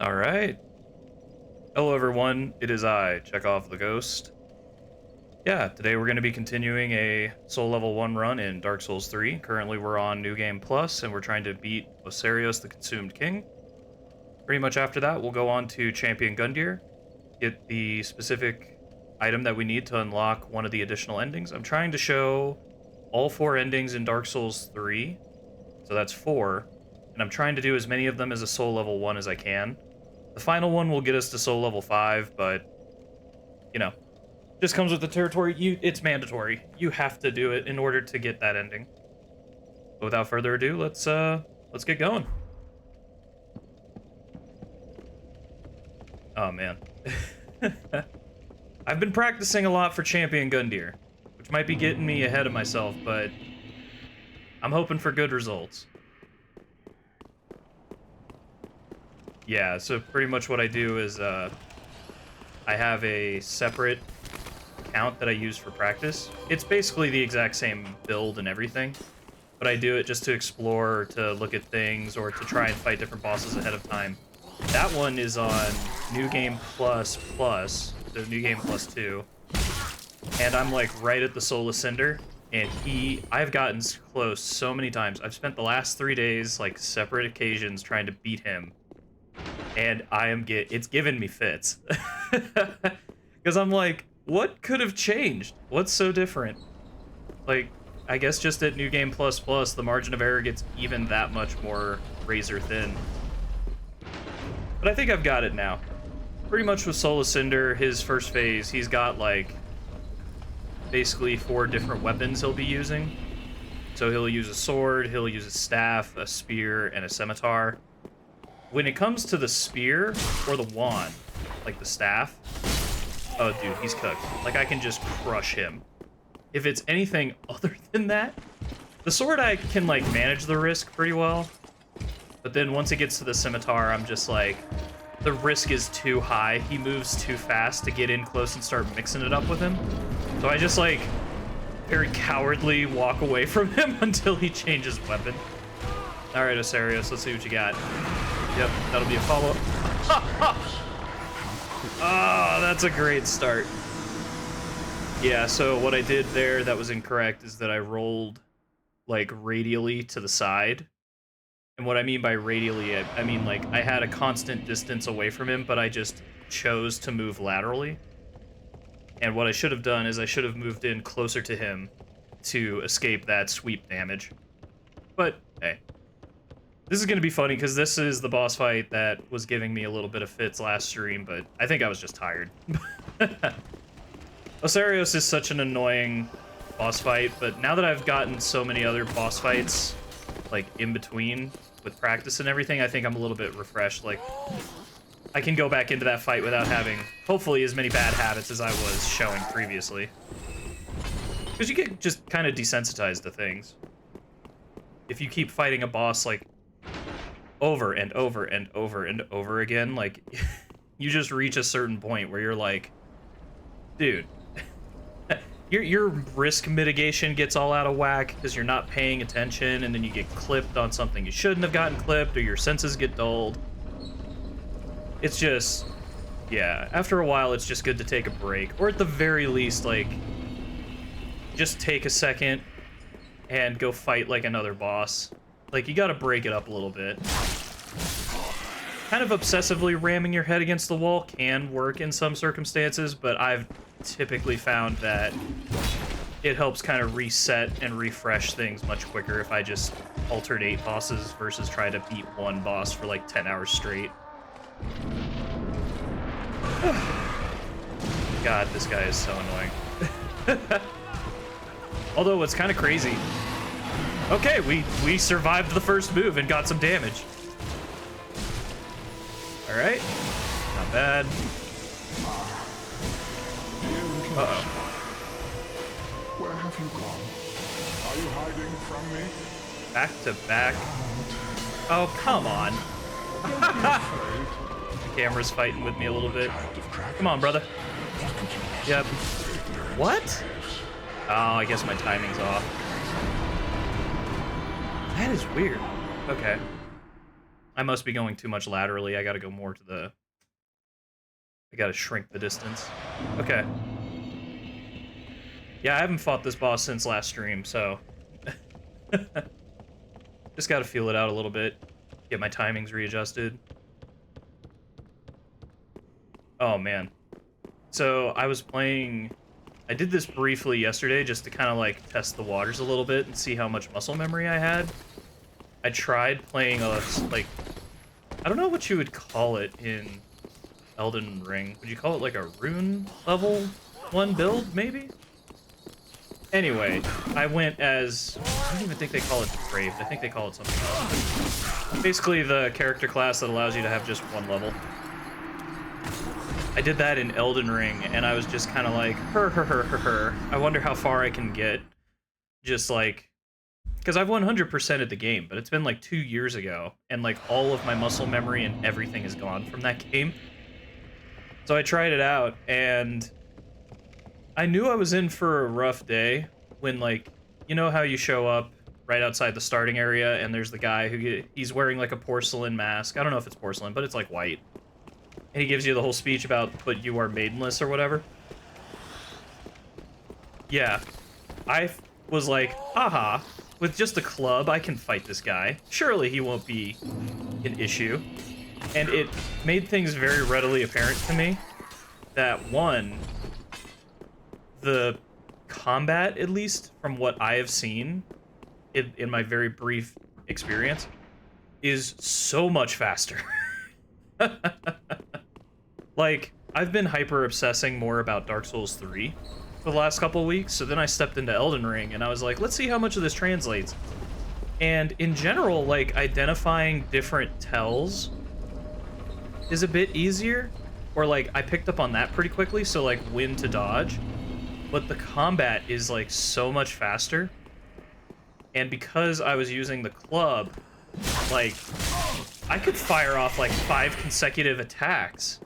All right. Hello, everyone. It is I, Chezkov the Ghost. Yeah, today we're going to be continuing a Soul Level 1 run in Dark Souls 3. Currently, we're on New Game Plus, and we're trying to beat Ocerios the Consumed King. Pretty much after that, we'll go on to Champion Gundyr, get the specific item that we need to unlock one of the additional endings. I'm trying to show all 4 endings in Dark Souls 3, so that's 4, and I'm trying to do as many of them as a Soul Level 1 as I can. The final one will get us to Soul Level 5, but, you know, just comes with the territory. It's mandatory. You have to do it in order to get that ending. But without further ado, let's get going. Oh, man. I've been practicing a lot for Champion Gundyr, which might be getting me ahead of myself, but I'm hoping for good results. Yeah, so pretty much what I do is I have a separate account that I use for practice. It's basically the exact same build and everything, but I do it just to explore, to look at things, or to try and fight different bosses ahead of time. That one is on New Game Plus, so New Game Plus 2, and I'm like right at the Soul of Cinder, and I've gotten close so many times. I've spent the last 3 days, like separate occasions, trying to beat him. And it's given me fits. Because I'm like, what could have changed? What's so different? Like, I guess just at New Game Plus, the margin of error gets even that much more razor thin. But I think I've got it now. Pretty much with Soul of Cinder, his first phase, he's got like, basically 4 different weapons he'll be using. So he'll use a sword, he'll use a staff, a spear, and a scimitar. When it comes to the spear or the wand, like the staff, oh dude, he's cooked. Like, I can just crush him. If it's anything other than that, the sword I can like manage the risk pretty well. But then once it gets to the scimitar, I'm just like, the risk is too high. He moves too fast to get in close and start mixing it up with him. So I just like very cowardly walk away from him until he changes weapon. All right, Ocerios, let's see what you got. Yep, that'll be a follow-up. Oh, that's a great start. Yeah, so what I did there that was incorrect is that I rolled, like, radially to the side. And what I mean by radially, I mean, like, I had a constant distance away from him, but I just chose to move laterally. And what I should have done is I should have moved in closer to him to escape that sweep damage. But, hey. This is going to be funny, because this is the boss fight that was giving me a little bit of fits last stream, but I think I was just tired. Ocerios is such an annoying boss fight, but now that I've gotten so many other boss fights, like, in between, with practice and everything, I think I'm a little bit refreshed. Like, I can go back into that fight without having, hopefully, as many bad habits as I was showing previously. Because you get just kind of desensitized to things. If you keep fighting a boss, like, over and over and over and over again, like, you just reach a certain point where you're like, dude, your risk mitigation gets all out of whack because you're not paying attention, and then you get clipped on something you shouldn't have gotten clipped, or your senses get dulled. It's just, yeah, after a while, it's just good to take a break, or at the very least, like, just take a second and go fight, like, another boss. Like, you gotta break it up a little bit. Kind of obsessively ramming your head against the wall can work in some circumstances, but I've typically found that it helps kind of reset and refresh things much quicker if I just alternate bosses versus try to beat one boss for like 10 hours straight. God, this guy is so annoying. Although, what's kind of crazy... Okay, we survived the first move and got some damage. All right, not bad. Uh-oh. Where have you gone? Are you hiding from me? Back to back. Oh, come on. The camera's fighting with me a little bit. Come on, brother. Yep. What? Oh, I guess my timing's off. That is weird. Okay. I must be going too much laterally. I gotta go more to the... I gotta shrink the distance. Okay. Yeah, I haven't fought this boss since last stream, so... Just gotta feel it out a little bit. Get my timings readjusted. Oh, man. So, I was playing... I did this briefly yesterday just to kind of, like, test the waters a little bit and see how much muscle memory I had. I tried playing a, like... I don't know what you would call it in Elden Ring. Would you call it, like, a rune level 1 build, maybe? Anyway, I went as... I don't even think they call it Depraved. I think they call it something else. Basically, the character class that allows you to have just 1 level. I did that in Elden Ring, and I was just kind of like, I wonder how far I can get. Just like... Because I've 100%ed the game, but it's been like 2 years ago, and like all of my muscle memory and everything is gone from that game. So I tried it out, and I knew I was in for a rough day when, like, you know how you show up right outside the starting area, and there's the guy he's wearing like a porcelain mask. I don't know if it's porcelain, but it's like white. And he gives you the whole speech about, but you are maidenless or whatever. Yeah. I was like, haha, with just a club, I can fight this guy. Surely he won't be an issue. And it made things very readily apparent to me that, one, the combat, at least from what I have seen in my very brief experience, is so much faster. Like, I've been hyper-obsessing more about Dark Souls 3 for the last couple of weeks, so then I stepped into Elden Ring, and I was like, let's see how much of this translates. And in general, like, identifying different tells is a bit easier, or, like, I picked up on that pretty quickly, so, like, when to dodge. But the combat is, like, so much faster, and because I was using the club, like, I could fire off, like, 5 consecutive attacks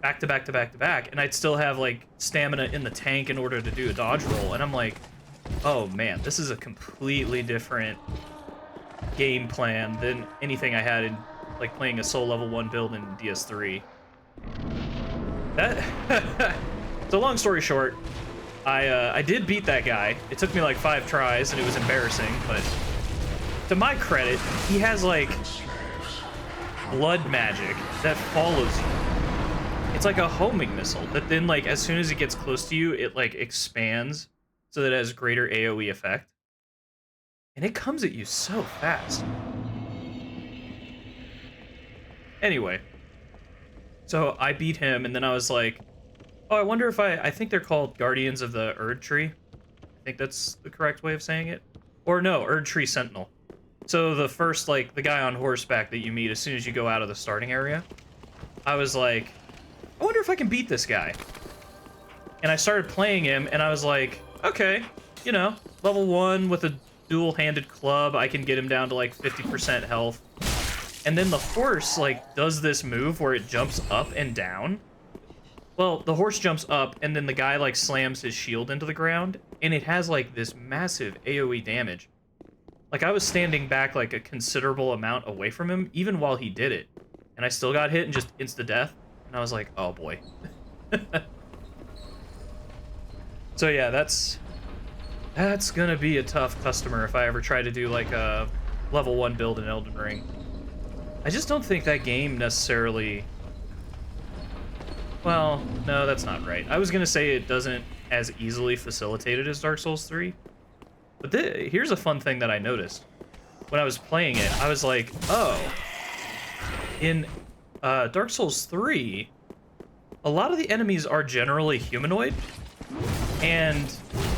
back to back to back to back, and I'd still have, like, stamina in the tank in order to do a dodge roll, and I'm like, oh man, this is a completely different game plan than anything I had in, like, playing a Soul Level 1 build in DS3. That... So long story short, I did beat that guy. It took me like 5 tries, and it was embarrassing, but to my credit, he has, like, blood magic that follows you. It's like a homing missile that then, like, as soon as it gets close to you, it, like, expands so that it has greater AoE effect. And it comes at you so fast. Anyway. So I beat him, and then I was like, oh, I wonder if I think they're called Guardians of the Erd Tree. I think that's the correct way of saying it. Or no, Erd Tree Sentinel. So the first, like, the guy on horseback that you meet as soon as you go out of the starting area. I was like, I wonder if I can beat this guy. And I started playing him, and I was like, okay, you know, level 1 with a dual-handed club, I can get him down to, like, 50% health. And then the horse, like, does this move where it jumps up and down. Well, the horse jumps up, and then the guy, like, slams his shield into the ground, and it has, like, this massive AoE damage. Like, I was standing back, like, a considerable amount away from him, even while he did it. And I still got hit and just insta-death. And I was like, oh boy. So yeah, that's gonna be a tough customer if I ever try to do, like, a level 1 build in Elden Ring. I just don't think that game necessarily... Well, no, that's not right. I was gonna say it doesn't as easily facilitate it as Dark Souls 3. But here's a fun thing that I noticed. When I was playing it, I was like, oh, in Dark Souls 3, a lot of the enemies are generally humanoid, and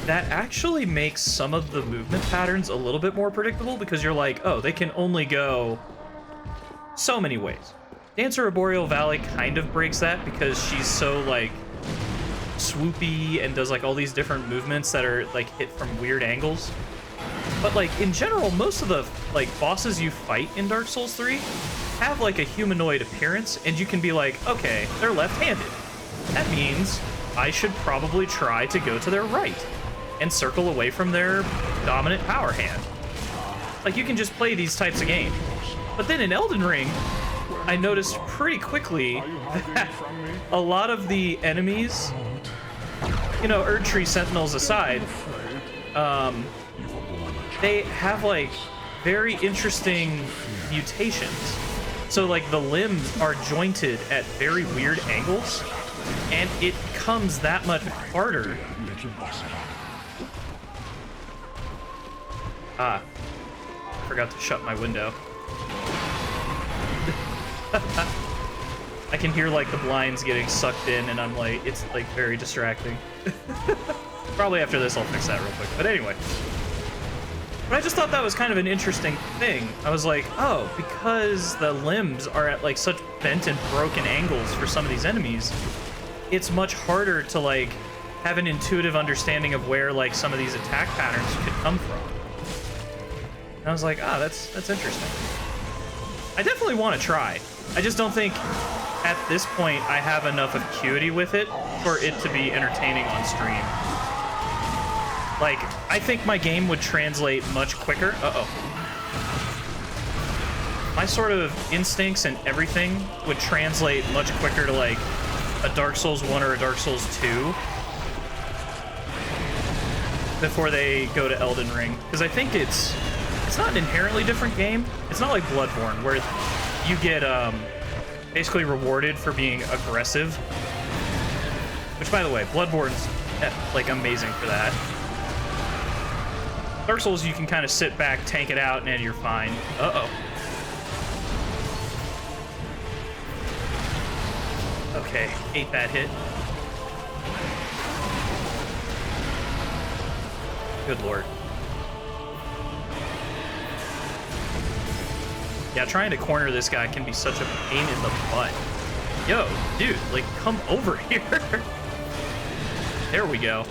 that actually makes some of the movement patterns a little bit more predictable, because you're like, oh, they can only go so many ways. Dancer of Boreal Valley kind of breaks that, because she's so, like, swoopy and does, like, all these different movements that are, like, hit from weird angles. But, like, in general, most of the, like, bosses you fight in Dark Souls 3 have, like, a humanoid appearance, and you can be like, okay, they're left-handed. That means I should probably try to go to their right and circle away from their dominant power hand. Like, you can just play these types of games. But then in Elden Ring, I noticed pretty quickly Are you hiding that from me? a lot of the enemies, you know, Erdtree Sentinels aside, they have like very interesting mutations. So like the limbs are jointed at very weird angles, and it becomes that much harder. Ah, forgot to shut my window. I can hear like the blinds getting sucked in, and I'm like, it's like very distracting. Probably after this I'll fix that real quick. But anyway. But I just thought that was kind of an interesting thing. I was like, oh, because the limbs are at like such bent and broken angles for some of these enemies, it's much harder to like have an intuitive understanding of where like some of these attack patterns could come from. And I was like, ah, that's interesting. I definitely want to try. I just don't think at this point I have enough acuity with it for it to be entertaining on stream. Like, I think my game would translate much quicker. Uh-oh. My sort of instincts and everything would translate much quicker to, like, a Dark Souls 1 or a Dark Souls 2 before they go to Elden Ring. Because I think it's not an inherently different game. It's not like Bloodborne, where you get basically rewarded for being aggressive. Which, by the way, Bloodborne's, like, amazing for that. Dark Souls, you can kind of sit back, tank it out, and you're fine. Uh-oh. Okay, ate that hit. Good lord. Yeah, trying to corner this guy can be such a pain in the butt. Yo, dude, like, come over here. There we go.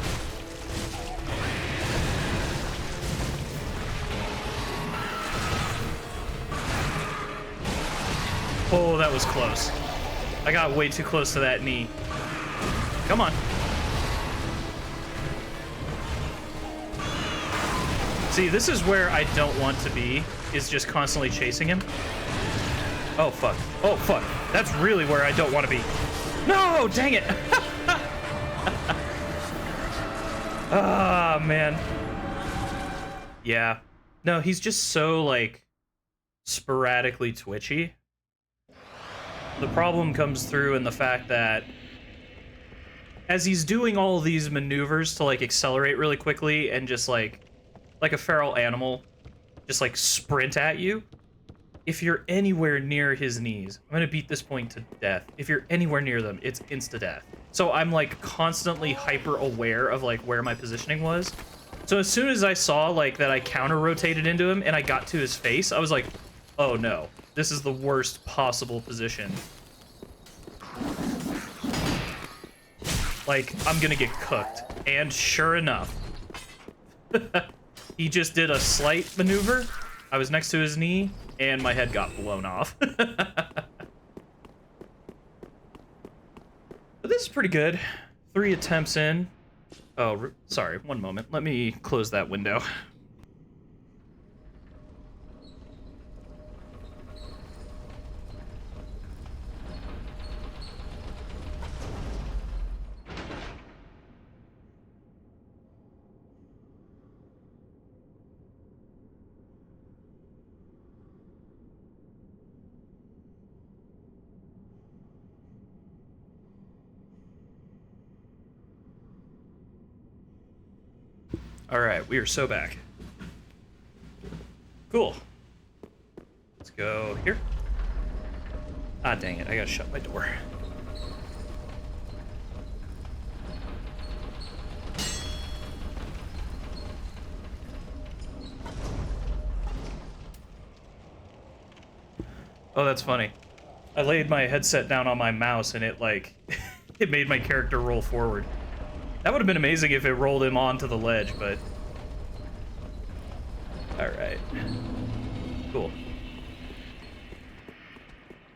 Oh, that was close. I got way too close to that knee. Come on. See, this is where I don't want to be, is just constantly chasing him. Oh, fuck. Oh, fuck. That's really where I don't want to be. No, dang it. Ah, man. Yeah. No, he's just so, like, sporadically twitchy. The problem comes through in the fact that as he's doing all of these maneuvers to, like, accelerate really quickly and just, like a feral animal, just, like, sprint at you, if you're anywhere near his knees, I'm gonna beat this point to death. If you're anywhere near them, it's insta-death. So I'm, like, constantly hyper-aware of, like, where my positioning was. So as soon as I saw, like, that I counter-rotated into him and I got to his face, I was like, oh, no. This is the worst possible position. Like, I'm gonna get cooked. And sure enough, he just did a slight maneuver. I was next to his knee, and my head got blown off. But this is pretty good. 3 attempts in. Oh, sorry, one moment. Let me close that window. All right, we are so back. Cool. Let's go here. Ah, dang it, I gotta shut my door. Oh, that's funny. I laid my headset down on my mouse and it, like, it made my character roll forward. That would have been amazing if it rolled him onto the ledge, but... Alright. Cool.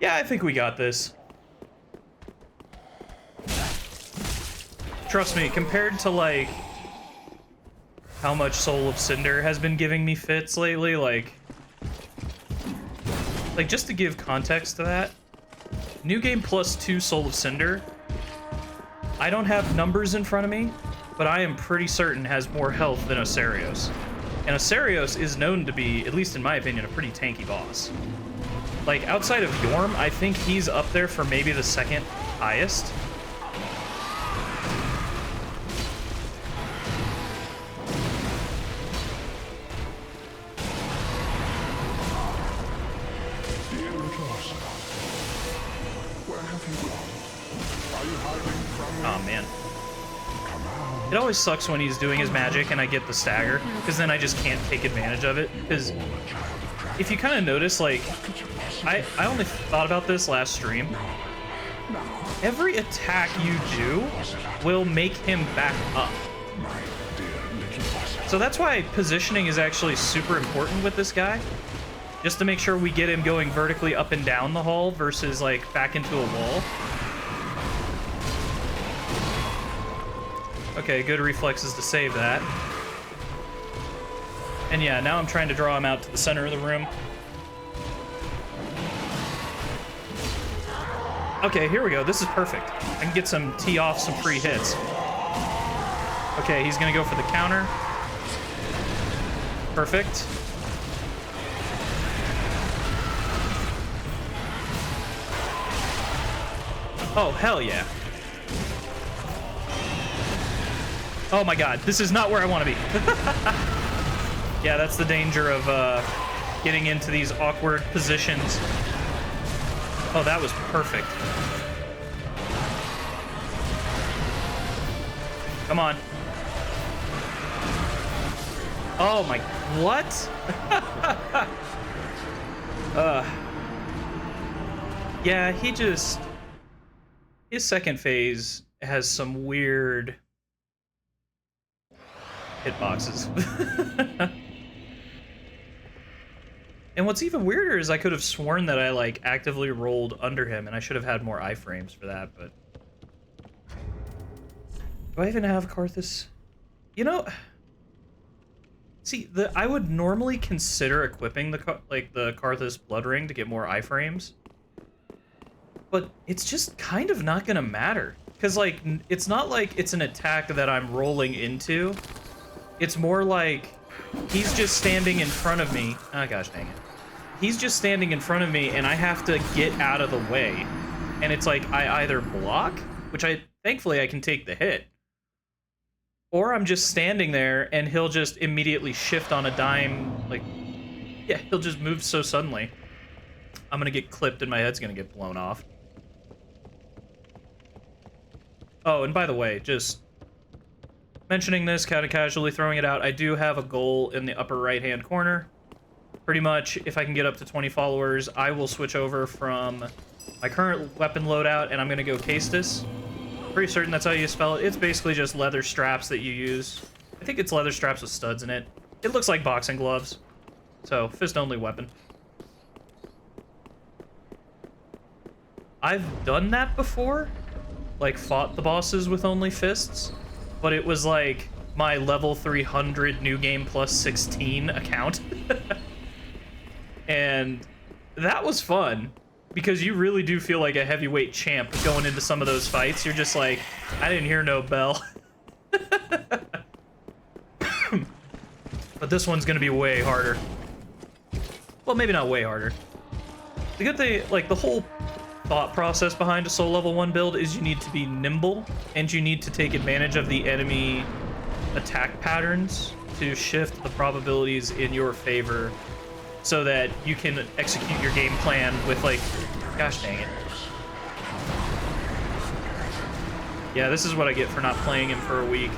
Yeah, I think we got this. Trust me, compared to, like, how much Soul of Cinder has been giving me fits lately, like... like, just to give context to that, New Game +2 Soul of Cinder, I don't have numbers in front of me, but I am pretty certain has more health than Ocerios. And Ocerios is known to be, at least in my opinion, a pretty tanky boss. Like, outside of Yorm, I think he's up there for maybe the second highest. Oh man. It always sucks when he's doing his magic and I get the stagger, because then I just can't take advantage of it. Because if you kind of notice, like, I only thought about this last stream. Every attack you do will make him back up. So that's why positioning is actually super important with this guy. Just to make sure we get him going vertically up and down the hall versus, like, back into a wall. Okay, good reflexes to save that. And yeah, now I'm trying to draw him out to the center of the room. Okay, here we go. This is perfect. I can get some tee off some free hits. Okay, he's gonna go for the counter. Perfect. Oh, hell yeah. Oh my god, this is not where I want to be. Yeah, that's the danger of getting into these awkward positions. Oh, that was perfect. Come on. Oh my, what? Yeah, he just... His second phase has some weird hitboxes. And what's even weirder is I could have sworn that I, like, actively rolled under him, and I should have had more iframes for that, but... Do I even have Karthus? You know... See, I would normally consider equipping the Karthus Blood Ring to get more iframes. But it's just kind of not gonna matter. Because, like, it's not like it's an attack that I'm rolling into. It's more like he's just standing in front of me. Oh, gosh dang it. He's just standing in front of me, and I have to get out of the way. And it's like I either block, which thankfully I can take the hit, or I'm just standing there, and he'll just immediately shift on a dime. Like, yeah, he'll just move so suddenly. I'm gonna get clipped, and my head's gonna get blown off. Oh, and by the way, just mentioning this, kind of casually throwing it out, I do have a goal in the upper right-hand corner. Pretty much, if I can get up to 20 followers, I will switch over from my current weapon loadout, and I'm going to go Castus. Pretty certain that's how you spell it. It's basically just leather straps that you use. I think it's leather straps with studs in it. It looks like boxing gloves. So, fist-only weapon. I've done that before. Like, fought the bosses with only fists. But it was like my level 300 New Game +16 account. And that was fun, because you really do feel like a heavyweight champ going into some of those fights. You're just like, I didn't hear no bell. But this one's gonna be way harder. Well, maybe not way harder. The good thing, like, the whole thought process behind a Soul Level 1 build is you need to be nimble, and you need to take advantage of the enemy attack patterns to shift the probabilities in your favor so that you can execute your game plan with, like, gosh dang it. Yeah, this is what I get for not playing him for a week.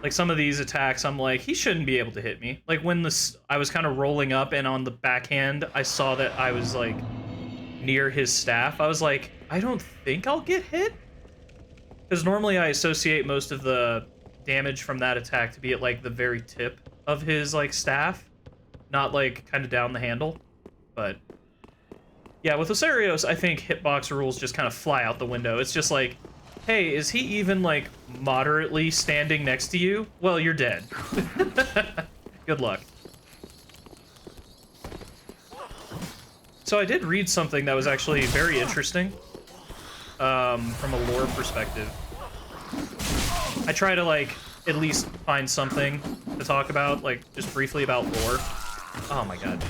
Like, some of these attacks, I'm like, he shouldn't be able to hit me. Like, when I was kind of rolling up, and on the backhand, I saw that I was, like, near his staff, I was like, I don't think I'll get hit? Because normally I associate most of the damage from that attack to be at, like, the very tip of his, like, staff, not, like, kind of down the handle. But yeah, with Ocerios, I think hitbox rules just kind of fly out the window. It's just like, hey, is he even, like, moderately standing next to you? Well, you're dead. Good luck. So I did read something that was actually very interesting from a lore perspective. I try to, like, at least find something to talk about, like, just briefly about lore. Oh my god.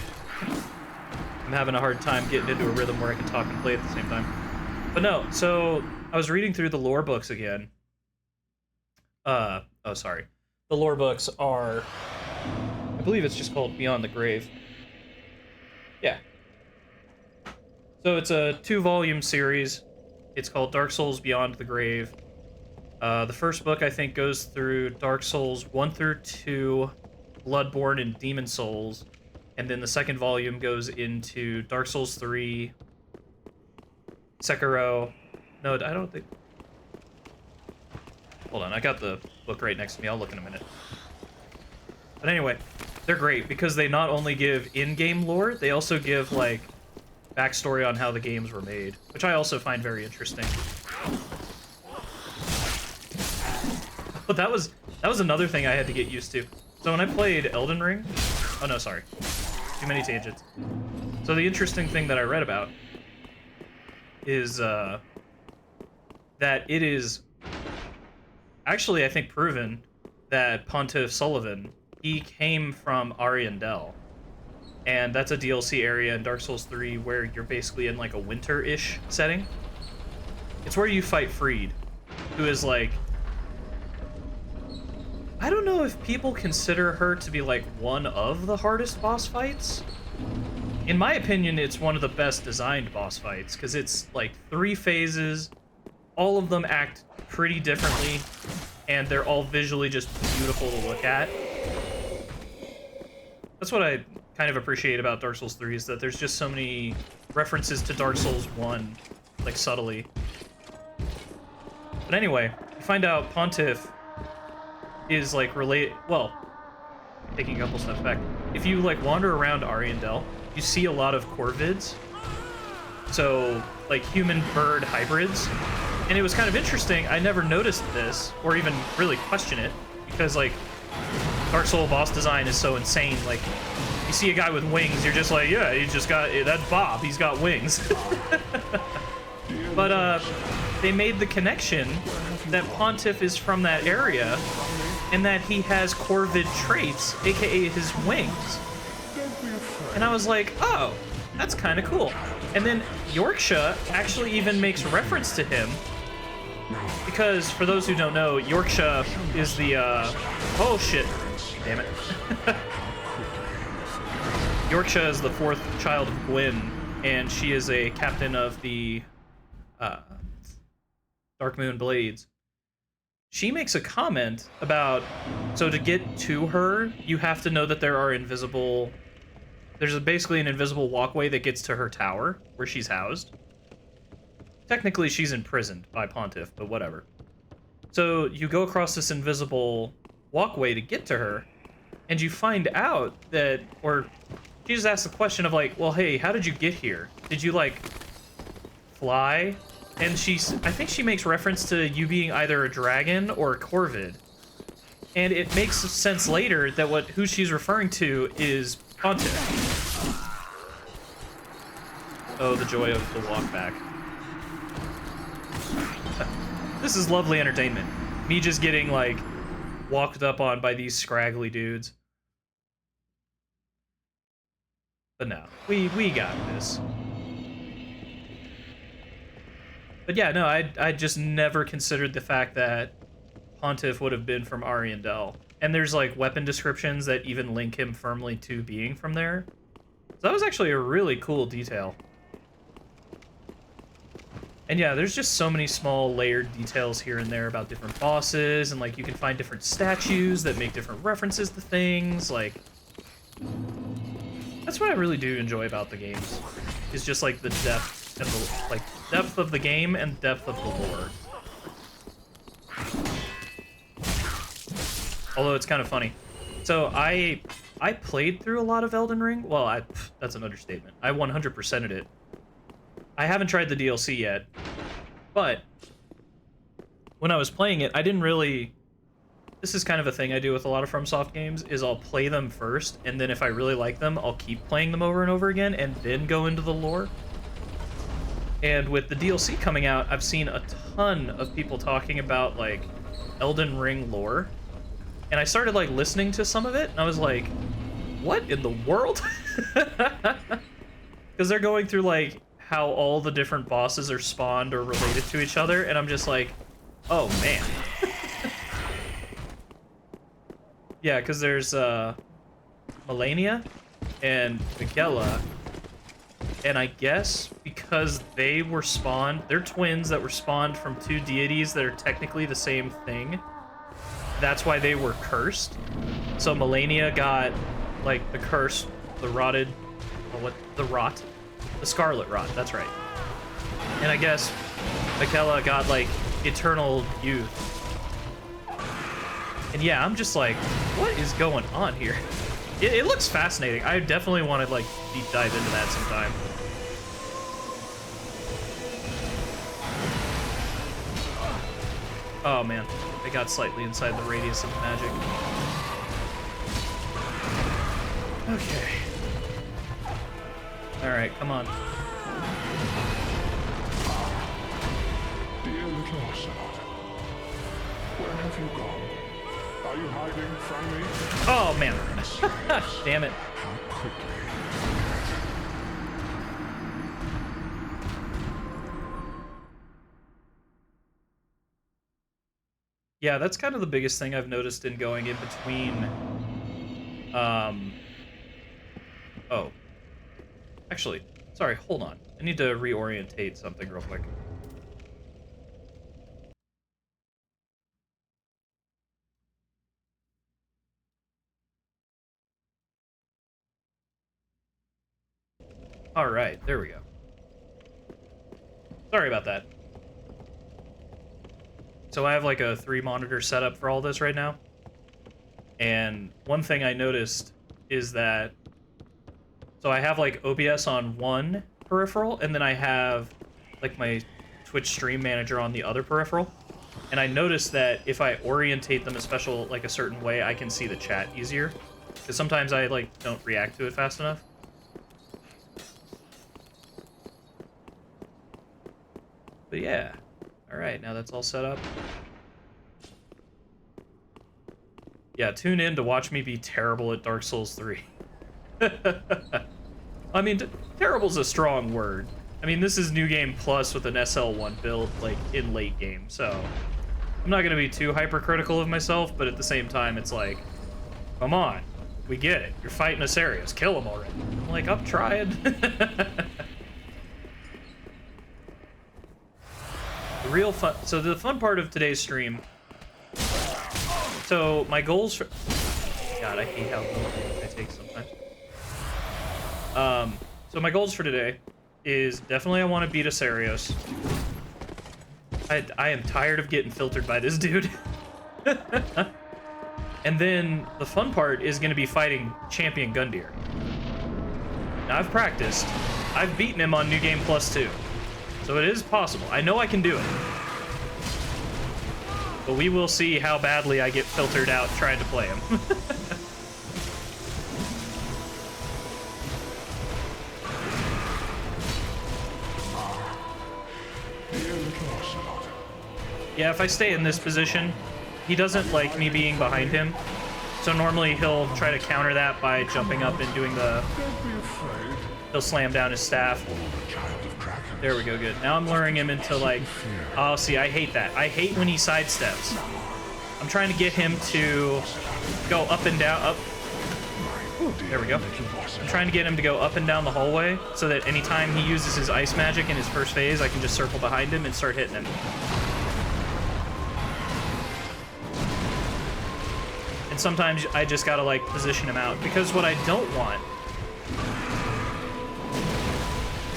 I'm having a hard time getting into a rhythm where I can talk and play at the same time. But no, so I was reading through the lore books again. Oh, sorry. The lore books are, I believe it's just called Beyond the Grave. Yeah. So it's a 2-volume series. It's called Dark Souls Beyond the Grave. The first book, I think, goes through Dark Souls 1 through 2, Bloodborne, and Demon Souls. And then the second volume goes into Dark Souls 3, Sekiro. No, I don't think... Hold on, I got the book right next to me. I'll look in a minute. But anyway, they're great because they not only give in-game lore, they also give, like, backstory on how the games were made, which I also find very interesting. But that was another thing I had to get used to. So when I played Elden Ring... Oh, no, sorry. Too many tangents. So the interesting thing that I read about is that it is actually, I think, proven that Pontiff Sullivan, he came from Ariandel. And that's a DLC area in Dark Souls 3 where you're basically in, like, a winter-ish setting. It's where you fight Freed, who is, like... I don't know if people consider her to be, like, one of the hardest boss fights. In my opinion, it's one of the best designed boss fights, because it's, like, 3 phases. All of them act pretty differently, and they're all visually just beautiful to look at. That's what I kind of appreciate about Dark Souls 3, is that there's just so many references to Dark Souls 1, like, subtly. But anyway, you find out Pontiff is, like, well, taking a couple steps back. If you, like, wander around Ariandel, you see a lot of corvids. So, like, human-bird hybrids. And it was kind of interesting. I never noticed this, or even really question it, because, like, Dark Souls boss design is so insane. Like, you see a guy with wings, you're just like, yeah, he's just got, that's Bob, he's got wings. But, they made the connection that Pontiff is from that area, and that he has corvid traits, aka his wings. And I was like, oh, that's kind of cool. And then Yorkshire actually even makes reference to him, because for those who don't know, Yorkshire is the, oh shit, damn it. Yorkshire is the 4th child of Gwyn, and she is a captain of the, Dark Moon Blades. She makes a comment about, so to get to her, you have to know that there are invisible... There's basically an invisible walkway that gets to her tower, where she's housed. Technically, she's imprisoned by Pontiff, but whatever. So you go across this invisible walkway to get to her, and you find out that, or she just asks the question of, like, well, hey, how did you get here? Did you, like, fly? And I think she makes reference to you being either a dragon or a corvid. And it makes sense later that who she's referring to is Pontiff. Oh, the joy of the walk back. This is lovely entertainment. Me just getting, like, walked up on by these scraggly dudes. But no, we got this. But yeah, no, I just never considered the fact that Pontiff would have been from Ariandel. And there's, like, weapon descriptions that even link him firmly to being from there. So that was actually a really cool detail. And yeah, there's just so many small layered details here and there about different bosses, and, like, you can find different statues that make different references to things, like... That's what I really do enjoy about the games, is just, like, the depth and the, like, depth of the game and depth of the lore. Although it's kind of funny. So I played through a lot of Elden Ring. Well, that's an understatement. I 100%ed it. I haven't tried the DLC yet, but when I was playing it, I didn't really this is kind of a thing I do with a lot of FromSoft games, is I'll play them first, and then if I really like them, I'll keep playing them over and over again, and then go into the lore. And with the DLC coming out, I've seen a ton of people talking about, like, Elden Ring lore. And I started, like, listening to some of it, and I was like, what in the world? Because they're going through, like, how all the different bosses are spawned or related to each other, and I'm just like, oh, man. Yeah, because there's, Melania and Miguela. And I guess because they were spawned, they're twins that were spawned from two deities that are technically the same thing. That's why they were cursed. So Melania got, like, the curse, the rotted, well, the scarlet rot, that's right. And I guess Miguela got, like, eternal youth. And yeah, I'm just like, what is going on here? It looks fascinating. I definitely want to, like, deep dive into that sometime. Oh, man. I got slightly inside the radius of magic. Okay. Alright, come on. Dear little Ocelot, where have you gone? Are you hiding from me? Oh, man. Damn it. How quickly. Yeah, that's kind of the biggest thing I've noticed in going in between, oh. Actually, sorry, hold on. I need to reorientate something real quick. Alright, there we go. Sorry about that. So I have like a 3-monitor setup for all this right now. And one thing I noticed is that, so I have like OBS on one peripheral, and then I have like my Twitch stream manager on the other peripheral. And I noticed that if I orientate them a certain way, I can see the chat easier. Because sometimes I like don't react to it fast enough. But yeah. Alright, now that's all set up. Yeah, tune in to watch me be terrible at Dark Souls 3. I mean, terrible's a strong word. I mean, this is New Game Plus with an SL1 build, like, in late game, so... I'm not gonna be too hypercritical of myself, but at the same time, it's like... Come on, we get it. You're fighting Ocerios. Kill him already. I'm like, I'm trying. The real fun... So the fun part of today's stream... So my goals for... God, I hate how long I take sometimes. So my goals for today is definitely I want to beat Ocerios. I am tired of getting filtered by this dude. And then the fun part is going to be fighting Champion Gundyr. Now I've practiced. I've beaten him on New Game Plus 2. So it is possible. I know I can do it. But we will see how badly I get filtered out trying to play him. Yeah, if I stay in this position, he doesn't like me being behind him. So normally he'll try to counter that by jumping up and doing the... He'll slam down his staff. There we go, good. Now I'm luring him into, like... Oh, see, I hate that. I hate when he sidesteps. I'm trying to get him to go up and down, up... There we go. I'm trying to get him to go up and down the hallway so that anytime he uses his ice magic in his first phase, I can just circle behind him and start hitting him. And sometimes I just gotta, like, position him out. Because what I don't want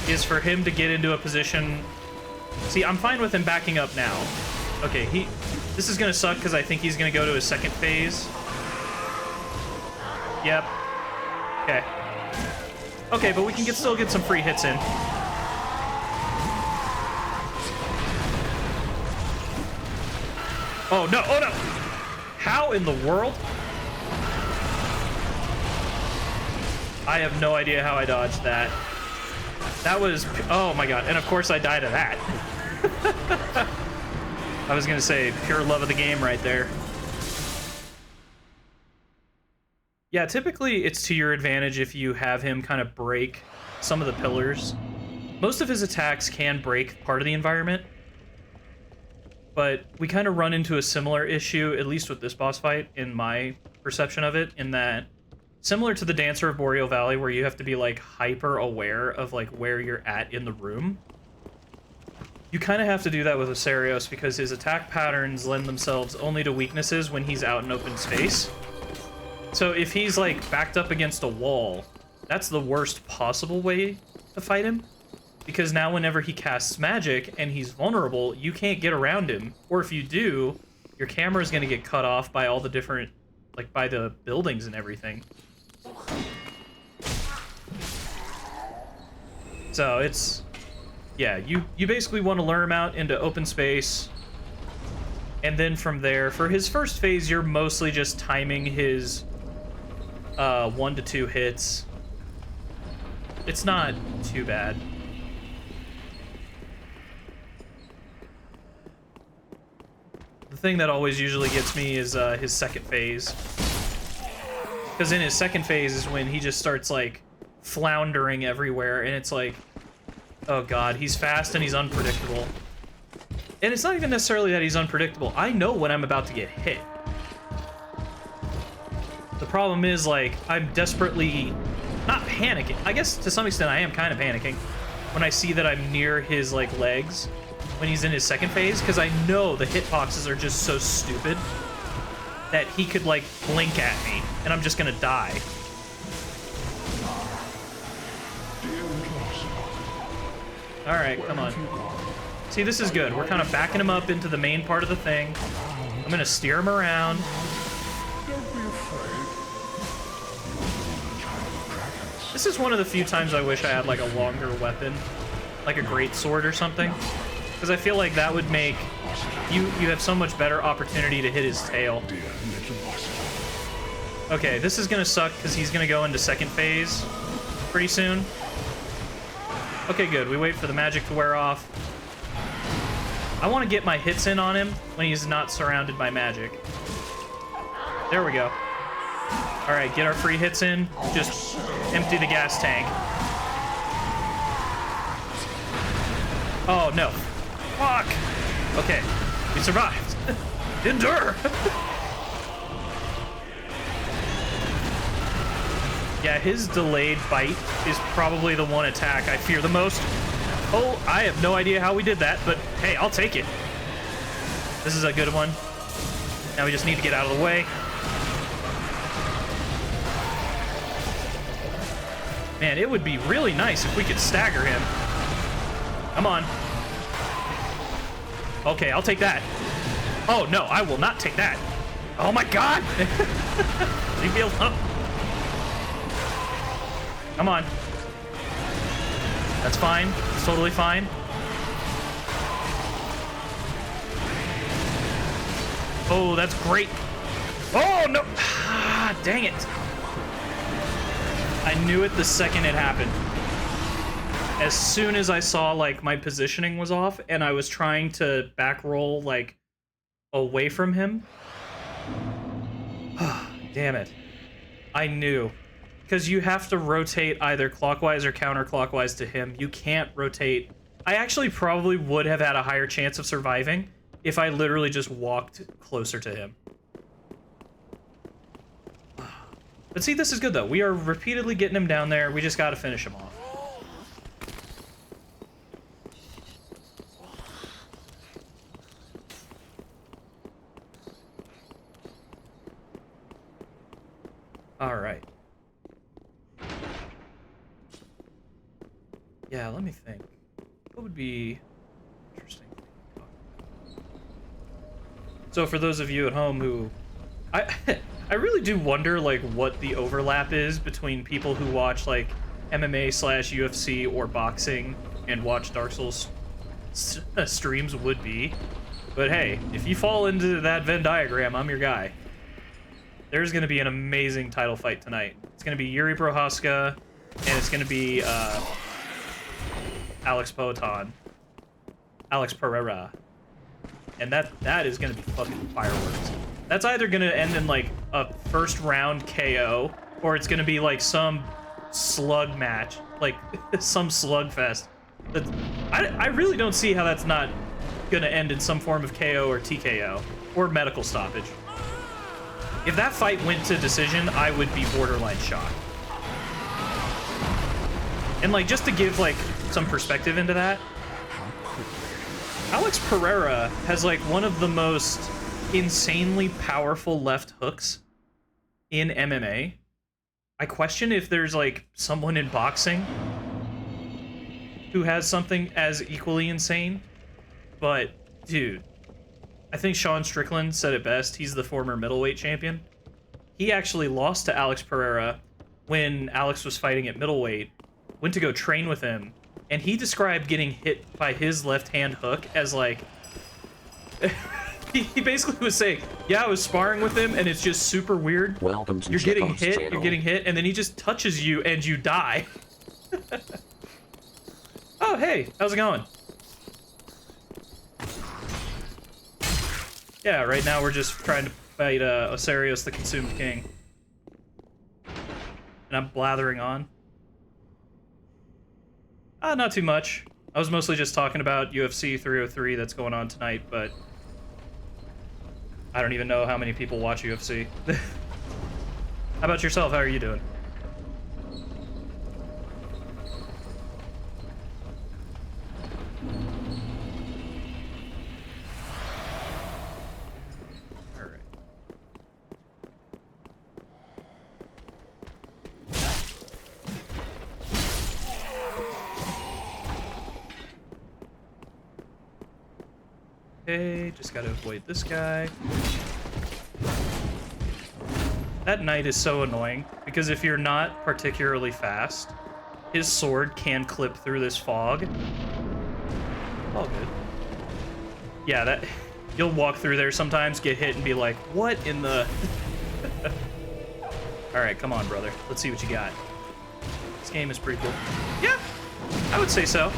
is for him to get into a position... See, I'm fine with him backing up now. Okay, this is gonna suck because I think he's gonna go to his second phase. Yep. Okay. Okay, but we can still get some free hits in. Oh, no! Oh, no! How in the world? I have no idea how I dodged that. That was... Oh my god. And of course I died of that. I was gonna say, pure love of the game right there. Yeah, typically it's to your advantage if you have him kind of break some of the pillars. Most of his attacks can break part of the environment. But we kind of run into a similar issue, at least with this boss fight, in my perception of it, in that, similar to the Dancer of Boreal Valley, where you have to be, like, hyper aware of, like, where you're at in the room, you kind of have to do that with Ocerios, because his attack patterns lend themselves only to weaknesses when he's out in open space. So if he's, like, backed up against a wall, that's the worst possible way to fight him. Because now whenever he casts magic and he's vulnerable, you can't get around him. Or if you do, your camera is going to get cut off by all the different, like, by the buildings and everything. So it's, yeah, you basically want to lure him out into open space. And then from there, for his first phase, you're mostly just timing his 1 to 2 hits. It's not too bad. The thing that always usually gets me is his second phase. Because in his second phase is when he just starts, like, floundering everywhere, and it's like, oh god, he's fast and he's unpredictable. And it's not even necessarily that he's unpredictable. I know when I'm about to get hit. The problem is, like, I'm desperately... not panicking. I guess to some extent I am kind of panicking when I see that I'm near his, like, legs when he's in his second phase, because I know the hitboxes are just so stupid that he could, like, blink at me, and I'm just gonna die. Alright, come on. See, this is good. We're kind of backing him up into the main part of the thing. I'm gonna steer him around. This is one of the few times I wish I had, like, a longer weapon, like a great sword or something, because I feel like that would make you have so much better opportunity to hit his tail. Okay, this is gonna suck because he's gonna go into second phase pretty soon. Okay, good. We wait for the magic to wear off. I want to get my hits in on him when he's not surrounded by magic. There we go. All right, get our free hits in. Just empty the gas tank. Oh, no. Fuck. Okay, we survived. Endure. Yeah, his delayed bite is probably the one attack I fear the most. Oh, I have no idea how we did that, but hey, I'll take it. This is a good one. Now we just need to get out of the way. Man, it would be really nice if we could stagger him. Come on. Okay, I'll take that. Oh, no, I will not take that. Oh, my God. Leave me alone. Come on. That's fine. It's totally fine. Oh, that's great. Oh, no. Ah, dang it. I knew it the second it happened. As soon as I saw, like, my positioning was off and I was trying to back roll, like, away from him. Damn it. I knew. Because you have to rotate either clockwise or counterclockwise to him. You can't rotate. I actually probably would have had a higher chance of surviving if I literally just walked closer to him. But see, this is good, though. We are repeatedly getting him down there. We just got to finish him off. All right. Yeah, let me think. What would be interesting? So for those of you at home who... I really do wonder, like, what the overlap is between people who watch, like, MMA/UFC or boxing and watch Dark Souls streams would be. But hey, if you fall into that Venn diagram, I'm your guy. there's going to be an amazing title fight tonight. It's going to be Yuri Prohaska, and it's going to be Alex Pereira. And that is going to be fucking fireworks. That's either going to end in, like, a first round KO, or it's going to be, like, some slug match. Like, some slugfest. I really don't see how that's not going to end in some form of KO or TKO, or medical stoppage. If that fight went to decision, I would be borderline shocked. And, like, just to give, like, some perspective into that, Alex Pereira has, like, one of the most insanely powerful left hooks in MMA. I question if there's, like, someone in boxing who has something as equally insane. But, dude, I think Sean Strickland said it best. He's the former middleweight champion. He actually lost to Alex Pereira when Alex was fighting at middleweight, went to go train with him, and he described getting hit by his left-hand hook as, like... he basically was saying, yeah, I was sparring with him, and it's just super weird. Welcome to you're getting Chezkov's hit, channel. you're getting hit, and then he just touches you, and you die. Oh, hey, how's it going? Yeah, right now we're just trying to fight Ocerios the Consumed King. And I'm blathering on. Not too much. I was mostly just talking about UFC 303 that's going on tonight, but I don't even know how many people watch UFC. How about yourself? How are you doing? Alright. Okay, just gotta avoid this guy. That knight is so annoying, because if you're not particularly fast, his sword can clip through this fog. All good. Yeah, that you'll walk through there sometimes, get hit, and be like, what in the... Alright, come on, brother. Let's see what you got. This game is pretty cool. Yeah, I would say so.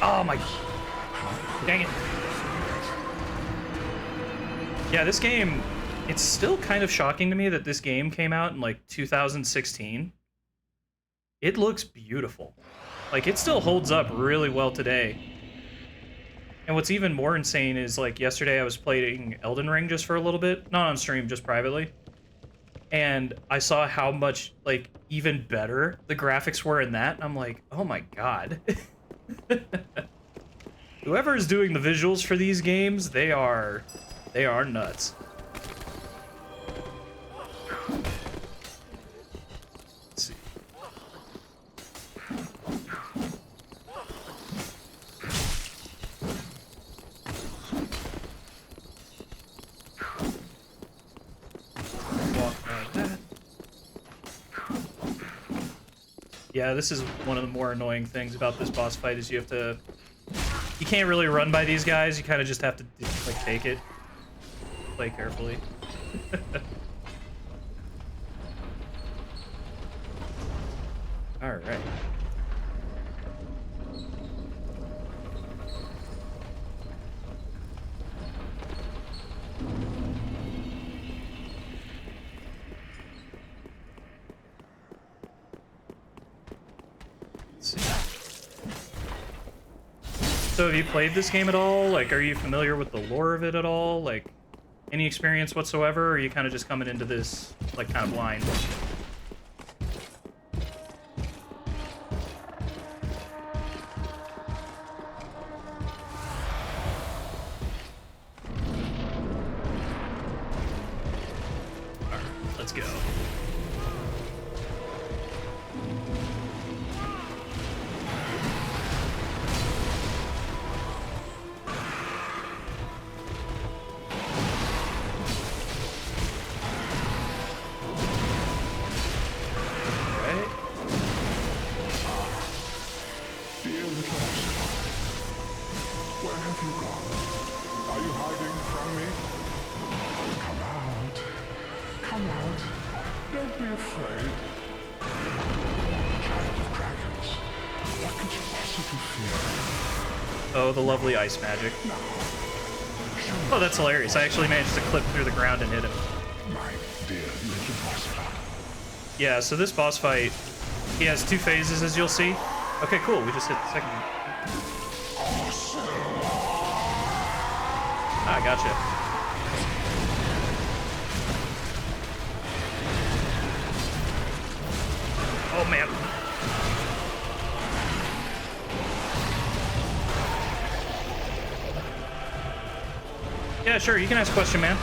Oh my... Dang it. Yeah, this game... It's still kind of shocking to me that this game came out in, like, 2016. It looks beautiful. Like, it still holds up really well today. And what's even more insane is, like, yesterday I was playing Elden Ring just for a little bit. Not on stream, just privately. And I saw how much, like, even better the graphics were in that. I'm like, oh my god. Whoever is doing the visuals for these games, they are nuts. Let's see. Walk like that. Yeah, this is one of the more annoying things about this boss fight is you have to... You can't really run by these guys, you kind of just have to, like, take it. Play carefully. Alright. Let's see. So have you played this game at all? Like, are you familiar with the lore of it at all? Like, any experience whatsoever? Or are you kind of just coming into this, like, kind of blind? Alright, let's go. Where have you gone? Are you hiding from me? Come out. Come out. Don't be afraid. Child of dragons. What could you possibly fear? Oh, the lovely ice magic. Oh, that's hilarious. I actually managed to clip through the ground and hit him. My dear little boss fight. Yeah, so this boss fight, he has 2 phases, as you'll see. Okay, cool. We just hit the second one. Ah, gotcha. Oh, man. Yeah, sure. You can ask a question, man.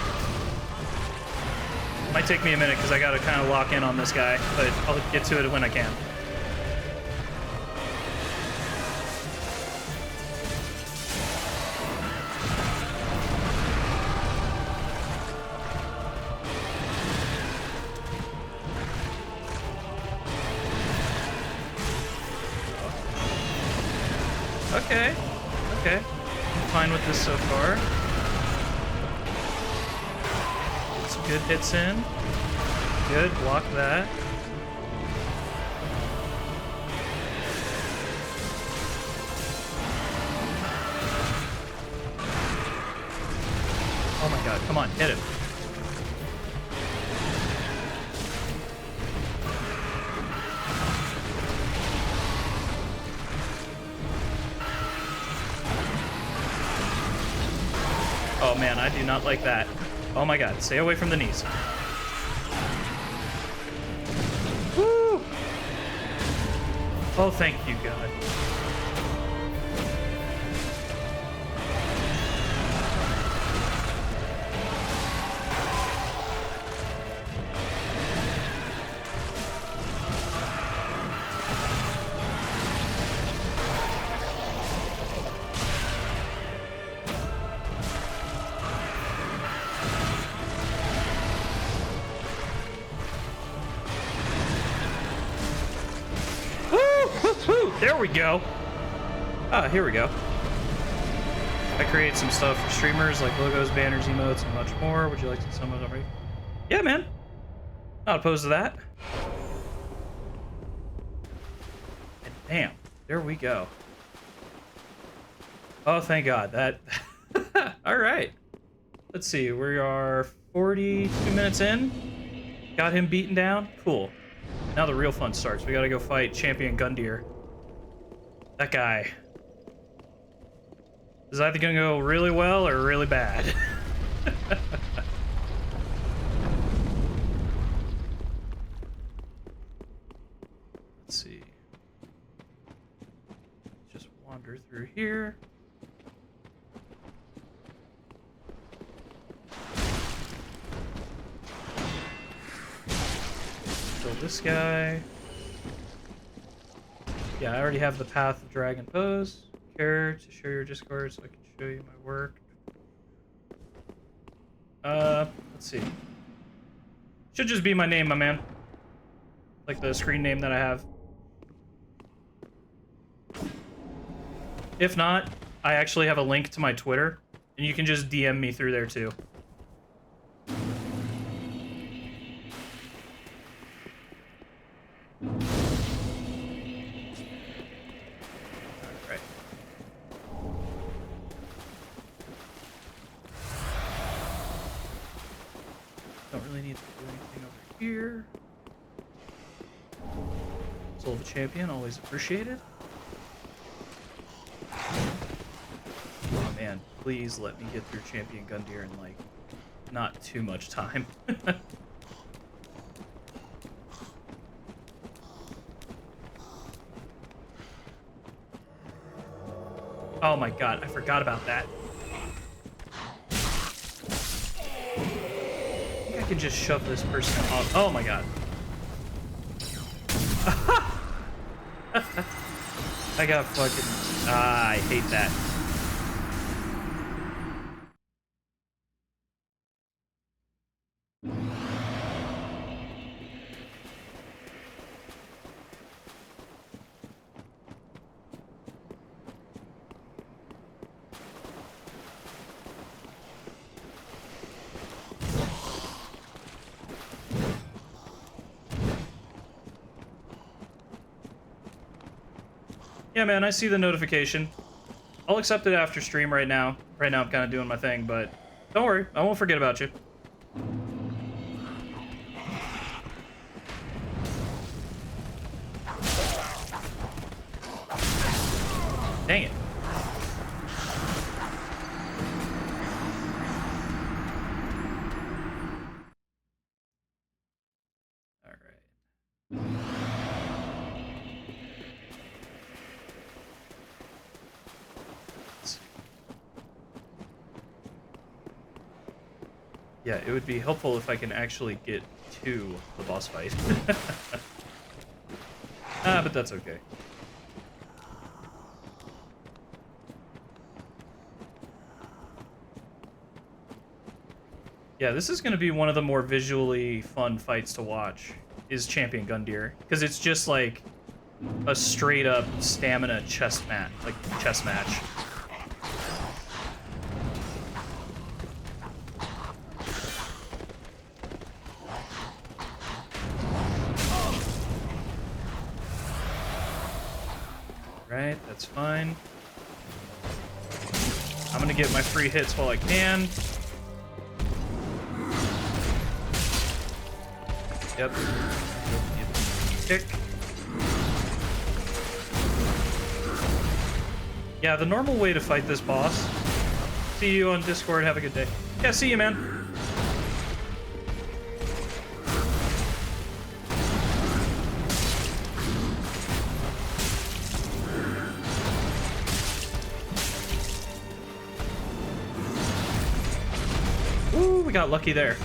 Might take me a minute because I gotta kind of lock in on this guy, but I'll get to it when I can. Okay. Okay. I'm fine with this so far. Good hits in. Good, block that. Oh my god, come on, hit him. Oh man, I do not like that. Oh my god, stay away from the knees. Woo! Oh, thank you, God. There we go. Ah, here we go. I create some stuff for streamers like logos, banners, emotes, and much more. Would you like to see some of them? Yeah, man. Not opposed to that. And damn, there we go. Oh, thank God. That. All right. Let's see. We are 42 minutes in. Got him beaten down. Cool. Now the real fun starts. We gotta go fight Champion Gundyr. That guy is either gonna go really well or really bad. Let's see. Just wander through here. Kill this guy. Yeah, I already have the Path of Dragon pose. Care to share your Discord so I can show you my work. Let's see. Should just be my name, my man. Like the screen name that I have. If not, I actually have a link to my Twitter, and you can just DM me through there too. Don't really need to do anything over here. Soul of the Champion, always appreciated. Oh man, please let me get through Champion Gundyr in like not too much time. Oh my god, I forgot about that. I can just shove this person off. Oh my god. I got fucking... Ah, I hate that. Yeah, man, I see the notification. I'll accept it after stream right now. Right now I'm kind of doing my thing, but don't worry, I won't forget about you. Dang it. All right. Yeah, it would be helpful if I can actually get to the boss fight. But that's okay. Yeah, this is going to be one of the more visually fun fights to watch, is Champion Gundyr. Because it's just like a straight up stamina chess match. Right, that's fine. I'm going to get my free hits while I can. Yep. Kick. Yeah, the normal way to fight this boss. See you on Discord. Have a good day. Yeah, see you, man. Ooh, we got lucky there.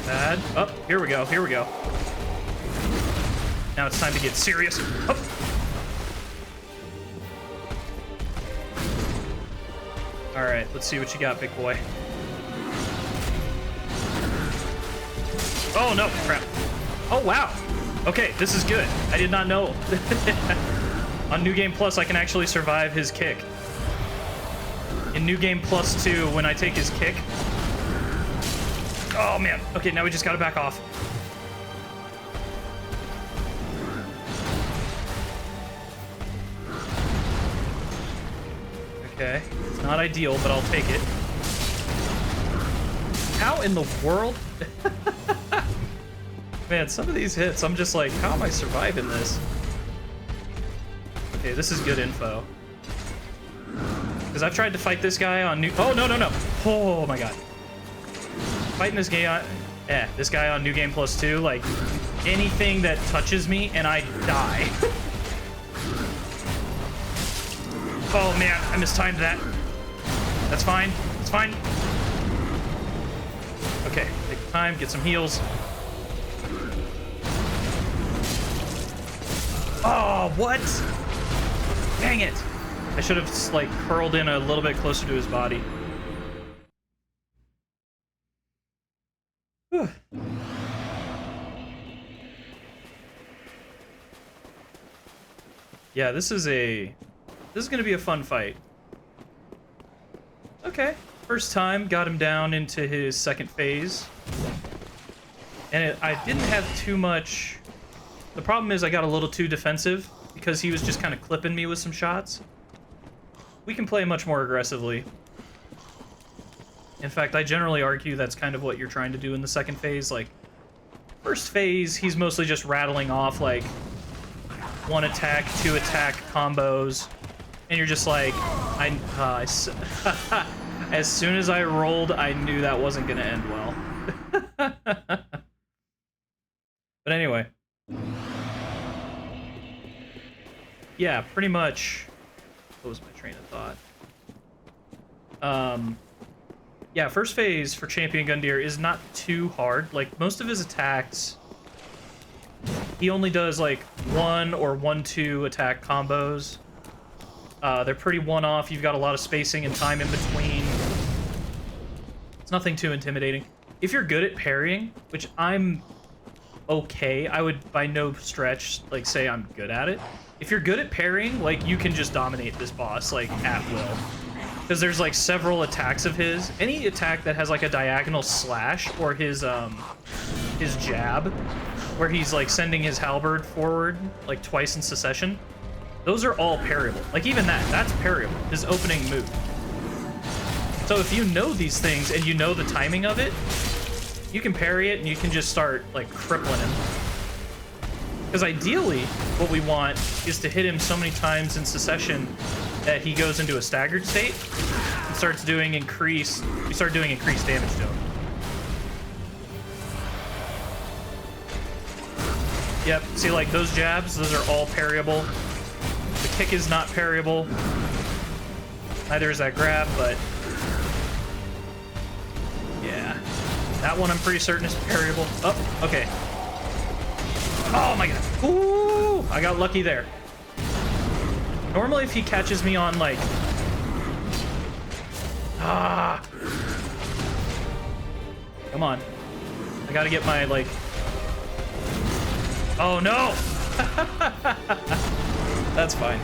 Bad. Oh, here we go. Here we go. Now it's time to get serious. Oh. All right, let's see what you got, big boy. Oh, no, crap. Oh, wow. Okay, this is good. I did not know. On New Game Plus, I can actually survive his kick. In New Game Plus 2, when I take his kick... Oh, man. Okay, now we just gotta back off. Okay. It's not ideal, but I'll take it. How in the world? Man, some of these hits, I'm just like, how am I surviving this? Okay, this is good info. Because I've tried to fight this guy on New... Oh, no, no, no. Oh, my God. Fighting this guy on New Game Plus 2, like, anything that touches me and I die. Oh, man, I mistimed that. That's fine. It's fine. Okay, take time, get some heals. Oh, what? Dang it. I should have, like, curled in a little bit closer to his body. Whew. Yeah, this is gonna be a fun fight. Okay, first time, got him down into his second phase. And I didn't have too much... The problem is I got a little too defensive because he was just kind of clipping me with some shots. We can play much more aggressively. In fact, I generally argue that's kind of what you're trying to do in the second phase. Like, first phase, he's mostly just rattling off, like, 1 attack, 2 attack combos. And you're just like, as soon as I rolled, I knew that wasn't going to end well. But anyway. Yeah, pretty much. What was my train of thought? Yeah, first phase for Champion Gundyr is not too hard. Like, most of his attacks, he only does, like, 1 or 1-2 attack combos. They're pretty one-off. You've got a lot of spacing and time in between. It's nothing too intimidating. If you're good at parrying, which I'm okay, I would by no stretch, like, say I'm good at it. If you're good at parrying, like, you can just dominate this boss, like, at will. because there's like several attacks of his. Any attack that has like a diagonal slash or his jab, where he's like sending his halberd forward like twice in succession, those are all parryable. Like even that's parryable, his opening move. So if you know these things and you know the timing of it, you can parry it and you can just start like crippling him. Because ideally, what we want is to hit him so many times in succession that he goes into a staggered state and starts doing increased damage to him. Yep, see like those jabs, those are all parryable. The kick is not parryable. Neither is that grab, but yeah. That one I'm pretty certain is parryable. Oh, okay. Oh my god. Ooh, I got lucky there. Normally if he catches me on like... Come on. I gotta get my like... Oh no! That's fine.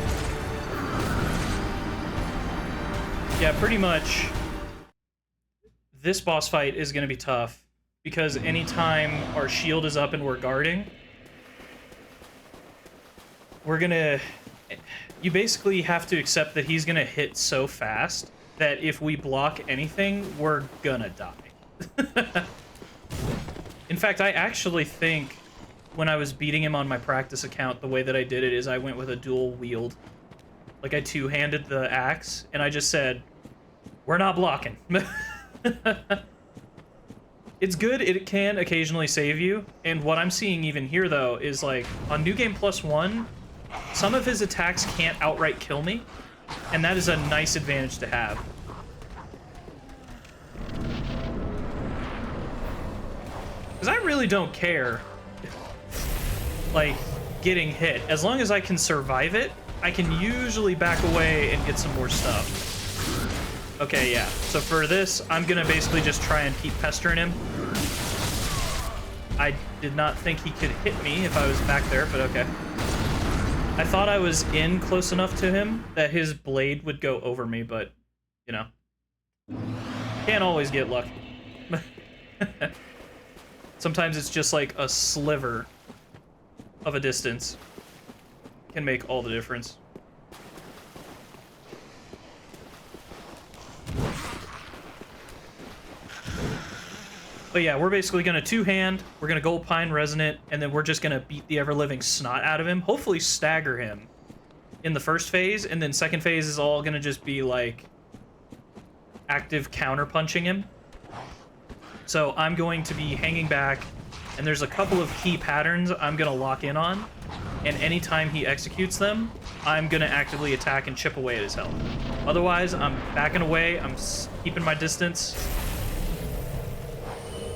Yeah, pretty much this boss fight is gonna be tough because anytime our shield is up and we're guarding, you basically have to accept that he's gonna hit so fast that if we block anything, we're gonna die. In fact, I actually think when I was beating him on my practice account, the way that I did it is I went with a dual wield. Like I two-handed the axe, and I just said, we're not blocking. It's good, it can occasionally save you, and what I'm seeing even here, though, is like, on New Game Plus 1, some of his attacks can't outright kill me, and that is a nice advantage to have. Because I really don't care, like, getting hit. As long as I can survive it, I can usually back away and get some more stuff. Okay, yeah. So for this, I'm gonna basically just try and keep pestering him. I did not think he could hit me if I was back there, but okay. I thought I was in close enough to him that his blade would go over me, but, you know. Can't always get lucky. Sometimes it's just like a sliver of a distance can make all the difference. But yeah, we're basically gonna two-hand, we're gonna Gold Pine Resonant, and then we're just gonna beat the ever-living snot out of him, hopefully stagger him in the first phase, and then second phase is all gonna just be like active counter-punching him. So I'm going to be hanging back, and there's a couple of key patterns I'm gonna lock in on, and anytime he executes them, I'm gonna actively attack and chip away at his health. Otherwise, I'm backing away, I'm keeping my distance.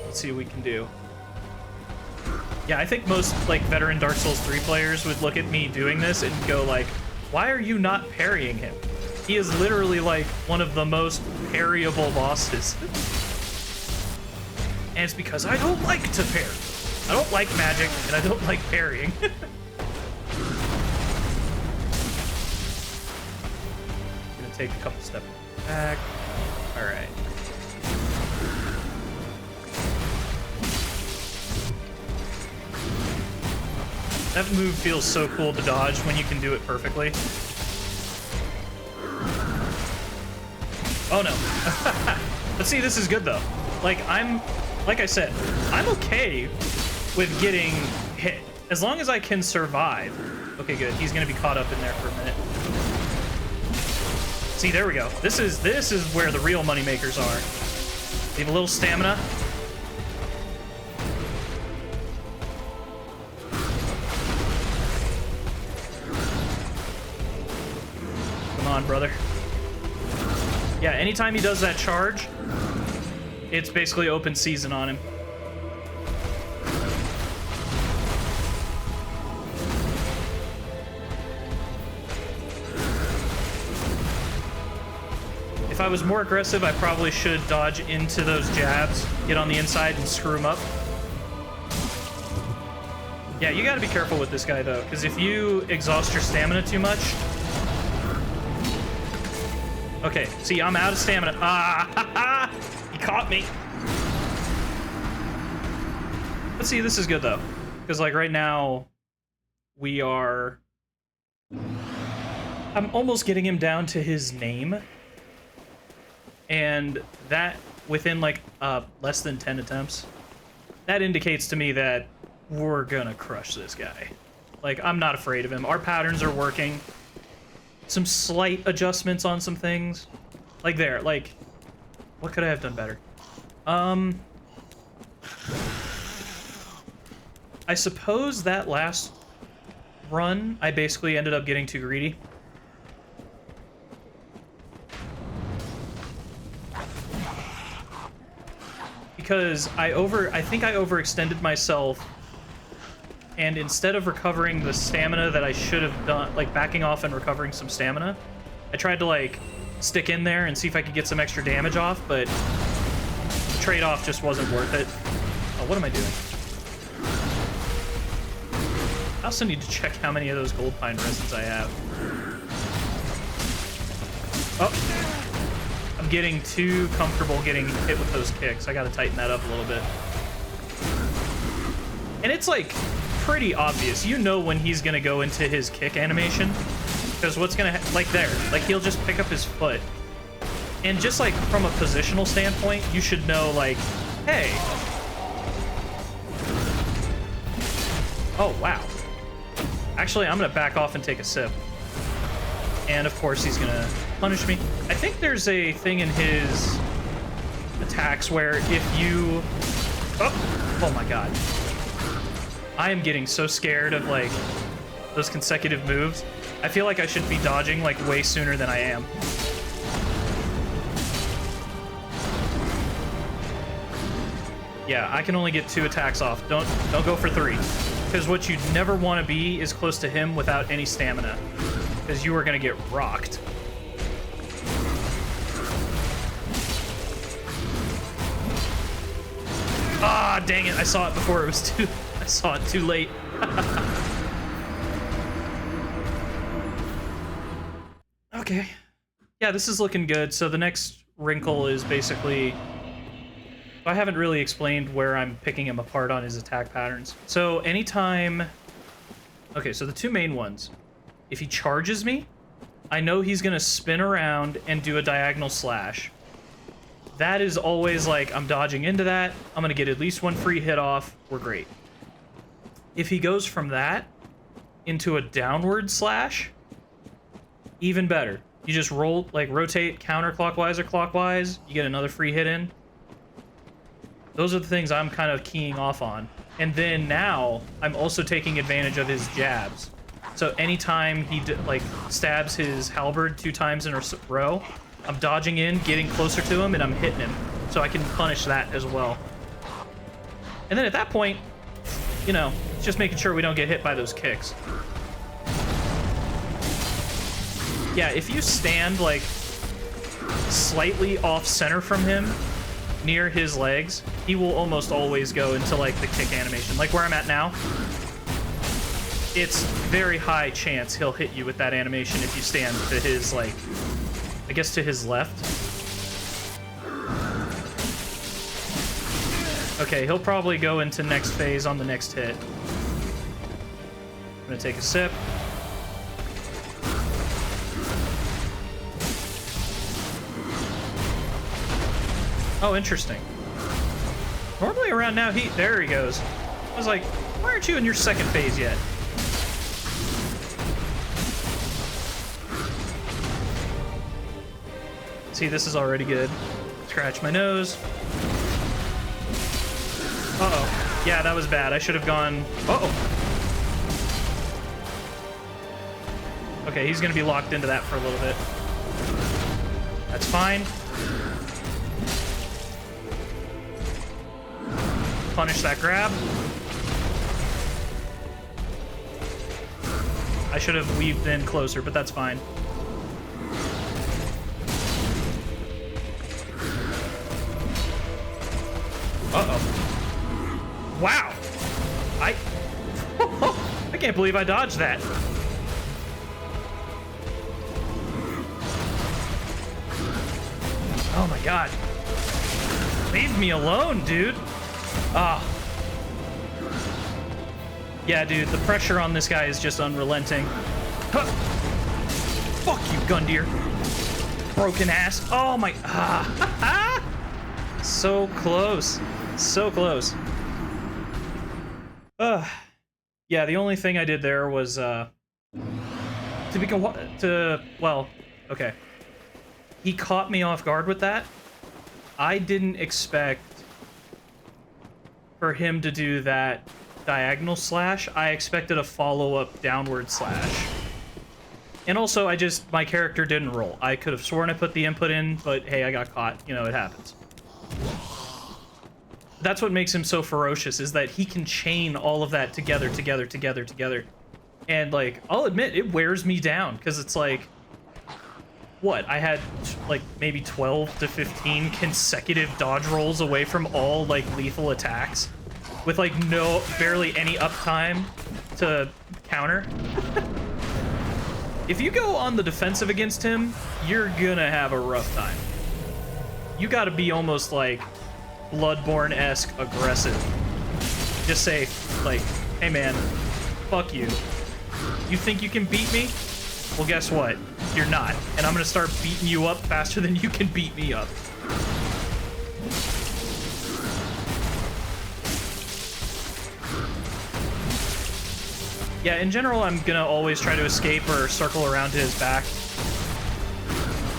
Let's see what we can do. Yeah, I think most like veteran Dark Souls 3 players would look at me doing this and go like, why are you not parrying him? He is literally like one of the most parryable bosses. And it's because I don't like to parry. I don't like magic, and I don't like parrying. Gonna take a couple steps back. Alright. That move feels so cool to dodge when you can do it perfectly. Oh no. But see, this is good though. Like I said, I'm okay with getting hit. As long as I can survive. Okay, good. He's gonna be caught up in there for a minute. See, there we go. This is where the real money makers are. Leave a little stamina. Come on, brother. Yeah, anytime he does that charge, it's basically open season on him. If I was more aggressive, I probably should dodge into those jabs, get on the inside, and screw him up. Yeah, you gotta be careful with this guy, though, because if you exhaust your stamina too much... Okay, see, I'm out of stamina. Ah, he caught me. But see, this is good though, because like right now, we are. I'm almost getting him down to his name, and that within like less than 10 attempts. That indicates to me that we're gonna crush this guy. Like, I'm not afraid of him. Our patterns are working. Some slight adjustments on some things. Like there, like, what could I have done better? I suppose that last run, I basically ended up getting too greedy. Because I think I overextended myself, and instead of recovering the stamina that I should have done, like backing off and recovering some stamina, I tried to like stick in there and see if I could get some extra damage off, but the trade-off just wasn't worth it. Oh, what am I doing? I also need to check how many of those gold pine resins I have. Oh, I'm getting too comfortable getting hit with those kicks. I gotta tighten that up a little bit. And it's like pretty obvious. You know when he's gonna go into his kick animation, because what's gonna like there, like he'll just pick up his foot, and just like from a positional standpoint, you should know like, hey. Oh wow. Actually, I'm gonna back off and take a sip. And of course he's gonna punish me. I think there's a thing in his attacks where if you... Oh my god. I am getting so scared of like those consecutive moves. I feel like I should be dodging like way sooner than I am. Yeah, I can only get 2 attacks off. Don't go for 3. Because what you'd never want to be is close to him without any stamina. Because you are going to get rocked. Ah, dang it. I saw it before it was too... I saw it too late. Okay. Yeah, this is looking good. So the next wrinkle is basically... I haven't really explained where I'm picking him apart on his attack patterns. So anytime... Okay, so the 2 main ones. If he charges me, I know he's going to spin around and do a diagonal slash. That is always like, I'm dodging into that. I'm going to get at least 1 free hit off. We're great. If he goes from that into a downward slash, even better. You just roll, like rotate counterclockwise or clockwise. You get another free hit in. Those are the things I'm kind of keying off on. And then now, I'm also taking advantage of his jabs. So anytime he like stabs his halberd 2 times in a row, I'm dodging in, getting closer to him, and I'm hitting him. So I can punish that as well. And then at that point, you know, it's just making sure we don't get hit by those kicks. Yeah, if you stand like slightly off center from him, near his legs, he will almost always go into like the kick animation. Like where I'm at now, it's very high chance he'll hit you with that animation if you stand to his, like, I guess to his left. Okay, he'll probably go into next phase on the next hit. I'm gonna take a sip. Oh, interesting. Normally around now, there he goes. I was like, why aren't you in your second phase yet? See, this is already good. Scratch my nose. Uh-oh. Yeah, that was bad. I should have gone... Uh-oh. Okay, he's going to be locked into that for a little bit. That's fine. Punish that grab. I should have weaved in closer, but that's fine. Uh-oh. Wow. I can't believe I dodged that. Oh my god. Leave me alone, dude. Ah. Yeah, dude, the pressure on this guy is just unrelenting. Huh. Fuck you, Gundyr. Broken ass. Oh my. Ah. So close. So close. Yeah, the only thing I did there was, well, okay. He caught me off guard with that. I didn't expect for him to do that diagonal slash. I expected a follow-up downward slash. And also, my character didn't roll. I could have sworn I put the input in, but hey, I got caught. You know, it happens. That's what makes him so ferocious, is that he can chain all of that together. And, like, I'll admit, it wears me down, because it's like, what? I had, like, maybe 12 to 15 consecutive dodge rolls away from all, like, lethal attacks, with, like, barely any uptime to counter. If you go on the defensive against him, you're gonna have a rough time. You gotta be almost, like, Bloodborne-esque aggressive. Just say, like, hey man, fuck you. You think you can beat me? Well, guess what? You're not. And I'm gonna start beating you up faster than you can beat me up. Yeah, in general, I'm gonna always try to escape or circle around to his back.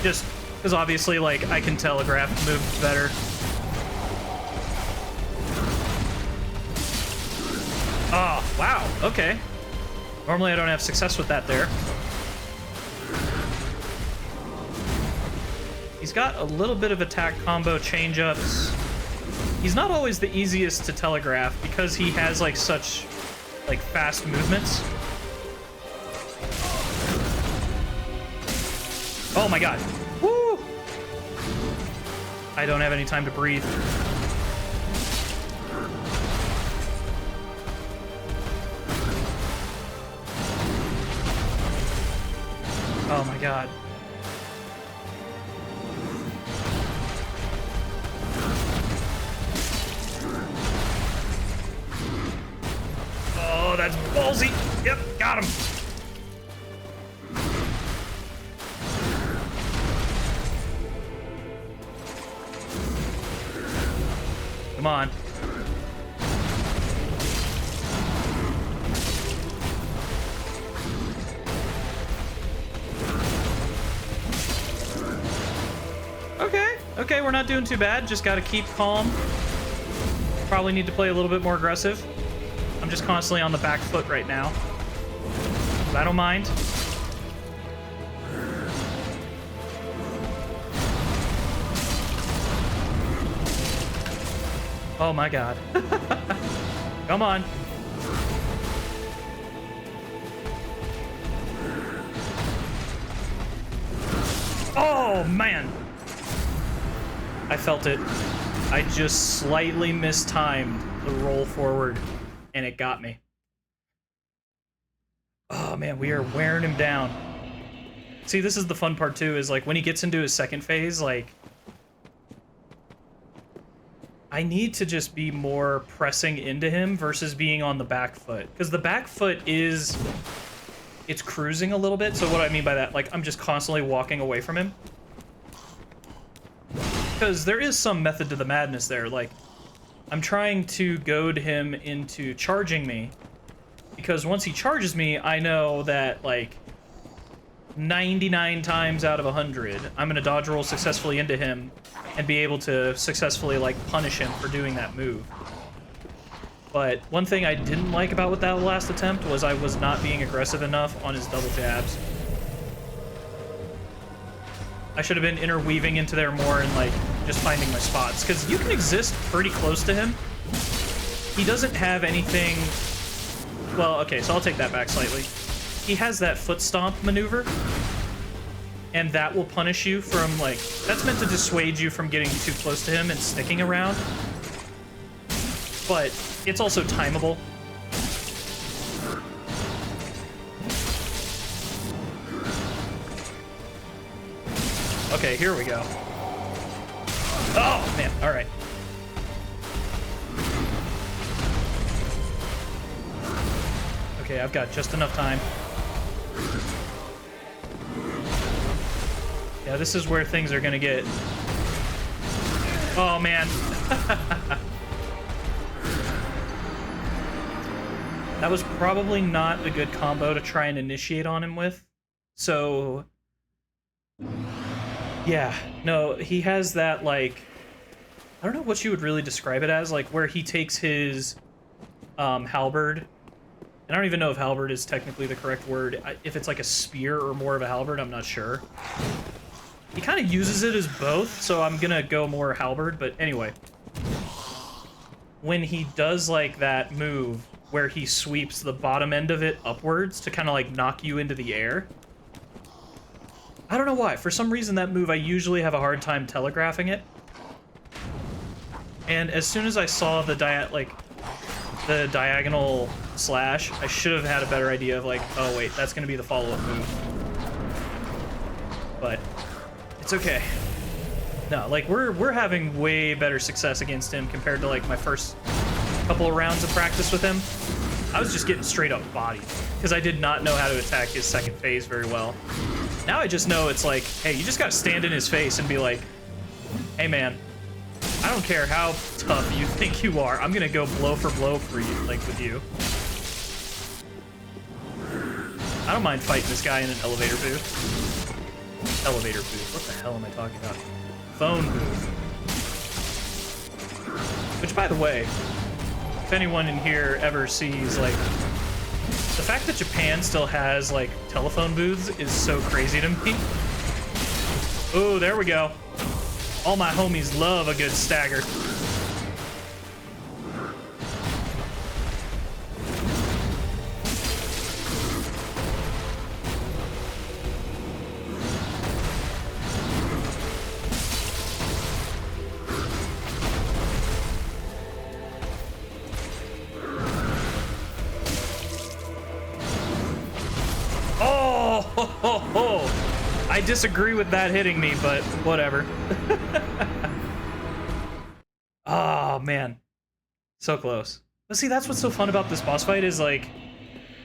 Just because obviously, like, I can telegraph moves better. Oh, wow, okay. Normally I don't have success with that there. He's got a little bit of attack combo change-ups. He's not always the easiest to telegraph because he has, like, such, like, fast movements. Oh my god. Woo! I don't have any time to breathe. Oh my god. Oh, that's ballsy. Yep, got him. Come on. Okay, we're not doing too bad. Just gotta keep calm. Probably need to play a little bit more aggressive. I'm just constantly on the back foot right now. But I don't mind. Oh my god. Come on. Oh man. I felt it. I just slightly mistimed the roll forward, and it got me. Oh man, we are wearing him down. See, this is the fun part too, is like when he gets into his second phase, like, I need to just be more pressing into him versus being on the back foot. Because the back foot is, it's cruising a little bit. So what I mean by that, like, I'm just constantly walking away from him. Because there is some method to the madness there. Like, I'm trying to goad him into charging me. Because once he charges me, I know that, like, 99 times out of 100, I'm going to dodge roll successfully into him and be able to successfully, like, punish him for doing that move. But one thing I didn't like about that last attempt was I was not being aggressive enough on his double jabs. I should have been interweaving into there more and, like, just finding my spots. Because you can exist pretty close to him. He doesn't have anything... Well, okay, so I'll take that back slightly. He has that foot stomp maneuver. And that will punish you from, like... That's meant to dissuade you from getting too close to him and sticking around. But it's also timeable. Okay, here we go. Oh, man. All right. Okay, I've got just enough time. Yeah, this is where things are gonna get... Oh, man. That was probably not a good combo to try and initiate on him with. So... Yeah, no, he has that, like... I don't know what you would really describe it as, like, where he takes his halberd. And I don't even know if halberd is technically the correct word. If it's like a spear or more of a halberd, I'm not sure. He kind of uses it as both, so I'm gonna go more halberd, but anyway. When he does, like, that move where he sweeps the bottom end of it upwards to kind of, like, knock you into the air. I don't know why. For some reason, that move, I usually have a hard time telegraphing it. And as soon as I saw the diagonal slash, I should have had a better idea of, like, oh, wait, that's gonna be the follow-up move. But... it's okay. No, like, we're having way better success against him compared to, like, my first couple of rounds of practice with him. I was just getting straight up bodied because I did not know how to attack his second phase very well. Now I just know it's like, hey, you just gotta stand in his face and be like, hey, man, I don't care how tough you think you are. I'm gonna go blow for blow for you, like, with you. I don't mind fighting this guy in an elevator booth. Elevator booth. What the hell am I talking about? Phone booth. Which, by the way, if anyone in here ever sees, like, the fact that Japan still has, like, telephone booths is so crazy to me. Oh, there we go. All my homies love a good stagger. I disagree with that hitting me, but whatever. Oh, man. So close. But see, that's what's so fun about this boss fight is, like,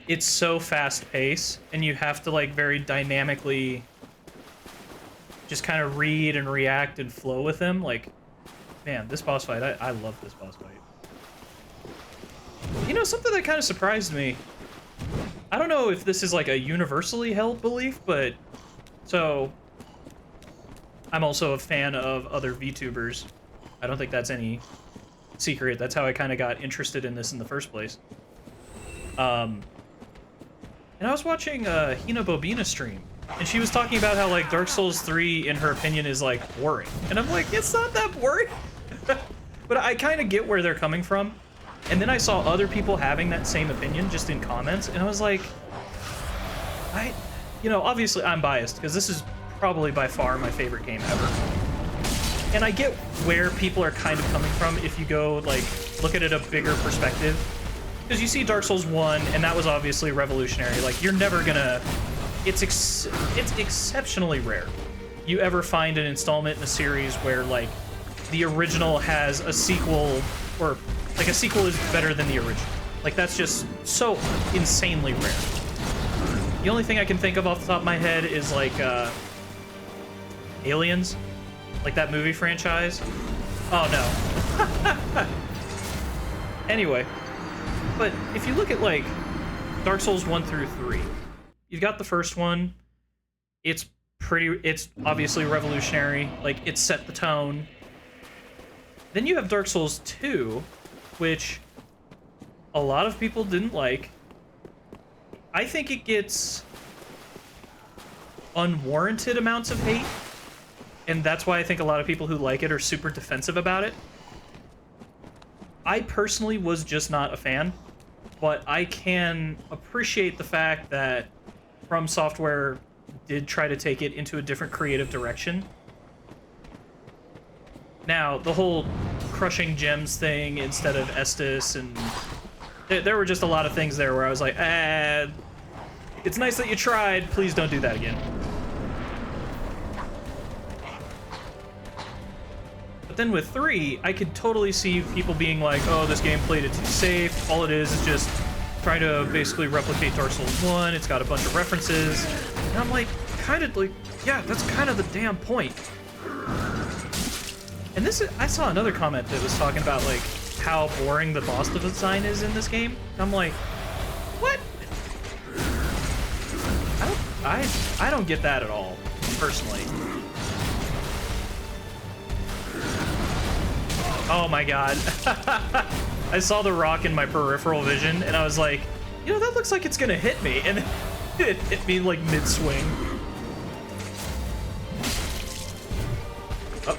it's so fast-paced, and you have to, like, very dynamically just kind of read and react and flow with him. Like, man, this boss fight, I love this boss fight. You know, something that kind of surprised me, I don't know if this is, like, a universally held belief, but... So, I'm also a fan of other VTubers. I don't think that's any secret. That's how I kind of got interested in this in the first place. And I was watching Hina Bobina stream, and she was talking about how, like, Dark Souls 3, in her opinion, is, like, boring. And I'm like, it's not that boring. But I kind of get where they're coming from. And then I saw other people having that same opinion just in comments, and I was like, you know, obviously I'm biased, because this is probably by far my favorite game ever. And I get where people are kind of coming from if you go, like, look at it a bigger perspective. Because you see Dark Souls 1, and that was obviously revolutionary. Like, you're never gonna... It's exceptionally rare you ever find an installment in a series where, like, the original has a sequel, or, like, a sequel is better than the original. Like, that's just so insanely rare. The only thing I can think of off the top of my head is, like, Aliens. Like that movie franchise. Oh, no. Anyway. But if you look at, like, Dark Souls 1 through 3, you've got the first one. It's obviously revolutionary. Like, it set the tone. Then you have Dark Souls 2, which a lot of people didn't like. I think it gets unwarranted amounts of hate, and that's why I think a lot of people who like it are super defensive about it. I personally was just not a fan, but I can appreciate the fact that From Software did try to take it into a different creative direction. Now, the whole crushing gems thing instead of Estus, and there were just a lot of things there where I was like, it's nice that you tried, please don't do that again. But then with 3, I could totally see people being like, oh, this game played it too safe. All it is just trying to basically replicate Dark Souls 1. It's got a bunch of references. And I'm like, kind of like, yeah, that's kind of the damn point. And this is, I saw another comment that was talking about like how boring the boss design is in this game. I'm like, what? I don't get that at all, personally. Oh my god. I saw the rock in my peripheral vision and I was like, you know, that looks like it's gonna hit me, and it hit me like mid-swing. Oh,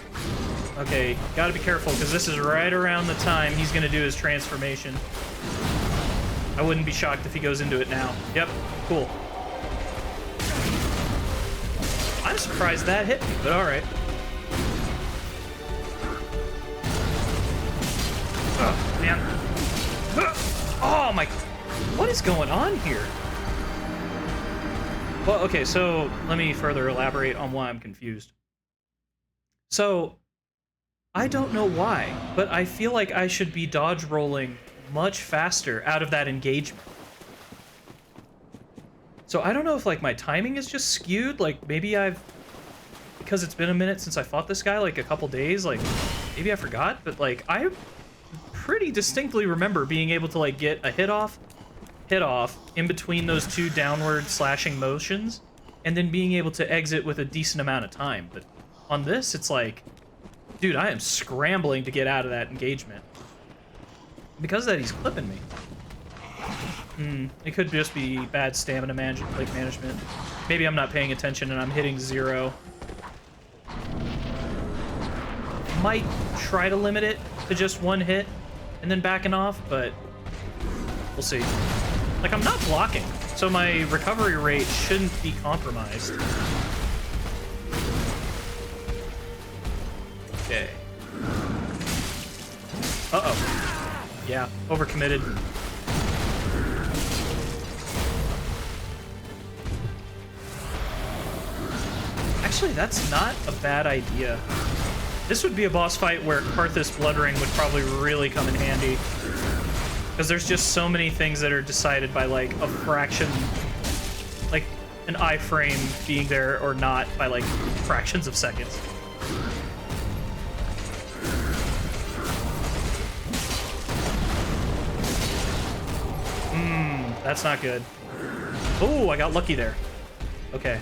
okay, gotta be careful because this is right around the time he's gonna do his transformation. I wouldn't be shocked if he goes into it now. Yep, cool. I'm surprised that hit me, but alright. Oh, man. Oh, my... What is going on here? Well, okay, so let me further elaborate on why I'm confused. So, I don't know why, but I feel like I should be dodge rolling much faster out of that engagement. So I don't know if like my timing is just skewed, like maybe because it's been a minute since I fought this guy, like a couple days, like maybe I forgot, but like I pretty distinctly remember being able to like get a hit off in between those two downward slashing motions and then being able to exit with a decent amount of time. But on this, it's like, dude, I am scrambling to get out of that engagement. Because of that, he's clipping me. It could just be bad stamina management. Maybe I'm not paying attention and I'm hitting 0. Might try to limit it to just 1 hit and then backing off, but we'll see. Like, I'm not blocking, so my recovery rate shouldn't be compromised. Okay. Uh-oh. Yeah, overcommitted. Actually, that's not a bad idea. This would be a boss fight where Karthus Bloodring would probably really come in handy. Because there's just so many things that are decided by, like, a fraction... Like, an iframe being there or not by, like, fractions of seconds. That's not good. Oh, I got lucky there. Okay.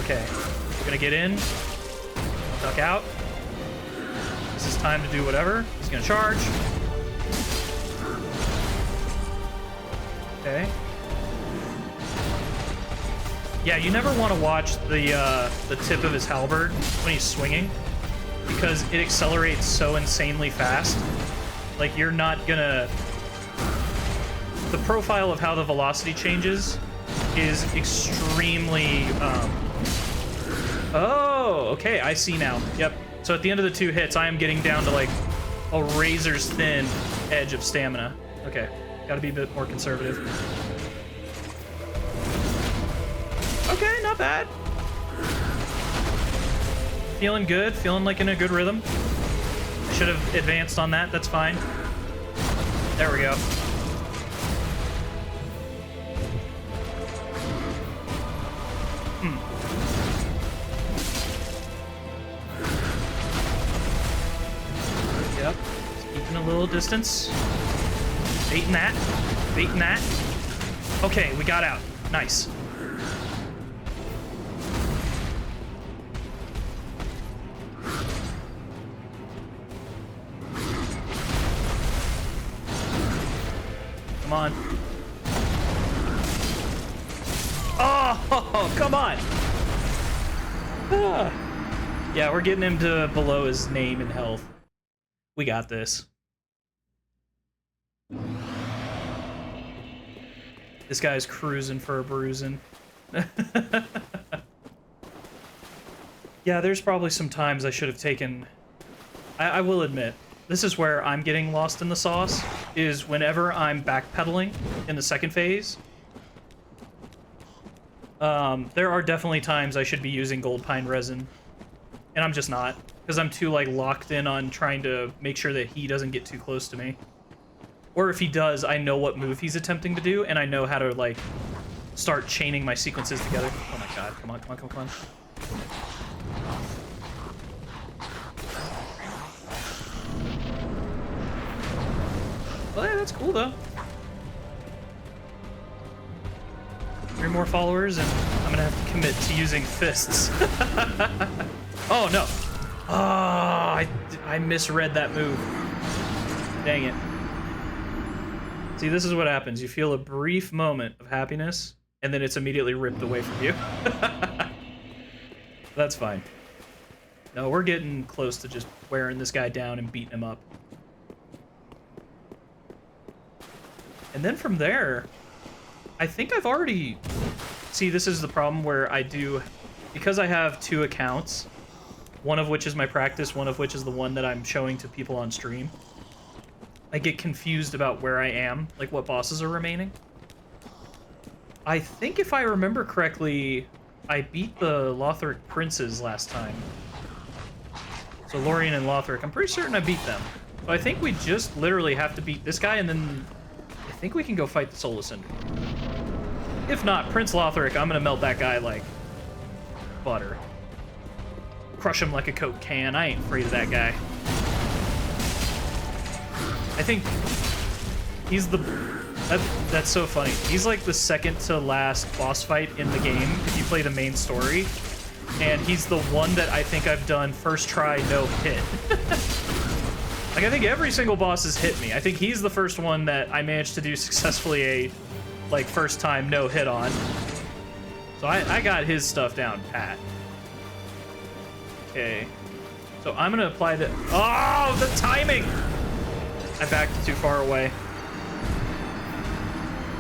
Okay. We're gonna get in. Duck out. This is time to do whatever. He's gonna charge. Okay. Yeah, you never want to watch the tip of his halberd when he's swinging, because it accelerates so insanely fast. Like, you're not gonna... The profile of how the velocity changes is extremely... Oh, okay, I see now. Yep. So at the end of the 2 hits, I am getting down to, like, a razor's thin edge of stamina. Okay, gotta be a bit more conservative. Okay, not bad. Feeling good, feeling like in a good rhythm. Should have advanced on that, that's fine. There we go. Yep, keeping a little distance. Baiting that, baiting that. Okay, we got out, nice. Come on. Oh, come on. Ah. Yeah, we're getting him to below his name and health. We got this. This guy's cruising for a bruising. Yeah, there's probably some times I should have taken... I will admit, this is where I'm getting lost in the sauce, is whenever I'm backpedaling in the second phase. There are definitely times I should be using gold pine resin, and I'm just not. because I'm too like locked in on trying to make sure that he doesn't get too close to me. Or if he does, I know what move he's attempting to do, and I know how to like start chaining my sequences together. Oh my god, come on, come on, come on. Well, yeah, that's cool though. 3 more followers, and I'm gonna have to commit to using fists. Oh no! Oh, I misread that move. Dang it. See, this is what happens. You feel a brief moment of happiness, and then it's immediately ripped away from you. That's fine. No, we're getting close to just wearing this guy down and beating him up. And then from there, I think I've already... See, this is the problem where I do... Because I have 2 accounts, one of which is my practice, one of which is the one that I'm showing to people on stream, I get confused about where I am, like what bosses are remaining. I think if I remember correctly, I beat the Lothric princes last time. So Lorien and Lothric, I'm pretty certain I beat them. So I think we just literally have to beat this guy, and then I think we can go fight the Soul of Cinder. If not, Prince Lothric, I'm gonna melt that guy like butter. Crush him like a Coke can. I ain't afraid of that guy. I think he's the... That's so funny. He's like the second to last boss fight in the game if you play the main story. And he's the one that I think I've done first try, no hit. Like, I think every single boss has hit me. I think he's the first one that I managed to do successfully a, like, first time no hit on. So I got his stuff down pat. Okay. So I'm gonna apply the... Oh, the timing! I backed too far away.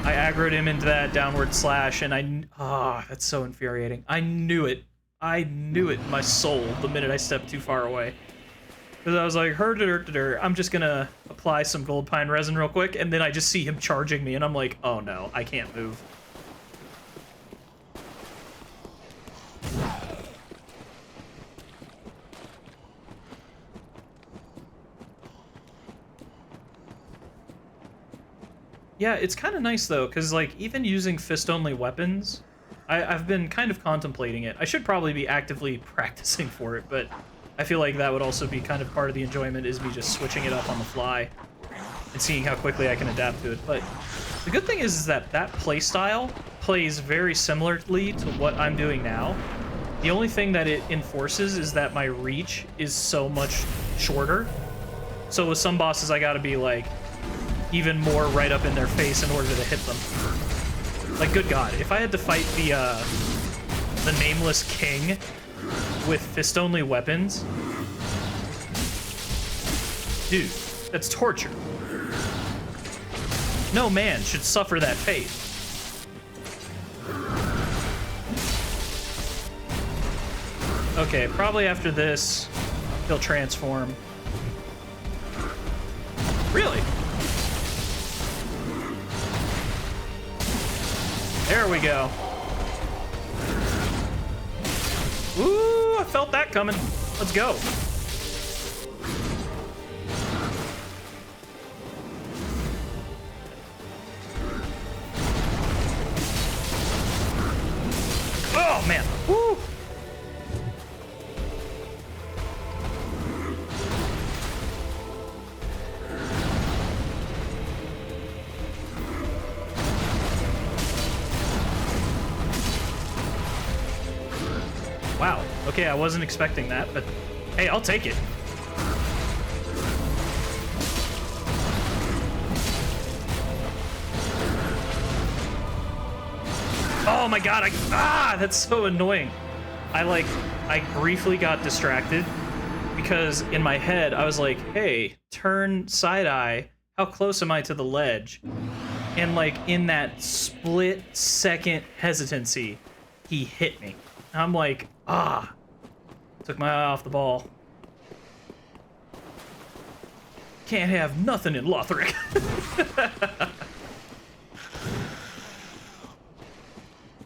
I aggroed him into that downward slash, and that's so infuriating. I knew it. I knew it in my soul the minute I stepped too far away. Because I was like, I'm just gonna apply some gold pine resin real quick, and then I just see him charging me, and I'm like, oh no, I can't move. Yeah, it's kind of nice though, because like even using fist-only weapons, I've been kind of contemplating it. I should probably be actively practicing for it, but I feel like that would also be kind of part of the enjoyment, is me just switching it up on the fly and seeing how quickly I can adapt to it. But the good thing is that that playstyle plays very similarly to what I'm doing now. The only thing that it enforces is that my reach is so much shorter. So with some bosses, I gotta be like even more right up in their face in order to hit them. Like, good God, if I had to fight the Nameless King with fist-only weapons, dude, that's torture. No man should suffer that fate. Okay, probably after this, he'll transform. Really? There we go. Ooh, I felt that coming. Let's go. Oh, man. Woo. Wow. Okay, I wasn't expecting that, but hey, I'll take it. Oh my God, that's so annoying. I briefly got distracted because in my head, I was like, hey, turn side eye. How close am I to the ledge? And like in that split second hesitancy, he hit me. I'm like, took my eye off the ball. Can't have nothing in Lothric.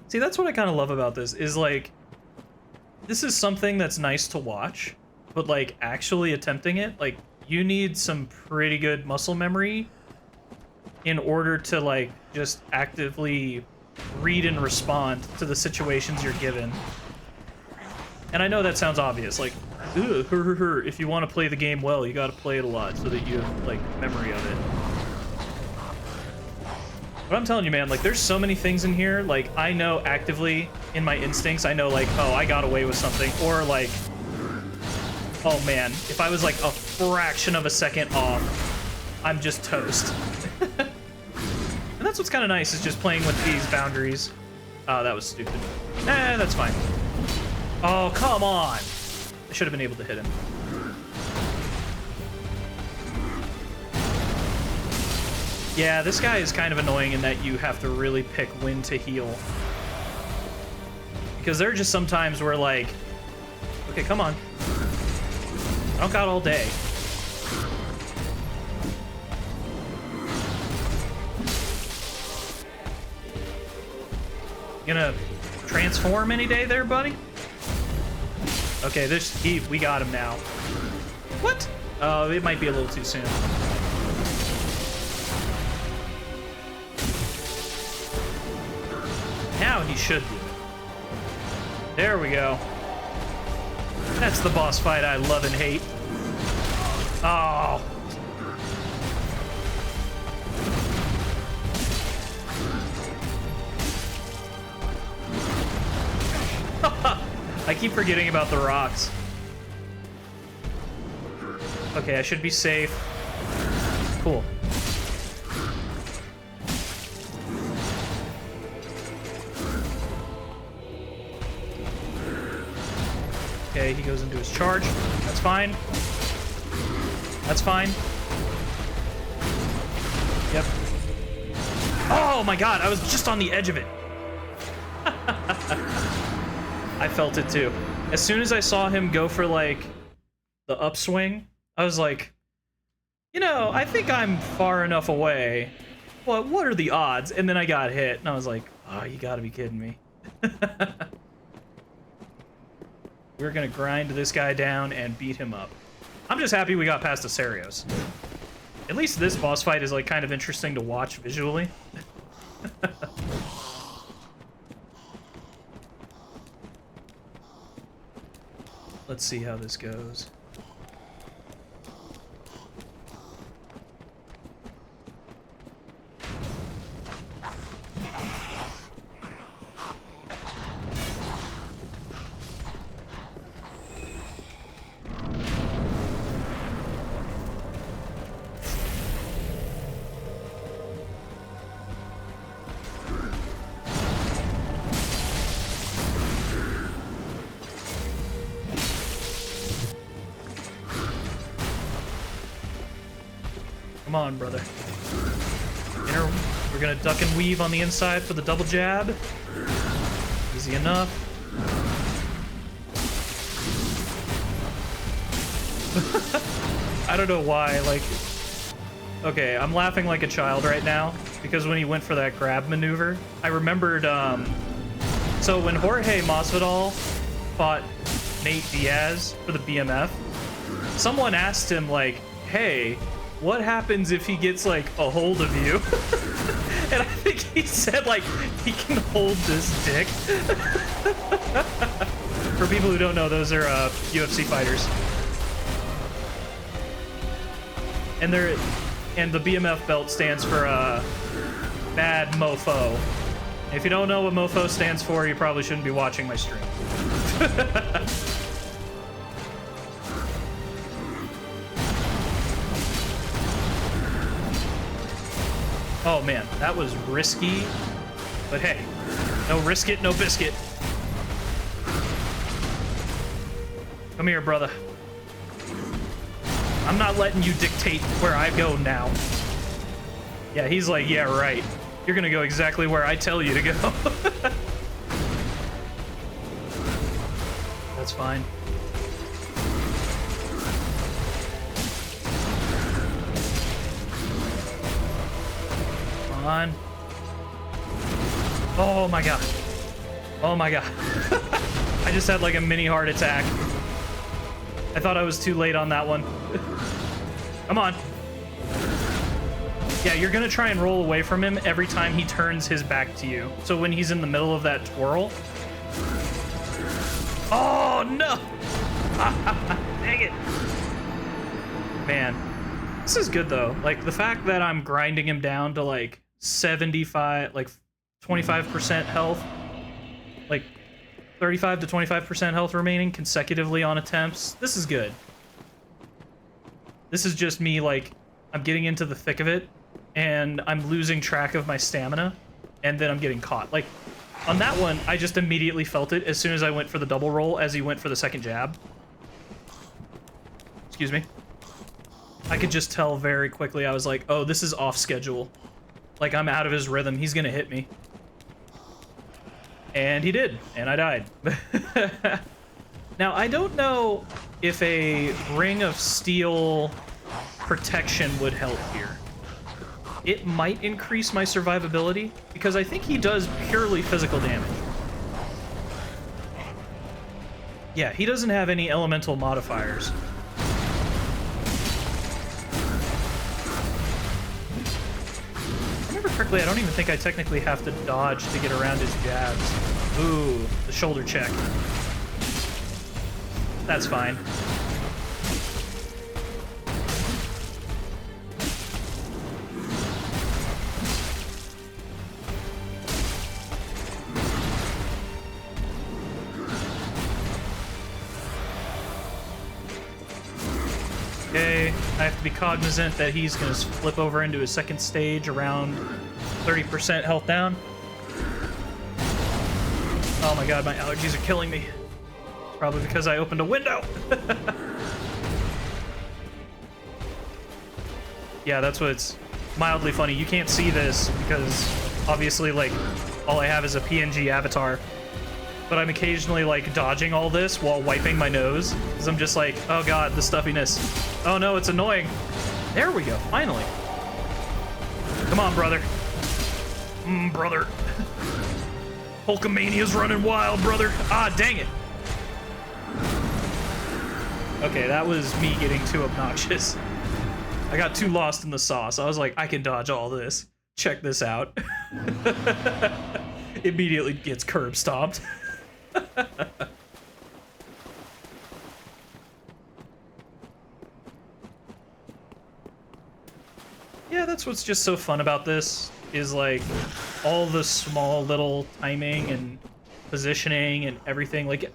See, that's what I kind of love about this, is like, this is something that's nice to watch, but like actually attempting it, like you need some pretty good muscle memory in order to like just actively read and respond to the situations you're given. And I know that sounds obvious, like, if you want to play the game well, you got to play it a lot so that you have like memory of it. But I'm telling you, man, like there's so many things in here, like I know actively in my instincts, I know like, oh, I got away with something, or like, oh man, if I was like a fraction of a second off, I'm just toast. And that's what's kind of nice, is just playing with these boundaries. Oh, that was stupid. That's fine. Oh, come on. I should have been able to hit him. Yeah, this guy is kind of annoying in that you have to really pick when to heal. Because there are just some times where like, okay, come on. I don't got all day. You gonna transform any day there, buddy? Okay, we got him now. What? Oh, it might be a little too soon. Now he should be. There we go. That's the boss fight I love and hate. Oh. I keep forgetting about the rocks. Okay, I should be safe. Cool. Okay, he goes into his charge. That's fine. That's fine. Yep. Oh my god, I was just on the edge of it. I felt it too. As soon as I saw him go for like the upswing, I was like, you know, I think I'm far enough away. What are the odds? And then I got hit, and I was like, oh, you gotta be kidding me. We're gonna grind this guy down and beat him up. I'm just happy we got past Ocerios. At least this boss fight is like kind of interesting to watch visually. Let's see how this goes. Come on, brother. We're gonna duck and weave on the inside for the double jab. Easy enough. I don't know why, like... Okay, I'm laughing like a child right now, because when he went for that grab maneuver, I remembered, so when Jorge Masvidal fought Nate Diaz for the BMF, someone asked him, like, hey, what happens if he gets like a hold of you? And I think he said like he can hold this dick. For people who don't know, those are UFC fighters. And the BMF belt stands for bad mofo. If you don't know what mofo stands for, you probably shouldn't be watching my stream. Oh man, that was risky, but hey, no risk it, no biscuit. Come here, brother. I'm not letting you dictate where I go now. Yeah, he's like, yeah, right. You're gonna go exactly where I tell you to go. That's fine. On. Oh my god. Oh my god. I just had like a mini heart attack. I thought I was too late on that one. Come on. Yeah, you're gonna try and roll away from him every time he turns his back to you. So when he's in the middle of that twirl. Oh, no! Dang it. Man, this is good, though. Like, the fact that I'm grinding him down to, like, 75, like, 25% health, like, 35 to 25% health remaining consecutively on attempts. This is good. This is just me, like, I'm getting into the thick of it, and I'm losing track of my stamina, and then I'm getting caught. Like, on that one, I just immediately felt it as soon as I went for the double roll as he went for the second jab. Excuse me. I could just tell very quickly. I was like, oh, this is off schedule. Like, I'm out of his rhythm. He's gonna hit me. And he did, and I died. Now, I don't know if a Ring of Steel protection would help here. It might increase my survivability, because I think he does purely physical damage. Yeah, he doesn't have any elemental modifiers. If I remember correctly, I don't even think I technically have to dodge to get around his jabs. Ooh, the shoulder check. That's fine. Okay, I have to be cognizant that he's going to flip over into his second stage around 30% health down. Oh my god, my allergies are killing me. It's probably because I opened a window. Yeah, that's what's mildly funny. You can't see this because obviously, like, all I have is a PNG avatar. But I'm occasionally, like, dodging all this while wiping my nose. Because I'm just like, oh god, the stuffiness. Oh no, it's annoying. There we go, finally. Come on, brother. Brother. Hulkamania's running wild, brother. Ah, dang it. Okay, that was me getting too obnoxious. I got too lost in the sauce. I was like, I can dodge all this. Check this out. Immediately gets curb stomped. Yeah, that's what's just so fun about this, is like all the small little timing and positioning and everything. Like,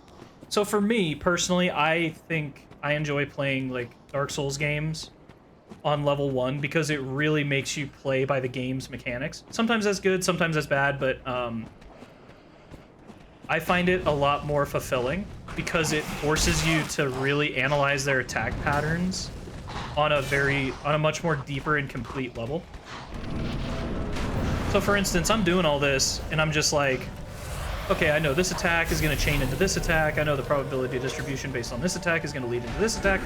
so for me personally, I think I enjoy playing like Dark Souls games on level 1 because it really makes you play by the game's mechanics. Sometimes that's good, sometimes that's bad, but I find it a lot more fulfilling because it forces you to really analyze their attack patterns on a much more deeper and complete level. So for instance, I'm doing all this and I'm just like, okay, I know this attack is going to chain into this attack. I know the probability distribution based on this attack is going to lead into this attack.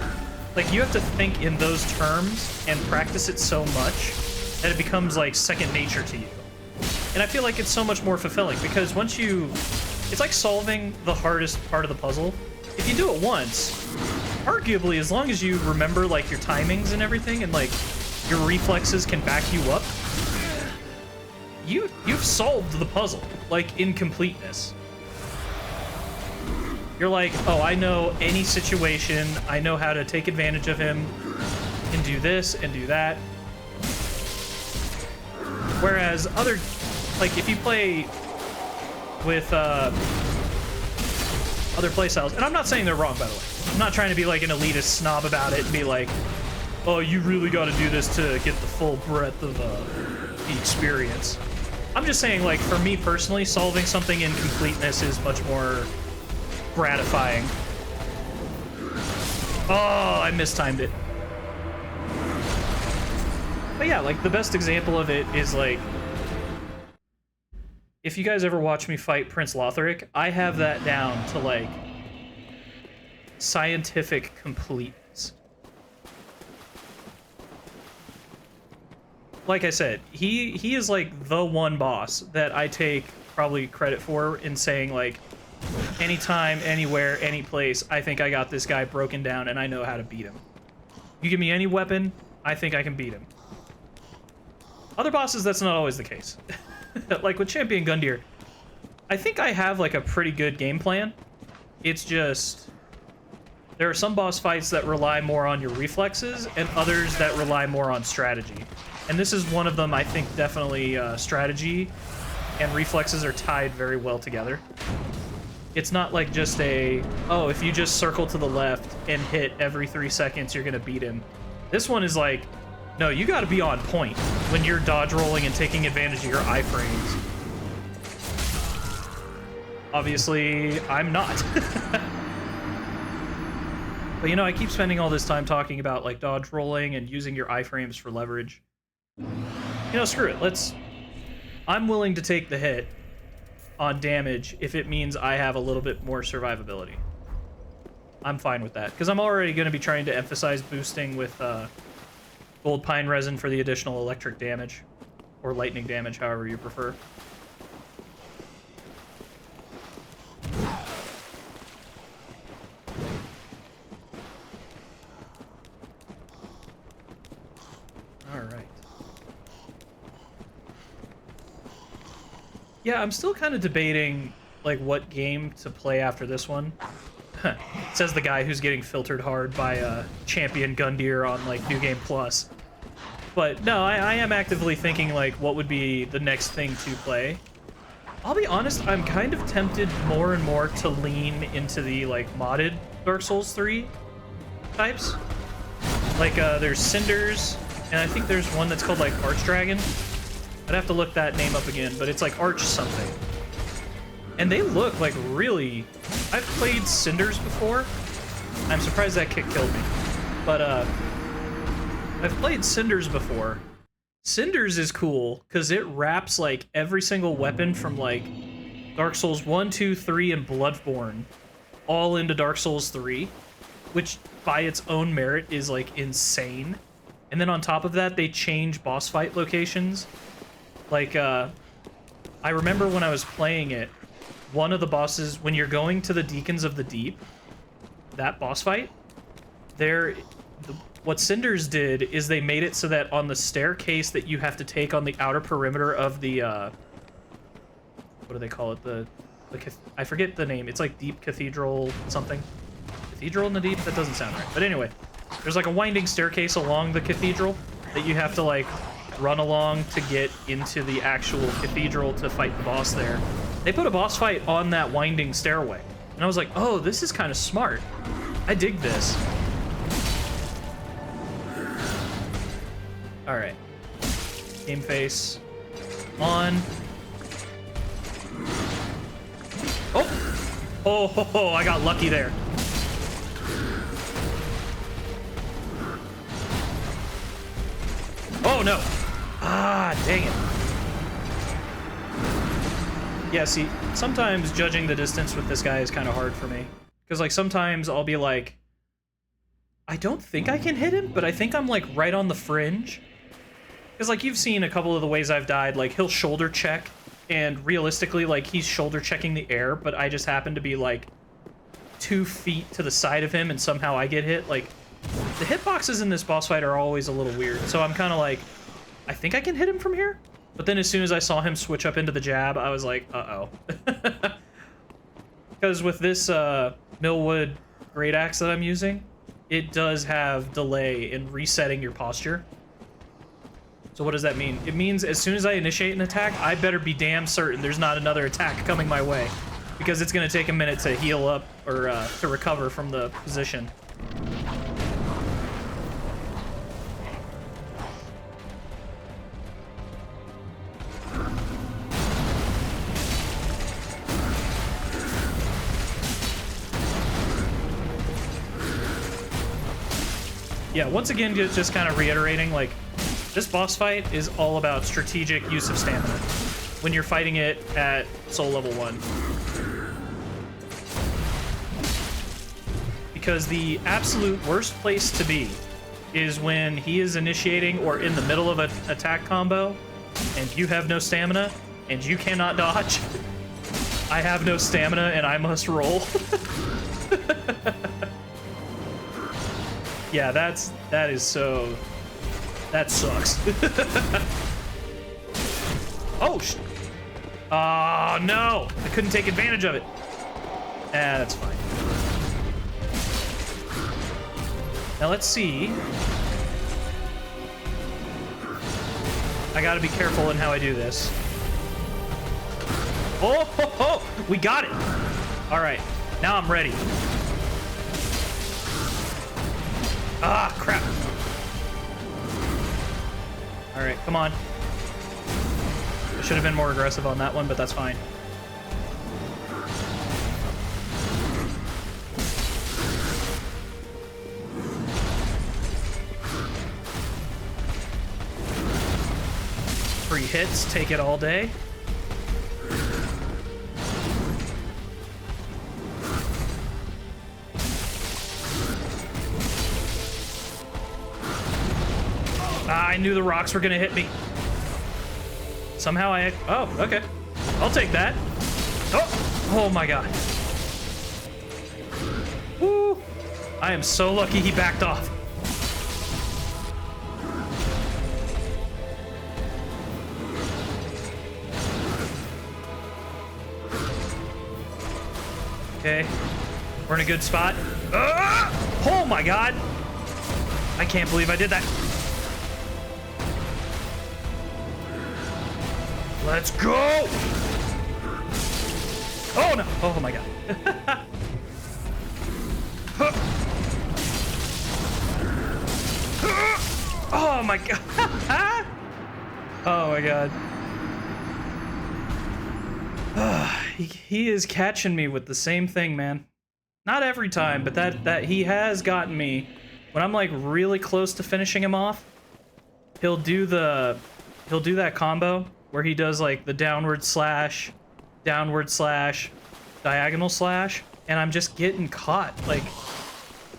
Like, you have to think in those terms and practice it so much that it becomes like second nature to you. And I feel like it's so much more fulfilling because once you, it's like solving the hardest part of the puzzle. If you do it once, arguably, as long as you remember like your timings and everything and like your reflexes can back you up, you've solved the puzzle, like, in completeness. You're like, oh, I know any situation, I know how to take advantage of him, and do this and do that. Whereas other, like, if you play with other playstyles, and I'm not saying they're wrong, by the way. I'm not trying to be like an elitist snob about it and be like, oh, you really got to do this to get the full breadth of the experience. I'm just saying, like, for me personally, solving something in completeness is much more gratifying. Oh, I mistimed it. But yeah, like, the best example of it is, like, if you guys ever watch me fight Prince Lotharic, I have that down to, like, scientific completeness. Like I said, he is like the one boss that I take probably credit for in saying, like, anytime, anywhere, any place, I think I got this guy broken down and I know how to beat him. You give me any weapon, I think I can beat him. Other bosses, that's not always the case. Like with Champion Gundyr, I think I have like a pretty good game plan. It's just there are some boss fights that rely more on your reflexes and others that rely more on strategy. And this is one of them. I think definitely strategy and reflexes are tied very well together. It's not like just a, oh, if you just circle to the left and hit every 3 seconds, you're gonna beat him. This one is like, no, you gotta be on point when you're dodge rolling and taking advantage of your iframes. Obviously, I'm not. But you know, I keep spending all this time talking about like dodge rolling and using your iframes for leverage. You know, screw it. I'm willing to take the hit on damage if it means I have a little bit more survivability. I'm fine with that, because I'm already going to be trying to emphasize boosting with gold pine resin for the additional electric damage, or lightning damage, however you prefer. Alright. Yeah, I'm still kind of debating, like, what game to play after this one. Says the guy who's getting filtered hard by Champion Gundyr on, like, New Game Plus. But, no, I am actively thinking, like, what would be the next thing to play. I'll be honest, I'm kind of tempted more and more to lean into the, like, modded Dark Souls 3 types. Like, there's Cinders, and I think there's one that's called, like, Archdragon. I'd have to look that name up again, but it's like Arch something. And they look like really... I've played Cinders before. I'm surprised that kick killed me. But, I've played Cinders before. Cinders is cool, because it wraps, like, every single weapon from, like, Dark Souls 1, 2, 3, and Bloodborne all into Dark Souls 3, which, by its own merit, is, like, insane. And then on top of that, they change boss fight locations. Like, I remember when I was playing it, one of the bosses, when you're going to the Deacons of the Deep, that boss fight, what Cinders did is they made it so that on the staircase that you have to take on the outer perimeter of the, what do they call it? I forget the name. It's like Deep Cathedral something. Cathedral in the Deep? That doesn't sound right. But anyway, there's like a winding staircase along the cathedral that you have to, like, run along to get into the actual cathedral to fight the boss there. They put a boss fight on that winding stairway. And I was like, oh, this is kind of smart. I dig this. Alright. Game face. On. Oh! Oh, I got lucky there. Oh, no! Ah, dang it. Yeah, see, sometimes judging the distance with this guy is kind of hard for me. Because, like, sometimes I'll be like, I don't think I can hit him, but I think I'm, like, right on the fringe. Because, like, you've seen a couple of the ways I've died. Like, he'll shoulder check, and realistically, like, he's shoulder checking the air, but I just happen to be, like, 2 feet to the side of him, and somehow I get hit. Like, the hitboxes in this boss fight are always a little weird, so I'm kind of like, I think I can hit him from here? But then as soon as I saw him switch up into the jab, I was like, uh-oh. Because with this Millwood Great Axe that I'm using, it does have delay in resetting your posture. So what does that mean? It means as soon as I initiate an attack, I better be damn certain there's not another attack coming my way. Because it's going to take a minute to heal up, or to recover from the position. Yeah, once again, just kind of reiterating, like, this boss fight is all about strategic use of stamina when you're fighting it at Soul Level 1. Because the absolute worst place to be is when he is initiating or in the middle of an attack combo and you have no stamina and you cannot dodge. I have no stamina and I must roll. Yeah, that sucks. Oh, oh no! I couldn't take advantage of it. That's fine. Now let's see. I gotta be careful in how I do this. Oh, ho, ho, we got it. All right, now I'm ready. Ah, crap. All right, come on. I should have been more aggressive on that one, but that's fine. Free hits, take it all day. I knew the rocks were gonna hit me. Somehow oh, okay. I'll take that. Oh my god. Woo! I am so lucky he backed off. Okay. We're in a good spot. Oh my god! I can't believe I did that. Let's go! Oh no! Oh my god. Oh my god. Oh my god. He is catching me with the same thing, man. Not every time, but that he has gotten me. When I'm like really close to finishing him off, he'll do that combo where he does like the downward slash, diagonal slash, and I'm just getting caught. Like,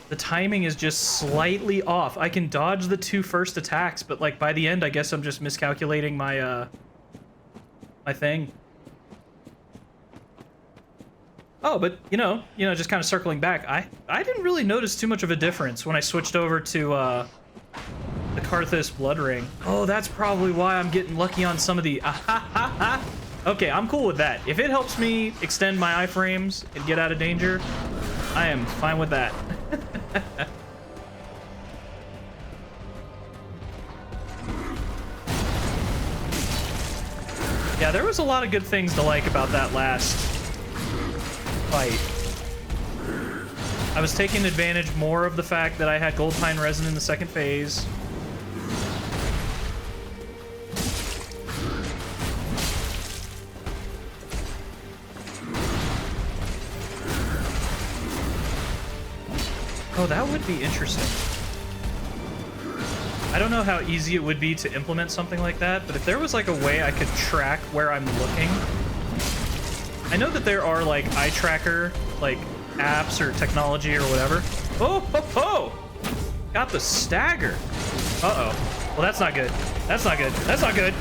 the timing is just slightly off. I can dodge the 2 first attacks, but like by the end, I guess I'm just miscalculating my my thing. Oh, but you know, just kind of circling back, I didn't really notice too much of a difference when I switched over to the Karthus Blood Ring. Oh, that's probably why I'm getting lucky on some of the Okay, I'm cool with that. If it helps me extend my iframes and get out of danger, I am fine with that. Yeah, there was a lot of good things to like about that last fight. I was taking advantage more of the fact that I had Gold Pine Resin in the second phase. Oh, that would be interesting. I don't know how easy it would be to implement something like that, but if there was like a way I could track where I'm looking. I know that there are like eye tracker, like apps or technology or whatever. Oh, ho, ho! Got the stagger. Uh-oh. Well, that's not good. That's not good. That's not good.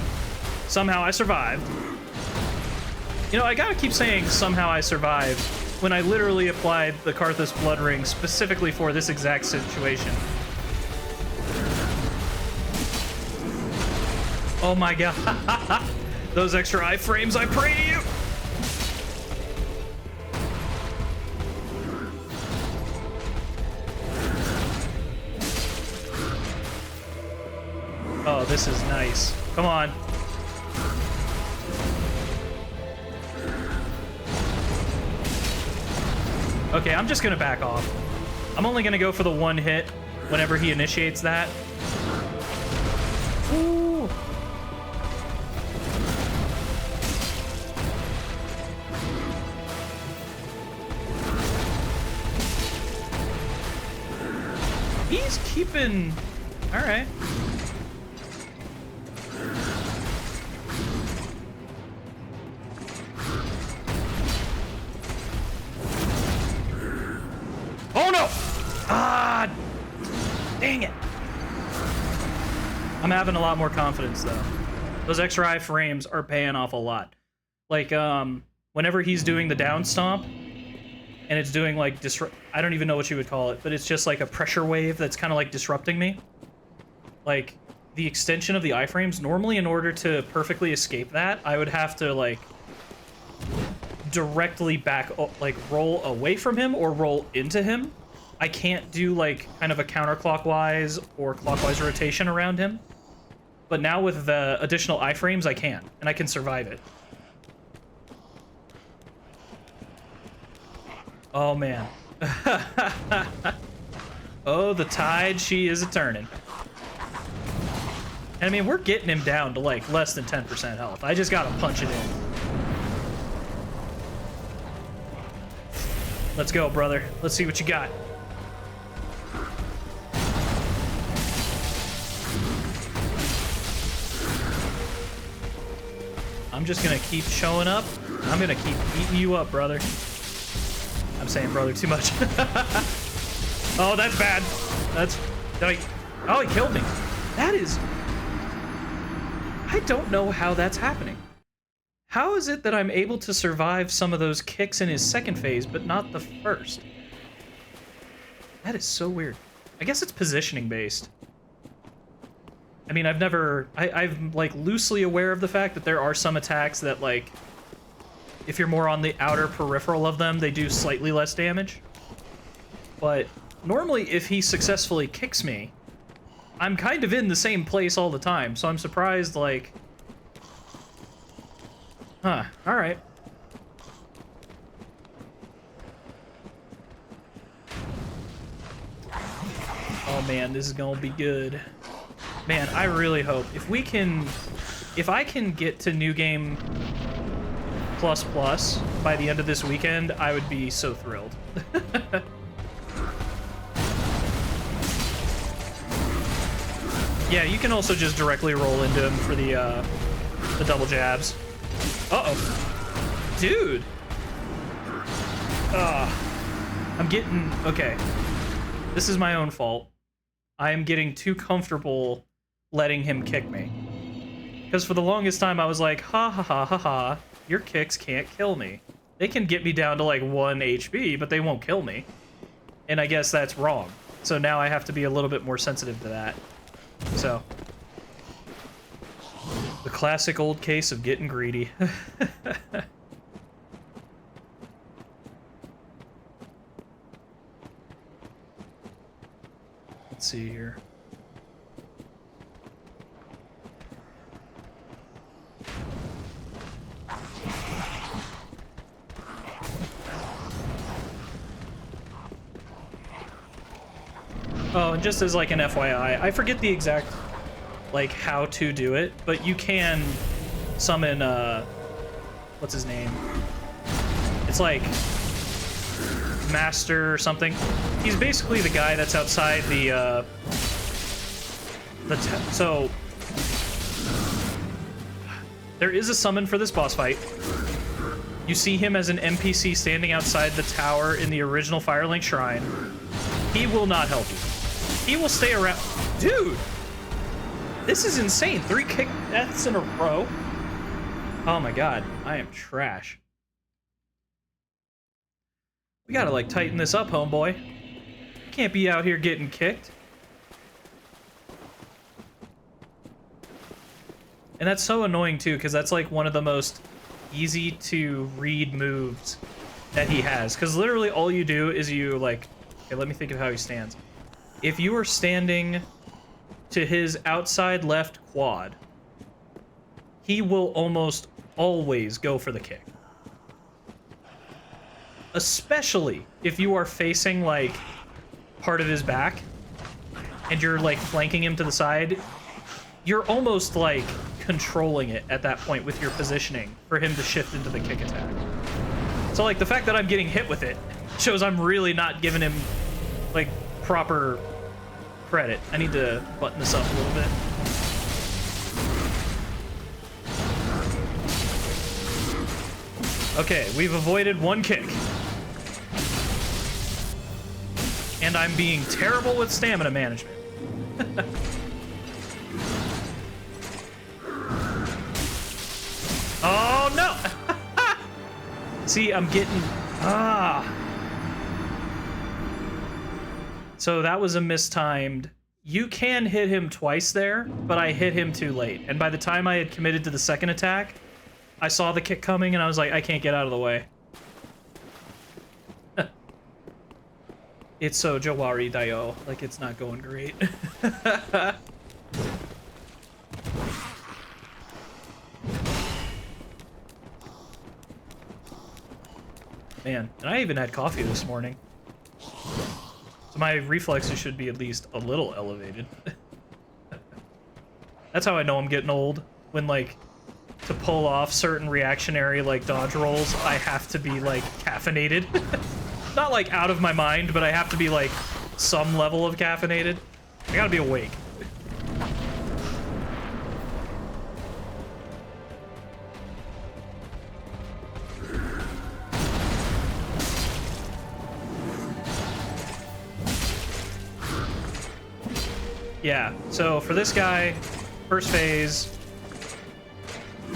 Somehow I survived. You know, I gotta keep saying somehow I survived when I literally applied the Karthus Blood Ring specifically for this exact situation. Oh my god. Those extra iframes, I pray to you! Oh, this is nice. Come on. Okay, I'm just gonna back off. I'm only gonna go for the 1 hit whenever he initiates that. Ooh. He's keeping... All right. Oh no! Ah! Dang it! I'm having a lot more confidence though. Those extra iframes are paying off a lot. Like, whenever he's doing the down stomp, and it's doing like I don't even know what you would call it, but it's just like a pressure wave that's kind of like disrupting me. Like the extension of the iframes, normally in order to perfectly escape that, I would have to like directly like roll away from him or roll into him. I can't do like kind of a counterclockwise or clockwise rotation around him. But now with the additional iframes, I can, and I can survive it. Oh, man. Oh, the tide, she is a-turning. And, I mean, we're getting him down to, like, less than 10% health. I just gotta punch it in. Let's go, brother. Let's see what you got. I'm just gonna keep showing up. I'm gonna keep beating you up, brother. I'm saying brother too much. Oh, that's bad. Oh, he killed me. That is... I don't know how that's happening. How is it that I'm able to survive some of those kicks in his second phase, but not the first? That is so weird. I guess it's positioning based. I mean, I'm like loosely aware of the fact that there are some attacks that, like, if you're more on the outer peripheral of them, they do slightly less damage. But normally, if he successfully kicks me, I'm kind of in the same place all the time, so I'm surprised, like... Huh, alright. Oh man, this is gonna be good. Man, I really hope if I can get to New Game Plus Plus by the end of this weekend, I would be so thrilled. Yeah, you can also just directly roll into him for the double jabs. Uh-oh. Dude! I'm getting... Okay. This is my own fault. I am getting too comfortable letting him kick me. Because for the longest time, I was like, ha ha ha ha ha, your kicks can't kill me. They can get me down to like 1 HP, but they won't kill me. And I guess that's wrong. So now I have to be a little bit more sensitive to that. So. The classic old case of getting greedy. Let's see here. Oh, and just as like an FYI, I forget the exact like how to do it, but you can summon what's his name? It's like Master or something. He's basically the guy that's outside the so there is a summon for this boss fight. You see him as an NPC standing outside the tower in the original Firelink Shrine. He will not help you. He will stay around. Dude! This is insane. 3 kick deaths in a row. Oh my god. I am trash. We gotta, like, tighten this up, homeboy. You can't be out here getting kicked. And that's so annoying, too, because that's, like, one of the most easy to read moves that he has. Because literally all you do is you, like... Okay, let me think of how he stands. If you are standing to his outside left quad, he will almost always go for the kick. Especially if you are facing, like, part of his back, and you're, like, flanking him to the side, you're almost, like, controlling it at that point with your positioning for him to shift into the kick attack. So, like, the fact that I'm getting hit with it shows I'm really not giving him, like, proper credit. I need to button this up a little bit. Okay, we've avoided 1 kick. And I'm being terrible with stamina management. Oh, no! See, I'm getting... Ah! So that was a mistimed... You can hit him twice there, but I hit him too late. And by the time I had committed to the second attack, I saw the kick coming and I was like, I can't get out of the way. It's so Jawari Dayo. Like, it's not going great. Man, and I even had coffee this morning. So my reflexes should be at least a little elevated. That's how I know I'm getting old. When, like, to pull off certain reactionary, like, dodge rolls, I have to be, like, caffeinated. Not, like, out of my mind, but I have to be, like, some level of caffeinated. I gotta be awake. Yeah, so for this guy, first phase,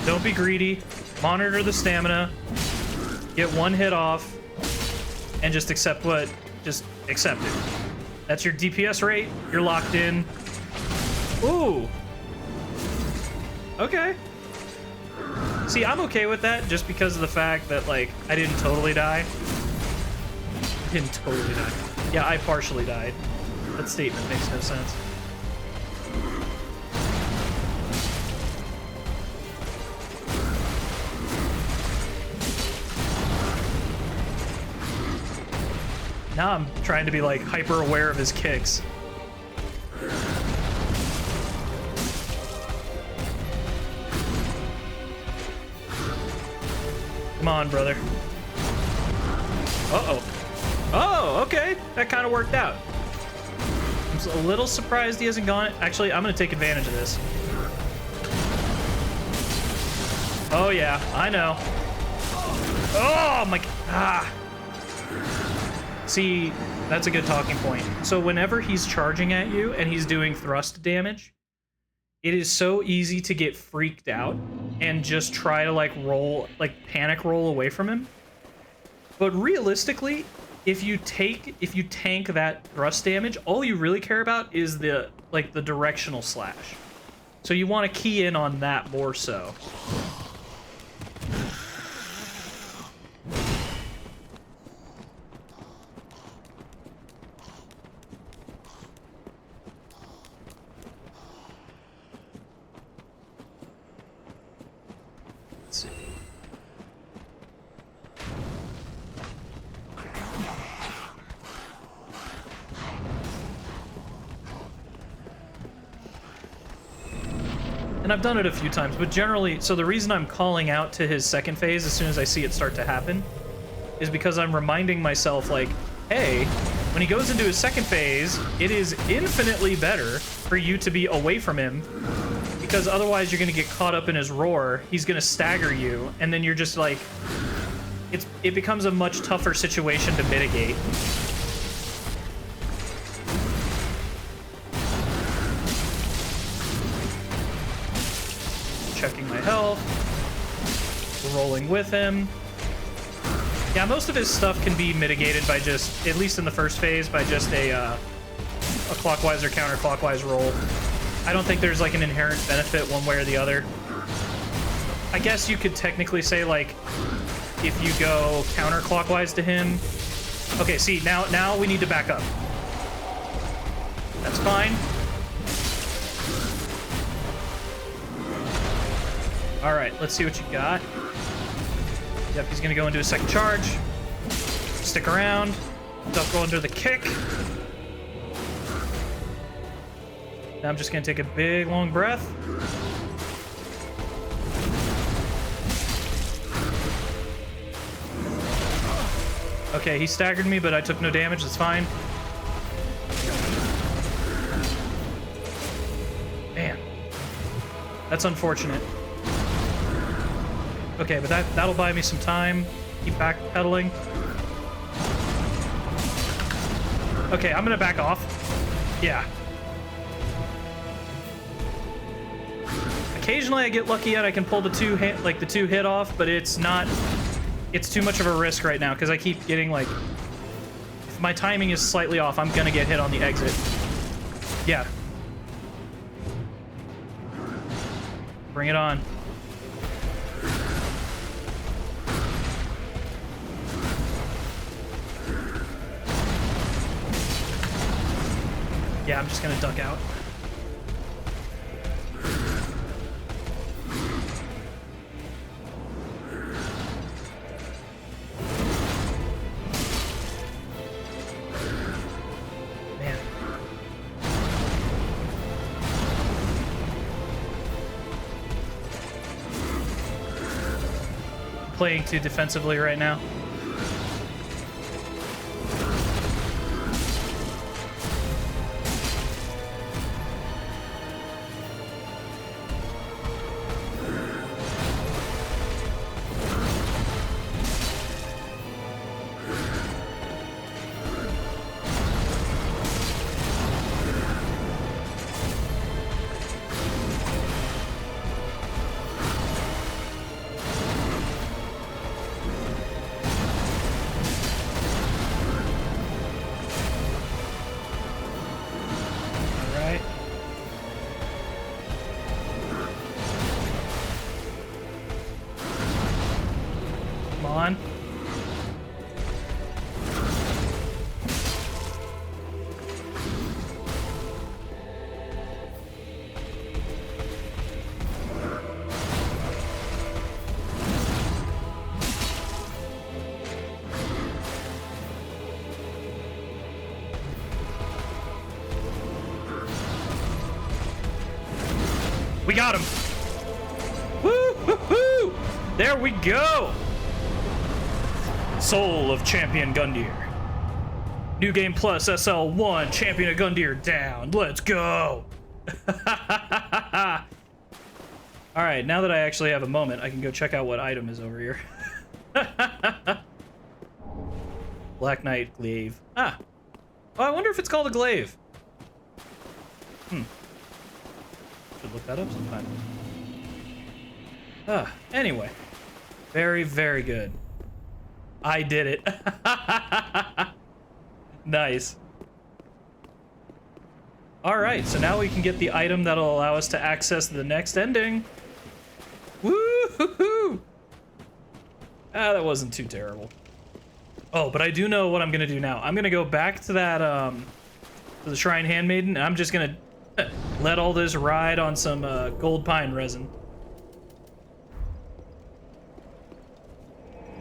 don't be greedy, monitor the stamina, get one hit off, and just accept it. That's your DPS rate, you're locked in. Ooh. Okay. See, I'm okay with that just because of the fact that, like, I didn't totally die. Yeah, I partially died. That statement makes no sense. Now I'm trying to be, like, hyper aware of his kicks. Come on, brother. Uh-oh. Oh, okay. That kind of worked out. I'm a little surprised he hasn't gone. Actually, I'm going to take advantage of this. Oh, yeah. I know. Oh, my... Ah. See, that's a good talking point. So whenever he's charging at you and he's doing thrust damage, it is so easy to get freaked out and just try to, like, panic roll away from him. But realistically, if you tank that thrust damage, all you really care about is the directional slash. So you want to key in on that more so. And I've done it a few times, but generally, so the reason I'm calling out to his second phase as soon as I see it start to happen is because I'm reminding myself, like, hey, when he goes into his second phase, it is infinitely better for you to be away from him, because otherwise you're going to get caught up in his roar, he's going to stagger you, and then you're just like, it becomes a much tougher situation to mitigate. Checking my health, rolling with him. Yeah, most of his stuff can be mitigated by just, at least in the first phase, by just a clockwise or counterclockwise roll. I don't think there's, like, an inherent benefit one way or the other. I guess you could technically say, like, if you go counterclockwise to him. Okay, see, now we need to back up. That's fine. All right, let's see what you got. Yep, he's gonna go into a second charge. Stick around. Don't go under the kick. Now I'm just gonna take a big, long breath. Okay, he staggered me, but I took no damage. That's fine. Man, that's unfortunate. Okay, but that'll buy me some time. Keep backpedaling. Okay, I'm gonna back off. Yeah. Occasionally I get lucky and I can pull the two hit off, but it's not it's too much of a risk right now because I keep getting like, if my timing is slightly off, I'm gonna get hit on the exit. Yeah. Bring it on. Yeah, I'm just gonna duck out. Man. I'm playing too defensively right now. On. We got him. Woo, hoo, hoo. There we go. Soul of Champion Gundyr. New Game Plus SL1 Champion Gundyr down. Let's go. All right, now that I actually have a moment, I can go check out what item is over here. Black Knight Glaive. Ah. Oh, I wonder if it's called a glaive. Should look that up sometime. Anyway. Very, very good. I did it. Nice. Alright, so now we can get the item that'll allow us to access the next ending. Woo-hoo-hoo! Ah, that wasn't too terrible. Oh, but I do know what I'm gonna do now. I'm gonna go back to that, to the Shrine Handmaiden, and I'm just gonna let all this ride on some, gold pine resin.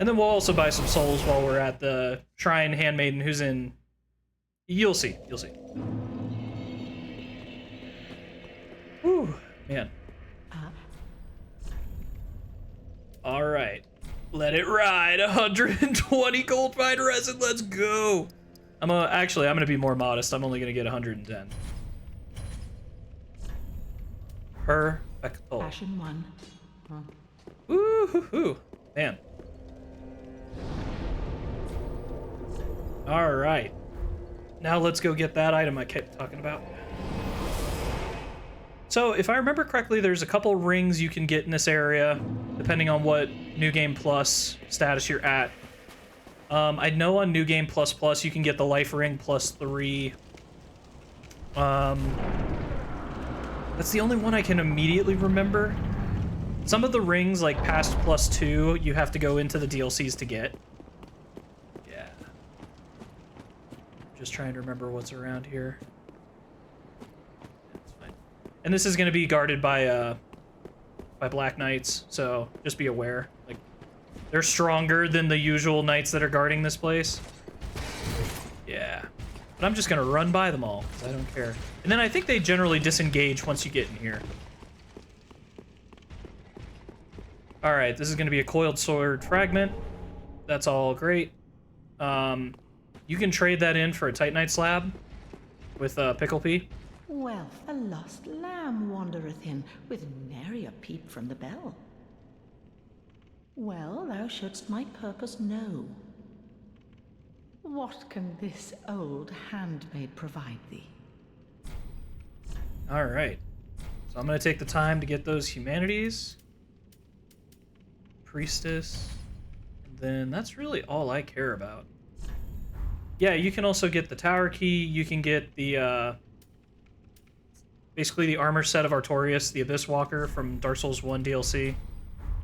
And then we'll also buy some souls while we're at the Shrine Handmaiden, who's in... You'll see. You'll see. Whew, man. All right. Let it ride. 120 gold pine resin. Let's go. I'm gonna be more modest. I'm only gonna get 110. Perfecto. Passion 1. Huh. Woo-hoo-hoo. Man. All right. Now let's go get that item I kept talking about. So, if I remember correctly, there's a couple rings you can get in this area, depending on what New Game Plus status you're at. I know on New Game Plus Plus you can get the life ring plus 3. That's the only one I can immediately remember. Some of the rings, like past plus 2, you have to go into the DLCs to get. Yeah. Just trying to remember what's around here. That's fine. And this is going to be guarded by Black Knights, so just be aware. Like, they're stronger than the usual knights that are guarding this place. Yeah. But I'm just going to run by them all, because I don't care. And then I think they generally disengage once you get in here. Alright, this is going to be a coiled sword fragment. That's all great. You can trade that in for a Titanite slab with Pickle Pea. Well, a lost lamb wandereth in, with nary a peep from the bell. Well, thou shouldst my purpose know. What can this old handmaid provide thee? Alright. So I'm going to take the time to get those humanities. Priestess. And then that's really all I care about. Yeah, you can also get the tower key. You can get the, basically the armor set of Ocerios, the Abyss Walker from Dark Souls 1 DLC.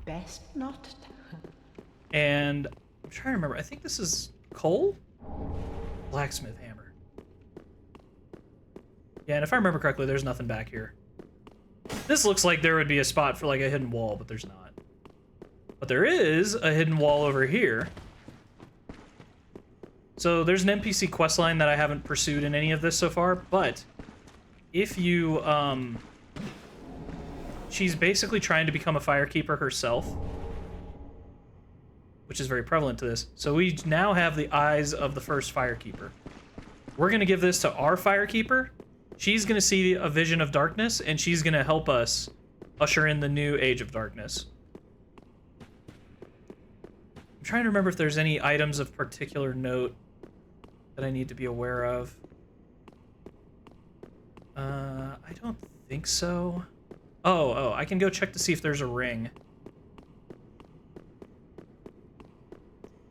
Best not. And I'm trying to remember. I think this is coal? Blacksmith hammer. Yeah, and if I remember correctly, there's nothing back here. This looks like there would be a spot for like a hidden wall, but there's not. But there is a hidden wall over here. So there's an NPC questline that I haven't pursued in any of this so far, but if you, she's basically trying to become a firekeeper herself, which is very prevalent to this. So we now have the eyes of the first firekeeper. We're going to give this to our firekeeper. She's going to see a vision of darkness, and she's going to help us usher in the new age of darkness. I'm trying to remember if there's any items of particular note that I need to be aware of. I don't think so. Oh, I can go check to see if there's a ring.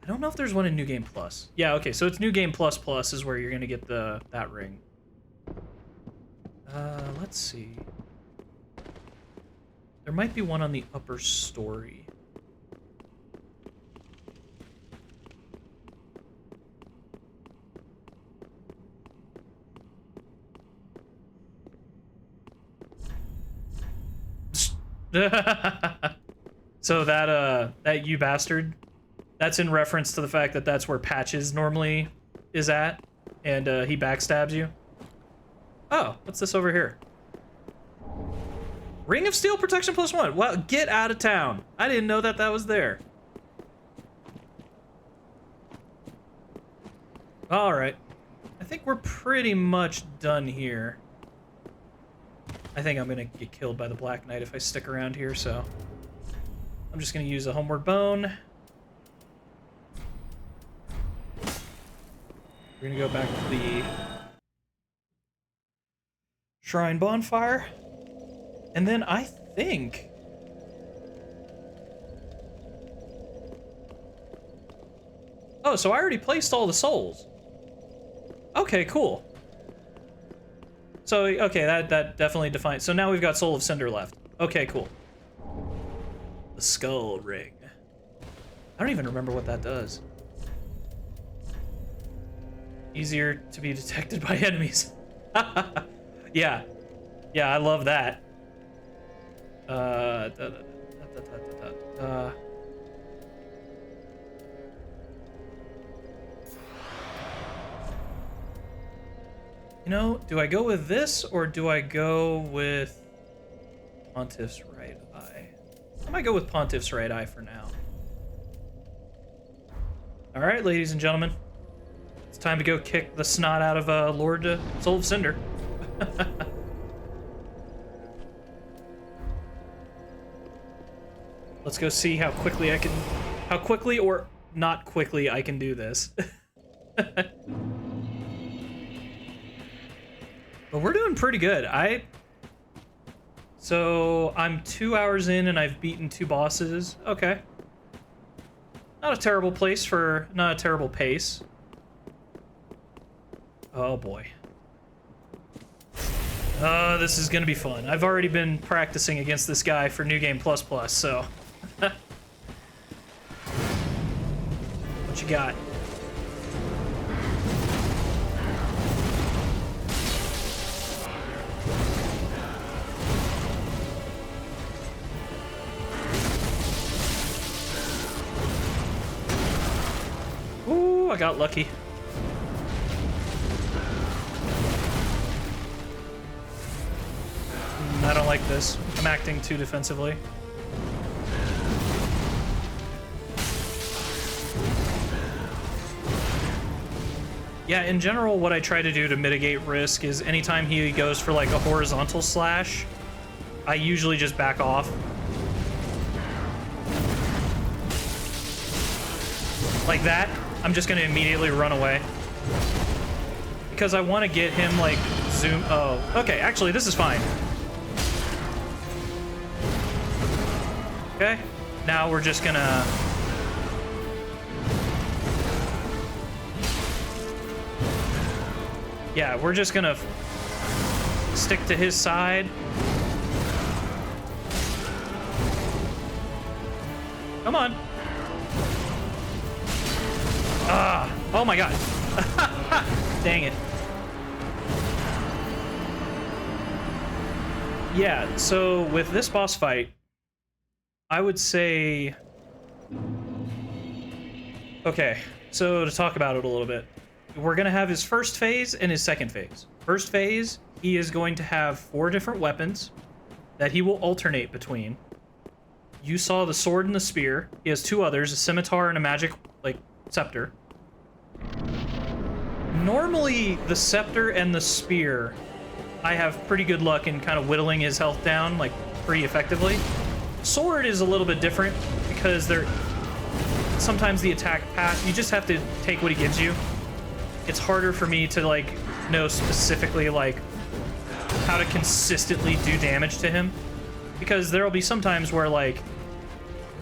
I don't know if there's one in New Game Plus. Yeah, okay, so it's New Game Plus Plus is where you're gonna get that ring. Let's see. There might be one on the upper story. So that you bastard, that's in reference to the fact that that's where Patches normally is at, and he backstabs you. Oh, what's this over here? Ring of Steel Protection +1. Well, get out of town. I didn't know that was there. All right. I think we're pretty much done here. I think I'm gonna get killed by the Black Knight if I stick around here, so I'm just gonna use a Homeward Bone. We're gonna go back to the Shrine Bonfire. And then I think... Oh, so I already placed all the souls. Okay, cool. So, okay, that definitely defines... So now we've got Soul of Cinder left. Okay, cool. The Skull Ring. I don't even remember what that does. Easier to be detected by enemies. Yeah. Yeah, I love that. You know, do I go with this or do I go with Pontiff's Right Eye? I might go with Pontiff's Right Eye for now. All right, ladies and gentlemen. It's time to go kick the snot out of Lord Soul of Cinder. Let's go see how quickly or not quickly I can do this. But we're doing pretty good. So I'm 2 hours in and I've beaten 2 bosses. Okay. Not a terrible pace. Oh boy. This is gonna be fun. I've already been practicing against this guy for New Game Plus Plus, so. What you got? Ooh, I got lucky. I don't like this. I'm acting too defensively. Yeah, in general, what I try to do to mitigate risk is anytime he goes for like a horizontal slash, I usually just back off. Like that, I'm just gonna immediately run away. Because I want to get him like zoom. Oh, okay, actually this is fine. Okay, now we're just gonna Yeah, we're just gonna stick to his side. Come on. Ah, oh my god. Dang it. Yeah, so with this boss fight, I would say... Okay, so to talk about it a little bit, we're going to have his first phase and his second phase. First phase, he is going to have 4 different weapons that he will alternate between. You saw the sword and the spear. He has 2 others, a scimitar and a magic, like, scepter. Normally, the scepter and the spear, I have pretty good luck in kind of whittling his health down, like, pretty effectively. Sword is a little bit different because sometimes the attack path, you just have to take what he gives you. It's harder for me to, like, know specifically, like, how to consistently do damage to him. Because there'll be some times where, like,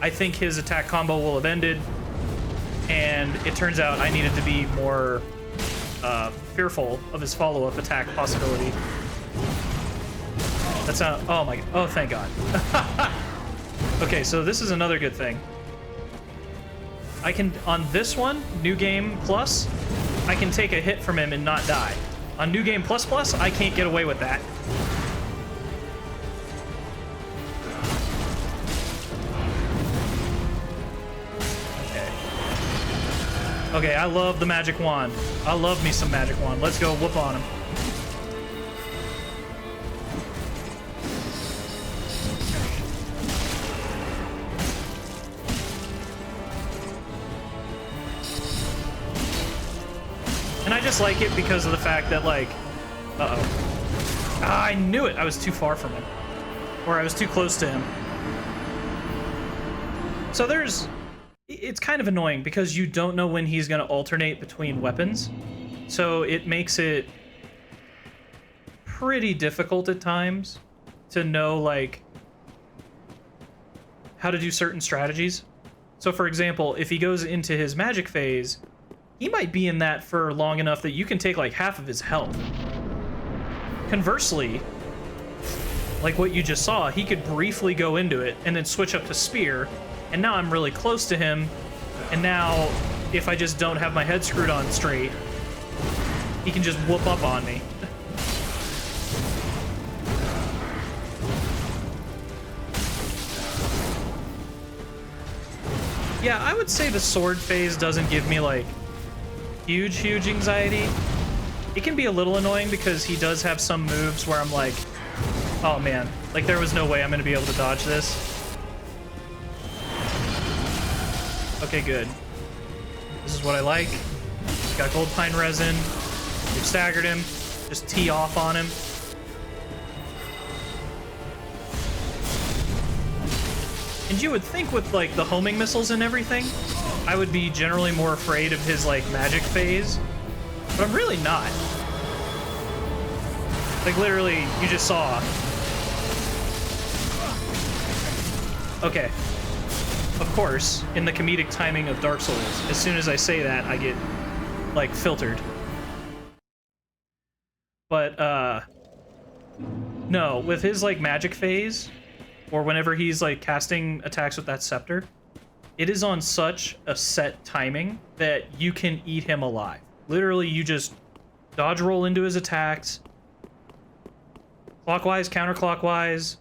I think his attack combo will have ended, and it turns out I needed to be more fearful of his follow-up attack possibility. That's not... Oh my... Oh, thank God. Okay, so this is another good thing. I can... On this one, New Game Plus, I can take a hit from him and not die. On New Game Plus Plus, I can't get away with that. Okay, I love the magic wand. I love me some magic wand. Let's go whoop on him. And I just like it because of the fact that, like... Uh-oh. Ah, I knew it! I was too far from him. Or I was too close to him. So there's... It's kind of annoying because you don't know when he's going to alternate between weapons. So it makes it pretty difficult at times to know, like, how to do certain strategies. So, for example, if he goes into his magic phase, he might be in that for long enough that you can take, like, half of his health. Conversely, like what you just saw, he could briefly go into it and then switch up to spear, and now I'm really close to him, and now if I just don't have my head screwed on straight, he can just whoop up on me. Yeah, I would say the sword phase doesn't give me, like, huge anxiety. It can be a little annoying because he does have some moves where I'm like, oh man, like there was no way I'm going to be able to dodge this. Okay, good. This is what I like. He's got gold pine resin. We've staggered him. Just tee off on him. And you would think with, like, the homing missiles and everything, I would be generally more afraid of his, like, magic phase. But I'm really not. Like, literally, you just saw. Okay. Of course, in the comedic timing of Dark Souls, as soon as I say that, I get, like, filtered. But, no, with his, like, magic phase, or whenever he's, like, casting attacks with that scepter, it is on such a set timing that you can eat him alive. Literally, you just dodge roll into his attacks, clockwise, counterclockwise,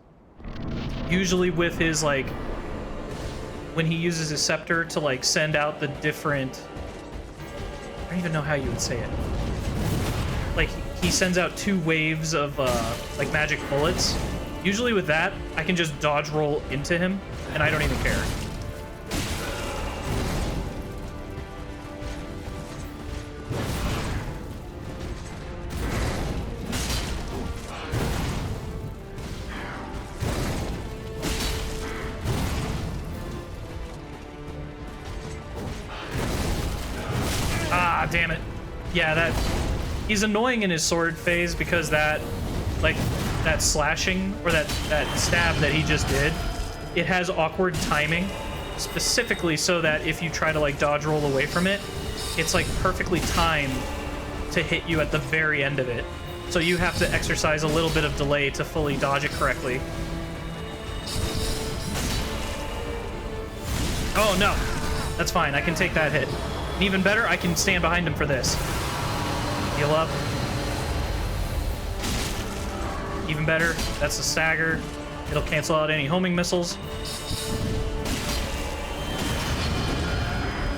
usually with his, like, when he uses his scepter to, like, send out the different... I don't even know how you would say it. Like, he sends out 2 waves of, like, magic bullets. Usually with that, I can just dodge roll into him, and I don't even care. Ah, damn it. Yeah, he's annoying in his sword phase because that, like, that slashing, or that stab that he just did, it has awkward timing, specifically so that if you try to, like, dodge roll away from it, it's, like, perfectly timed to hit you at the very end of it. So you have to exercise a little bit of delay to fully dodge it correctly. Oh, no. That's fine. I can take that hit. And even better, I can stand behind him for this. Heal up. Even better, that's a stagger. It'll cancel out any homing missiles.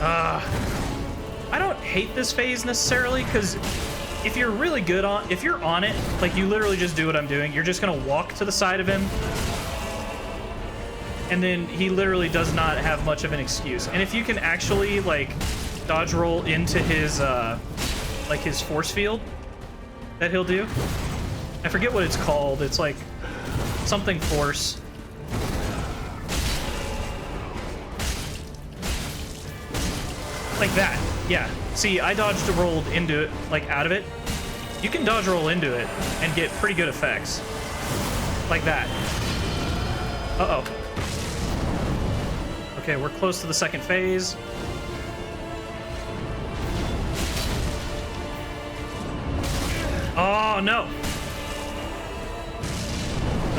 I don't hate this phase necessarily, because if you're really good on, if you're on it, like you literally just do what I'm doing, you're just gonna walk to the side of him, and then he literally does not have much of an excuse. And if you can actually like dodge roll into his like his force field that he'll do, I forget what it's called. It's like something force. Like that. Yeah. See, I dodged rolled into it, like out of it. You can dodge roll into it and get pretty good effects. Like that. Uh-oh. Okay, we're close to the second phase. Oh, no.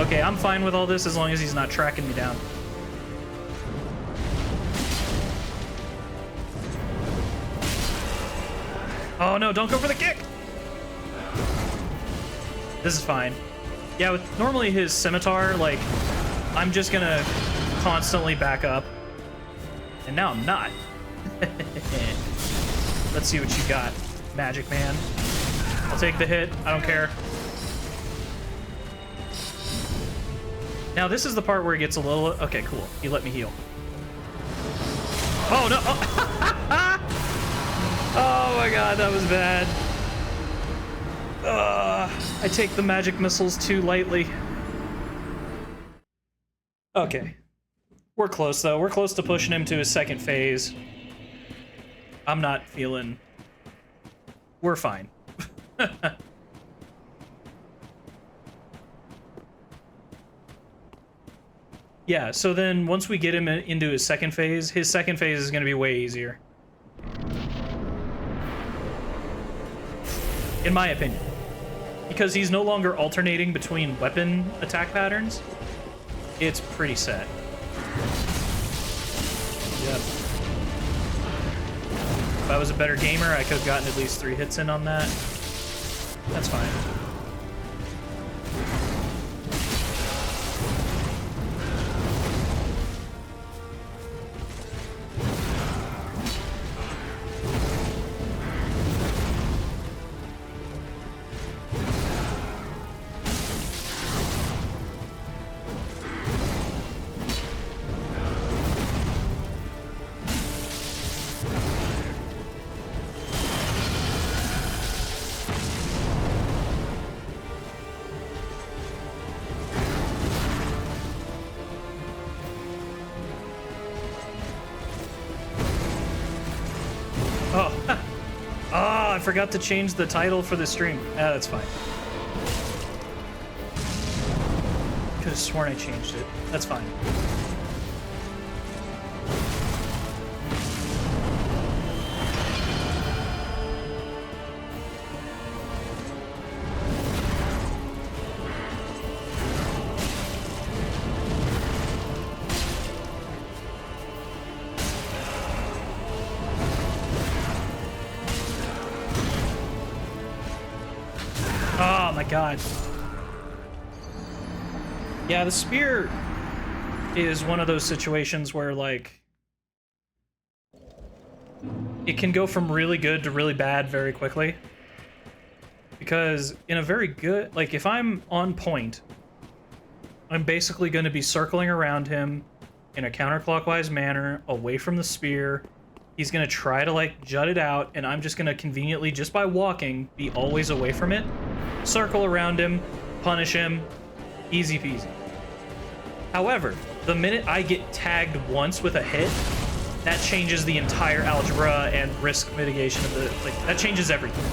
Okay, I'm fine with all this as long as he's not tracking me down. Oh no, don't go for the kick! This is fine. Yeah, with normally his scimitar, like, I'm just gonna constantly back up. And now I'm not. Let's see what you got, Magic Man. I'll take the hit, I don't care. Now this is the part where it gets a little... Okay, cool. He let me heal. Oh, no! Oh, oh my god, that was bad. I take the magic missiles too lightly. Okay. We're close, though. We're close to pushing him to his second phase. I'm not feeling... We're fine. Yeah, so then once we get him into his second phase is going to be way easier. In my opinion. Because he's no longer alternating between weapon attack patterns. It's pretty set. Yep. If I was a better gamer, I could have gotten at least 3 hits in on that. That's fine. I forgot to change the title for the stream. Ah, that's fine. Could have sworn I changed it. That's fine. God. Yeah, the spear is one of those situations where, like, it can go from really good to really bad very quickly. Because in a very good, like, if I'm on point, I'm basically going to be circling around him in a counterclockwise manner, away from the spear. He's going to try to, like, jut it out, and I'm just going to conveniently, just by walking, be always away from it. Circle around him, punish him, easy peasy. However, the minute I get tagged once with a hit, that changes the entire algebra and risk mitigation of the, like, that changes everything.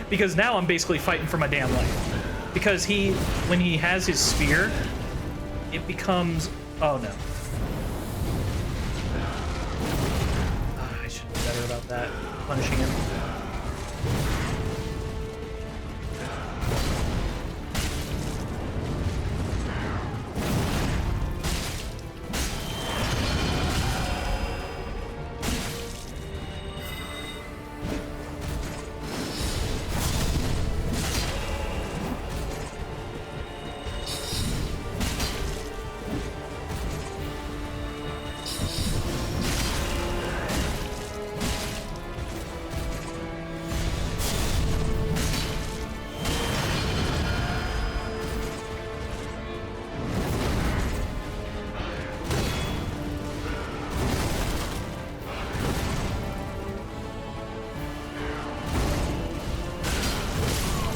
Because now I'm basically fighting for my damn life. Because when he has his spear, it becomes, oh no. I should be better about that, punishing him.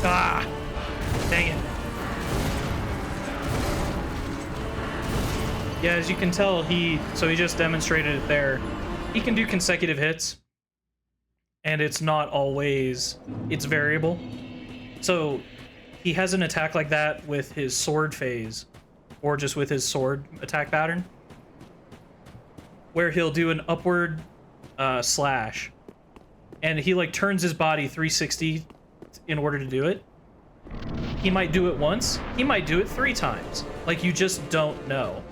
Ah! Dang it. Yeah, as you can tell, he just demonstrated it there. He can do consecutive hits, and it's not always, it's variable. So he has an attack like that with his sword phase, or just with his sword attack pattern, where he'll do an upward slash, and he like turns his body 360 in order to do it. He might do it once, he might do it 3 times. Like, you just don't know.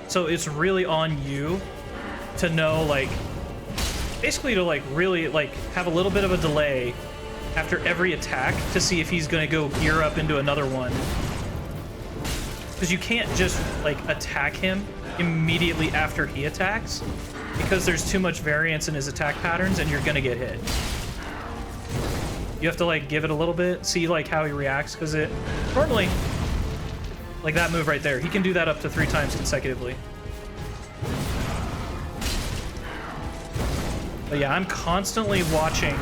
So it's really on you to know, like, basically to like really like have a little bit of a delay after every attack to see if he's gonna go gear up into another one. Because you can't just like attack him immediately after he attacks, because there's too much variance in his attack patterns and you're gonna get hit. You have to like give it a little bit, see like how he reacts, because it normally, like that move right there, he can do that up to 3 times consecutively. But yeah, I'm constantly watching,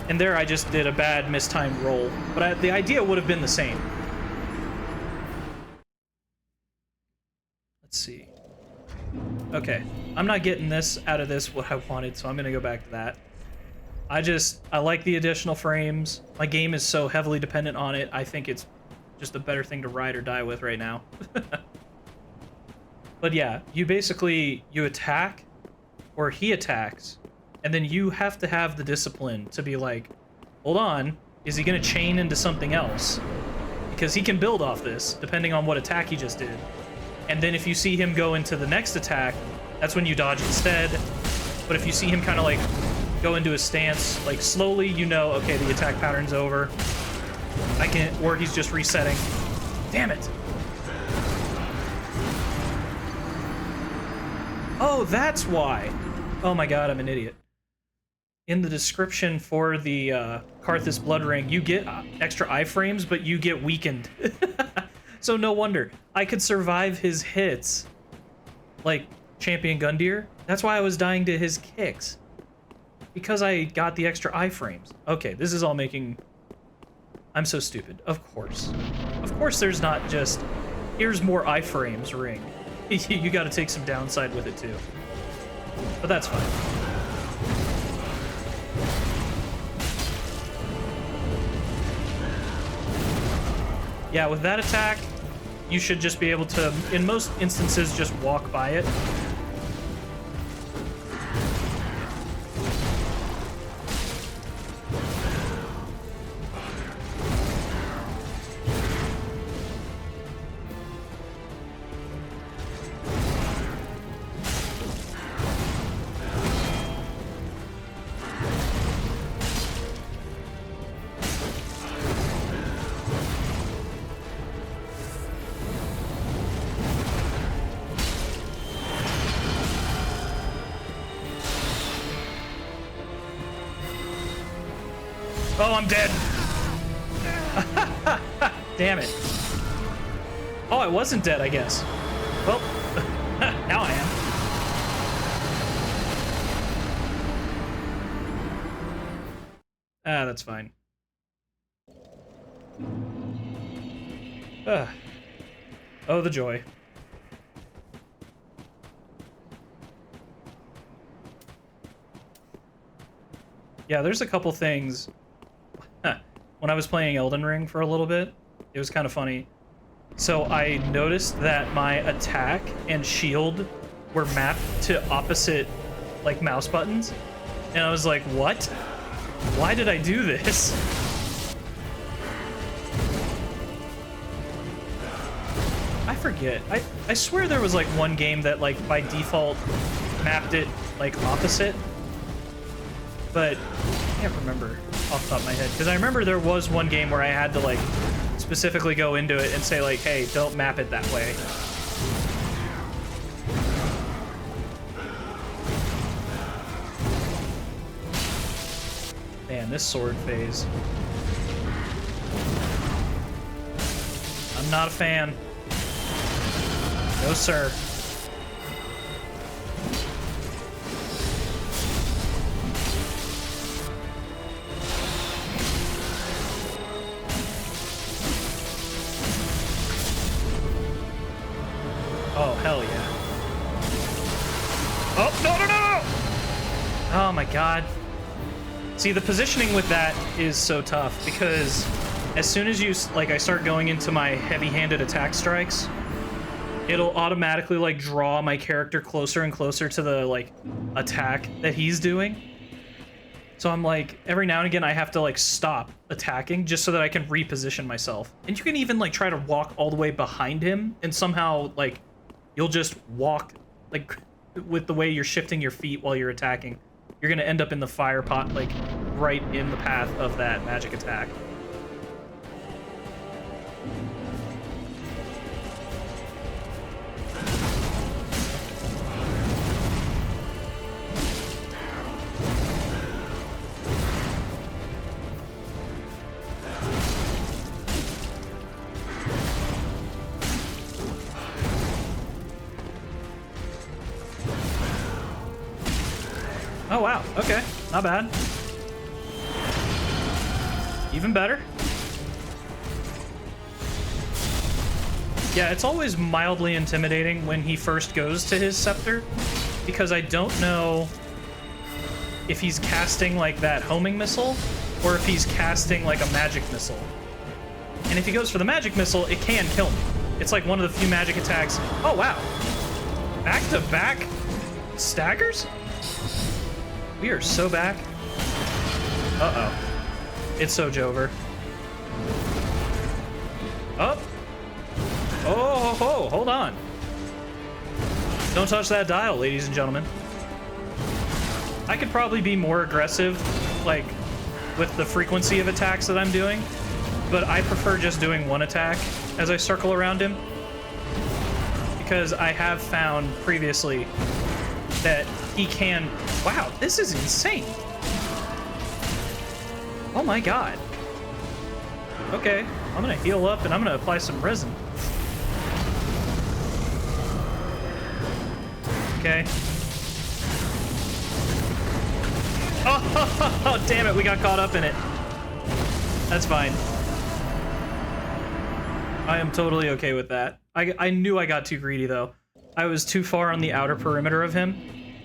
and there I just did a bad mistimed roll, but the idea would have been the same. Let's see. Okay, I'm not getting this out of this what I wanted, so I'm gonna go back to that. I like the additional frames. My game is so heavily dependent on it. I think it's just a better thing to ride or die with right now. But yeah, you basically, you attack, or he attacks, and then you have to have the discipline to be like, hold on, is he gonna chain into something else? Because he can build off this, depending on what attack he just did. And then if you see him go into the next attack, that's when you dodge instead. But if you see him kind of like go into a stance, like slowly, you know, okay, the attack pattern's over. Or he's just resetting. Damn it. Oh, that's why. Oh my god, I'm an idiot. In the description for the Karthus Blood Ring, you get extra iframes, but you get weakened. So no wonder. I could survive his hits, like Champion Gundyr. That's why I was dying to his kicks. Because I got the extra iframes. Okay, this is all making... I'm so stupid. Of course. Of course there's not just, here's more iframes ring. You gotta take some downside with it too. But that's fine. Yeah, with that attack, you should just be able to, in most instances, just walk by it. Oh, I'm dead. Damn it. Oh, I wasn't dead, I guess. Well, now I am. Ah, that's fine. Oh, the joy. Yeah, there's a couple things. When I was playing Elden Ring for a little bit, it was kind of funny. So I noticed that my attack and shield were mapped to opposite, like, mouse buttons. And I was like, what? Why did I do this? I forget. I swear there was like one game that like by default mapped it like opposite. But I can't remember off the top of my head. Because I remember there was one game where I had to like specifically go into it and say like, hey, don't map it that way. Man, this sword phase. I'm not a fan. No, sir. Oh, hell yeah. Oh, no, no, no! Oh, my God. See, the positioning with that is so tough because as soon as you, like, I start going into my heavy-handed attack strikes, it'll automatically, like, draw my character closer and closer to the, like, attack that he's doing. So I'm, like, every now and again, I have to, like, stop attacking just so that I can reposition myself. And you can even, like, try to walk all the way behind him and somehow, like, you'll just walk, like, with the way you're shifting your feet while you're attacking. You're gonna end up in the fire pot, like, right in the path of that magic attack. Oh, wow. Okay. Not bad. Even better. Yeah, it's always mildly intimidating when he first goes to his scepter, because I don't know if he's casting, like, that homing missile, or if he's casting, like, a magic missile. And if he goes for the magic missile, it can kill me. It's, like, one of the few magic attacks. Oh, wow. Back-to-back staggers? We are so back. Uh-oh. It's so Jover. Oh. Oh, ho, ho, hold on. Don't touch that dial, ladies and gentlemen. I could probably be more aggressive, like, with the frequency of attacks that I'm doing, but I prefer just doing one attack as I circle around him, because I have found previously that he can... Wow, this is insane. Oh my God. Okay, I'm gonna heal up and I'm gonna apply some resin. Okay. Oh, damn it, we got caught up in it. That's fine. I am totally okay with that. I knew I got too greedy, though. I was too far on the outer perimeter of him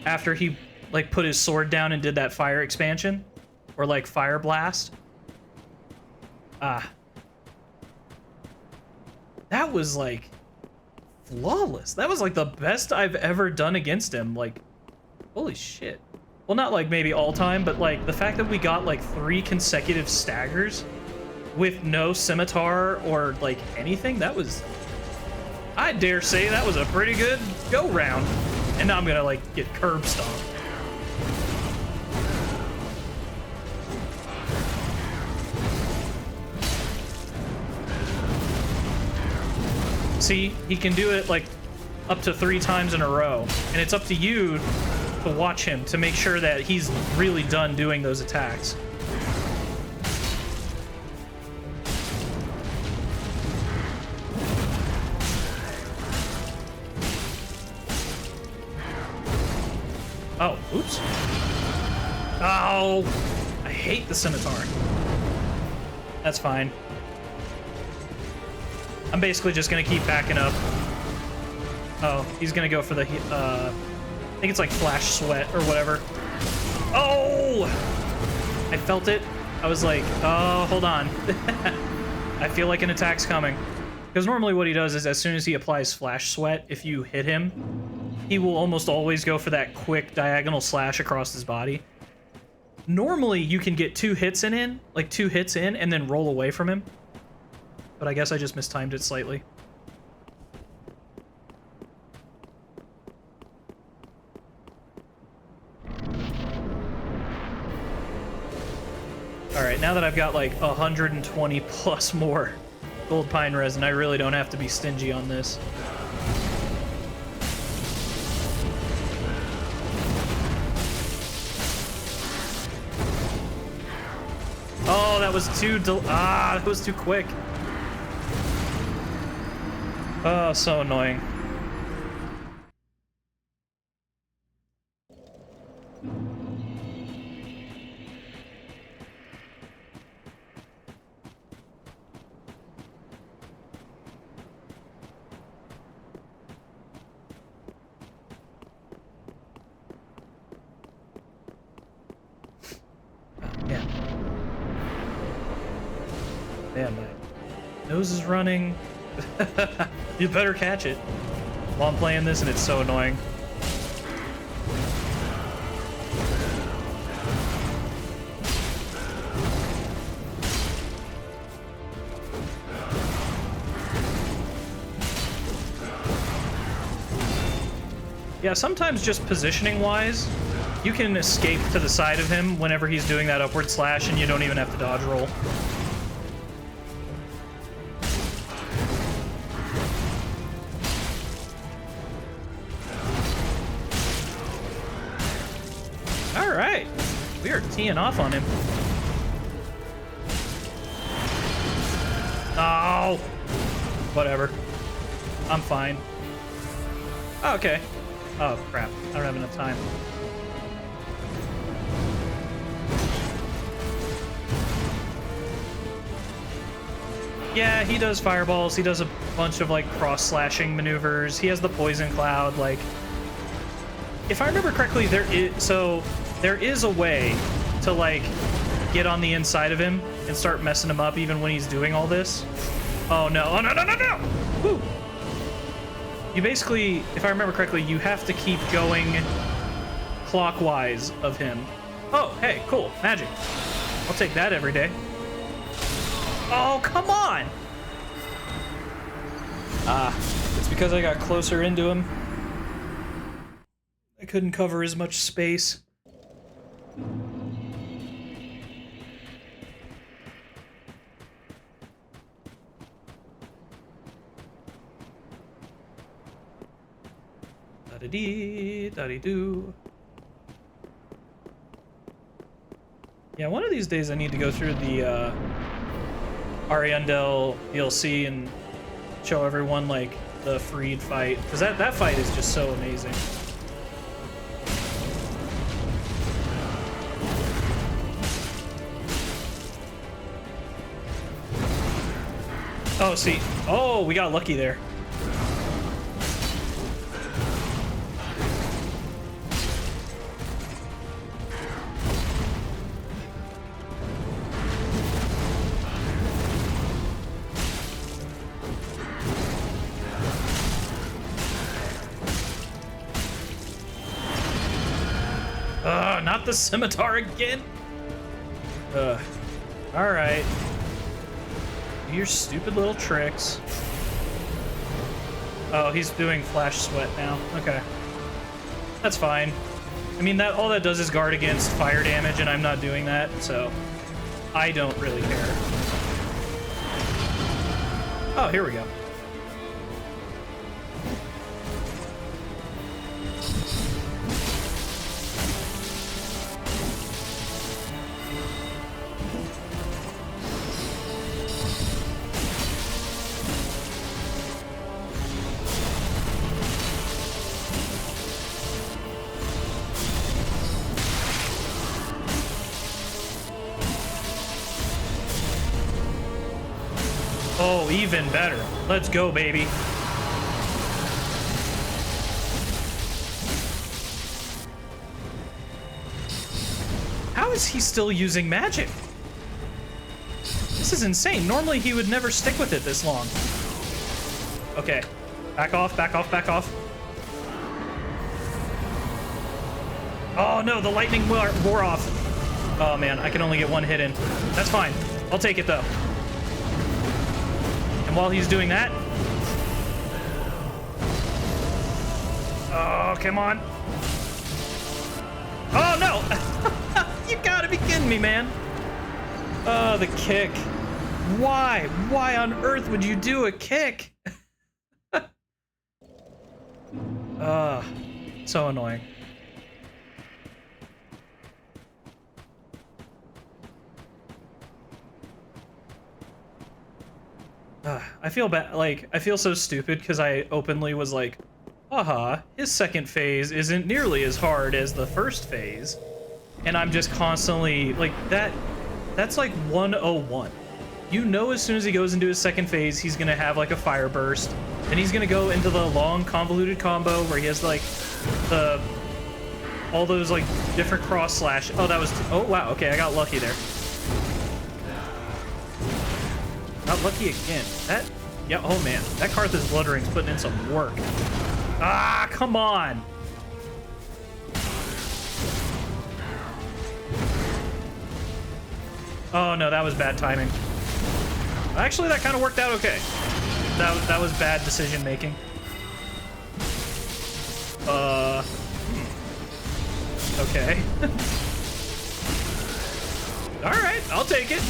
after he, like, put his sword down and did that fire expansion. Or, like, fire blast. Ah. That was, like, flawless. That was, like, the best I've ever done against him. Like, holy shit. Well, not, like, maybe all time, but, like, the fact that we got, like, 3 consecutive staggers with no scimitar or, like, anything, that was... I dare say that was a pretty good go-round. And now I'm gonna, like, get curb stomped. See, he can do it, like, up to 3 times in a row. And it's up to you to watch him to make sure that he's really done doing those attacks. Oh, oops. Oh, I hate the scimitar. That's fine. I'm basically just gonna keep backing up. Oh, he's gonna go for the, I think it's like flash sweat or whatever. Oh! I felt it. I was like, oh, hold on. I feel like an attack's coming. Because normally what he does is as soon as he applies flash sweat, if you hit him, he will almost always go for that quick diagonal slash across his body. Normally, you can get 2 hits in, like 2 hits in, and then roll away from him. But I guess I just mistimed it slightly. Alright, now that I've got like 120 plus more gold pine resin, I really don't have to be stingy on this. Oh, that was that was too quick. Oh, so annoying. Man, my nose is running. You better catch it while I'm playing this, and it's so annoying. Yeah, sometimes just positioning-wise, you can escape to the side of him whenever he's doing that upward slash, and you don't even have to dodge roll. Alright, we are teeing off on him. Oh, whatever. I'm fine. Oh, okay. Oh, crap. I don't have enough time. Yeah, he does fireballs. He does a bunch of, like, cross-slashing maneuvers. He has the poison cloud, like... If I remember correctly, there is a way to, like, get on the inside of him and start messing him up even when he's doing all this. Oh, no. Oh, no, no, no, no! Woo! You basically, if I remember correctly, you have to keep going clockwise of him. Oh, hey, cool. Magic. I'll take that every day. Oh, come on! It's because I got closer into him. I couldn't cover as much space. Da-dee, da-dee-doo. Yeah, one of these days I need to go through the Ariandel DLC and show everyone, like, the Freed fight. Because that fight is just so amazing. Oh, see. Oh, we got lucky there. Not the scimitar again. All right. Do your stupid little tricks. Oh, he's doing flash sweat now. Okay. That's fine. I mean, all that does is guard against fire damage, and I'm not doing that, so I don't really care. Oh, here we go. Oh, even better. Let's go, baby. How is he still using magic? This is insane. Normally he would never stick with it this long. Okay. Back off, back off, back off. Oh no, the lightning wore off. Oh man, I can only get one hit in. That's fine. I'll take it though. And while he's doing that... Oh, come on. Oh no! You gotta be kidding me, man. Oh, the kick. Why? Why on earth would you do a kick? So annoying. I feel bad, like, I feel so stupid because I openly was like, haha, his second phase isn't nearly as hard as the first phase. And I'm just constantly, like, that's like 101. You know, as soon as he goes into his second phase, he's gonna have like a fire burst. Then he's gonna go into the long convoluted combo where he has like all those like different cross slash. Oh, that was, oh wow, okay, I got lucky there. Not lucky again. That, yeah, oh man, that Karthus Blood Ring's putting in some work. Ah, come on. Oh no, that was bad timing. Actually, that kind of worked out okay. That was bad decision making. Okay. All right, I'll take it.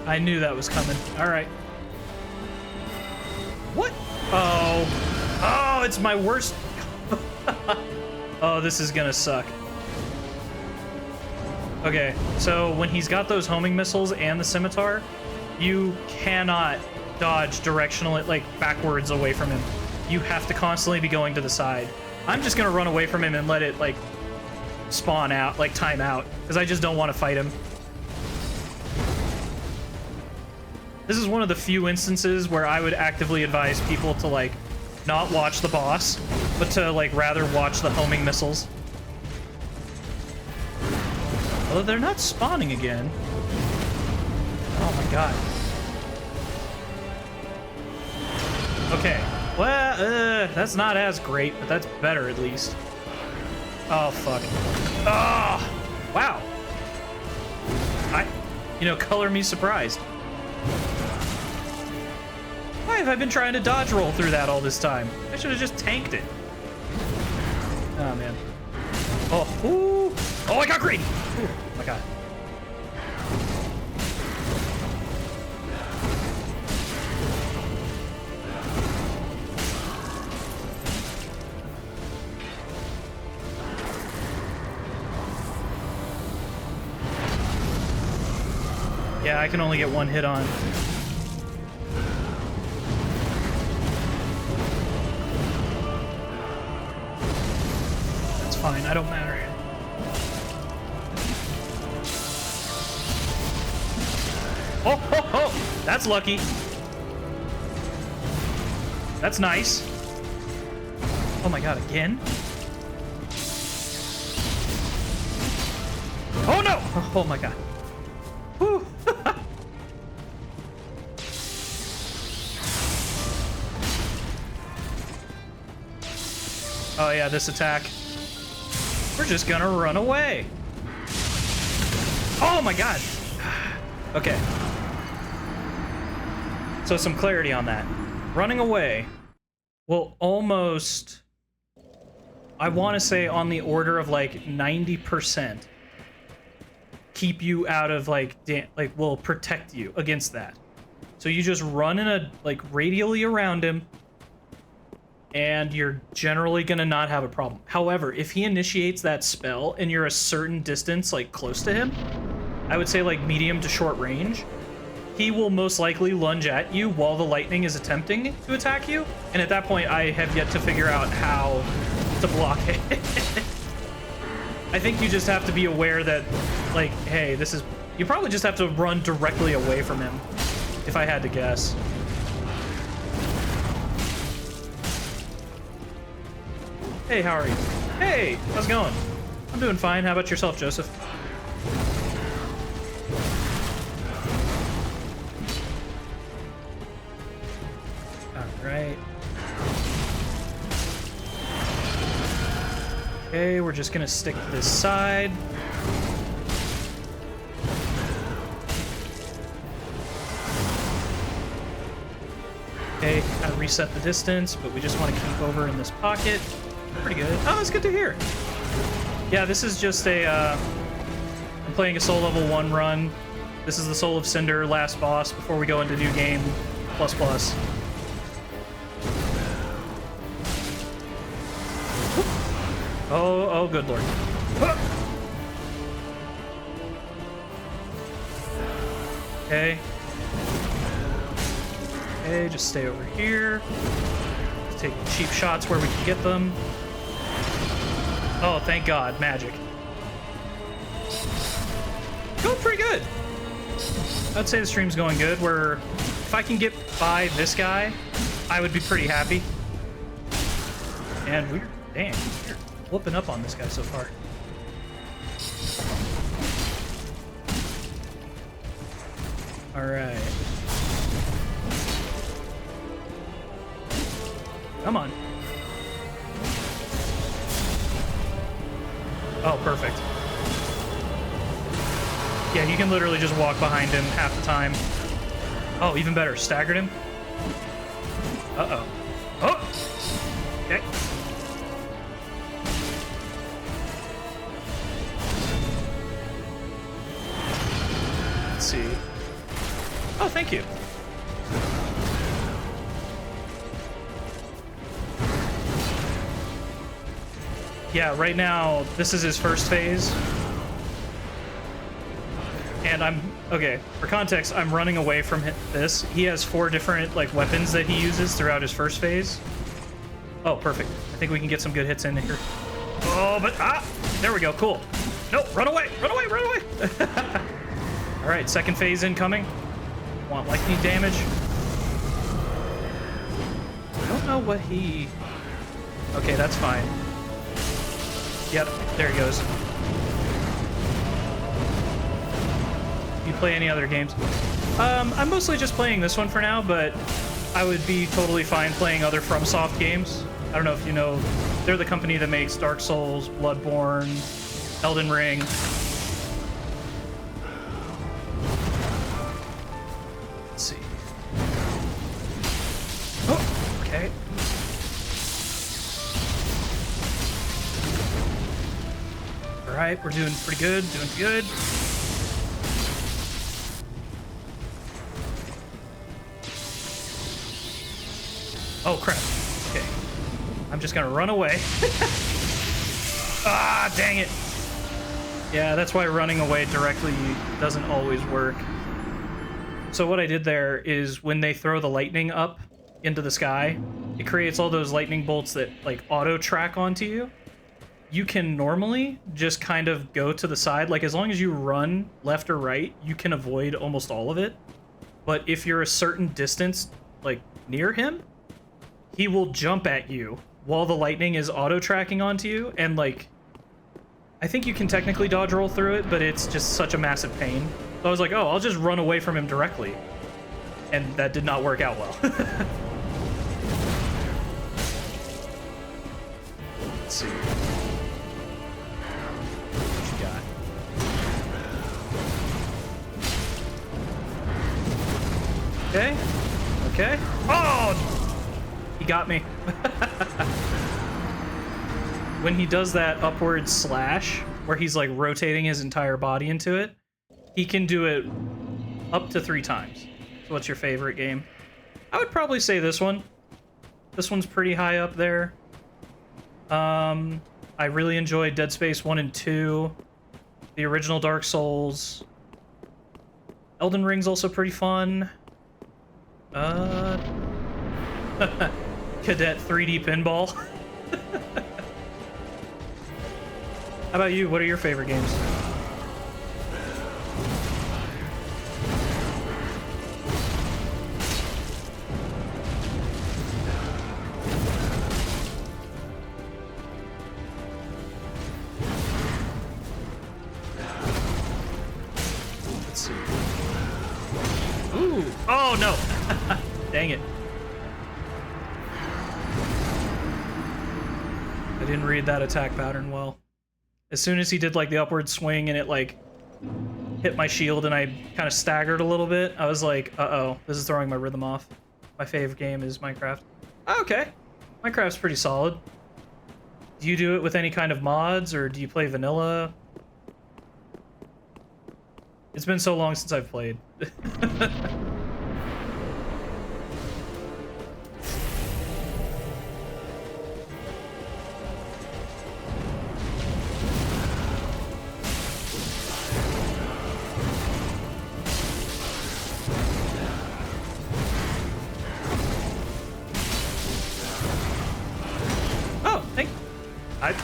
I knew that was coming. All right. What? Oh. Oh, it's my worst. Oh, this is gonna suck. Okay, so when he's got those homing missiles and the scimitar, you cannot dodge directionally, like backwards away from him. You have to constantly be going to the side. I'm just gonna run away from him and let it like spawn out, like time out, because I just don't want to fight him. This is one of the few instances where I would actively advise people to, like, not watch the boss, but to, like, rather watch the homing missiles. Although they're not spawning again. Oh my god. Okay. Well, that's not as great, but that's better at least. Oh, fuck. Oh! Wow. You know, color me surprised. Why have I been trying to dodge roll through that all this time? I should have just tanked it. Oh, man. Oh, ooh. Oh, I got green! Ooh, oh my god. Yeah, I can only get one hit on. That's fine, I don't matter. Oh, oh, oh! That's lucky. That's nice. Oh my god, again? Oh no! Oh my god. Whew. Oh yeah, this attack. We're just gonna run away. Oh my god. Okay. So some clarity on that. Running away will almost, I want to say on the order of like 90% keep you out of like will protect you against that. So you just run in a like radially around him and you're generally gonna not have a problem. However, if he initiates that spell and you're a certain distance like close to him, I would say like medium to short range, he will most likely lunge at you while the lightning is attempting to attack you. And at that point, I have yet to figure out how to block it. I think you just have to be aware that, like, hey, this is... You probably just have to run directly away from him, if I had to guess. Hey, how are you? Hey, how's it going? I'm doing fine. How about yourself, Joseph? All right. Okay, we're just gonna stick to this side. Okay, kind of reset the distance, but we just want to keep over in this pocket. Pretty good. Oh, that's good to hear. Yeah, this is just a, I'm playing a Soul Level 1 run. This is the Soul of Cinder last boss before we go into New Game plus plus. Oh, good lord. Okay. Okay, just stay over here. Just take cheap shots where we can get them. Oh, thank God, magic. Going pretty good. I'd say the stream's going good, where if I can get by this guy, I would be pretty happy. And we're, damn, we're whooping up on this guy so far. All right. Come on. Oh, perfect. Yeah, you can literally just walk behind him half the time. Oh, even better, staggered him. Uh-oh. Oh! Okay. Let's see. Oh, thank you. Yeah, right now, this is his first phase. And okay, for context, I'm running away from this. He has 4 different, like, weapons that he uses throughout his first phase. Oh, perfect. I think we can get some good hits in here. Oh, but, there we go, cool. Nope, run away, run away, run away! All right, second phase incoming. Want lightning damage. I don't know what he... Okay, that's fine. Yep, there he goes. You play any other games? I'm mostly just playing this one for now, but I would be totally fine playing other FromSoft games. I don't know if you know, they're the company that makes Dark Souls, Bloodborne, Elden Ring. Let's see. Oh, okay. All right, we're doing pretty good, doing good. Oh, crap. Okay. I'm just gonna run away. Ah, dang it. Yeah, that's why running away directly doesn't always work. So what I did there is when they throw the lightning up into the sky, it creates all those lightning bolts that, like, auto-track onto you. You can normally just kind of go to the side. Like, as long as you run left or right, you can avoid almost all of it. But if you're a certain distance, like, near him, he will jump at you while the lightning is auto-tracking onto you, and, like, I think you can technically dodge roll through it, but it's just such a massive pain. So I was like, oh, I'll just run away from him directly. And that did not work out well. Let's see. What you got? Okay. Okay. Oh! He got me. When he does that upward slash, where he's like rotating his entire body into it, he can do it up to 3 times. So what's your favorite game? I would probably say this one. This one's pretty high up there. I really enjoyed Dead Space 1 and 2. The original Dark Souls. Elden Ring's also pretty fun. Cadet 3D Pinball. How about you? What are your favorite games? Oh no! Dang it. I didn't read that attack pattern well. As soon as he did like the upward swing and it like hit my shield and I kind of staggered a little bit, I was like, uh-oh, this is throwing my rhythm off. My favorite game is Minecraft. Okay. Minecraft's pretty solid. Do you do it with any kind of mods, or do you play vanilla? It's been so long since I've played.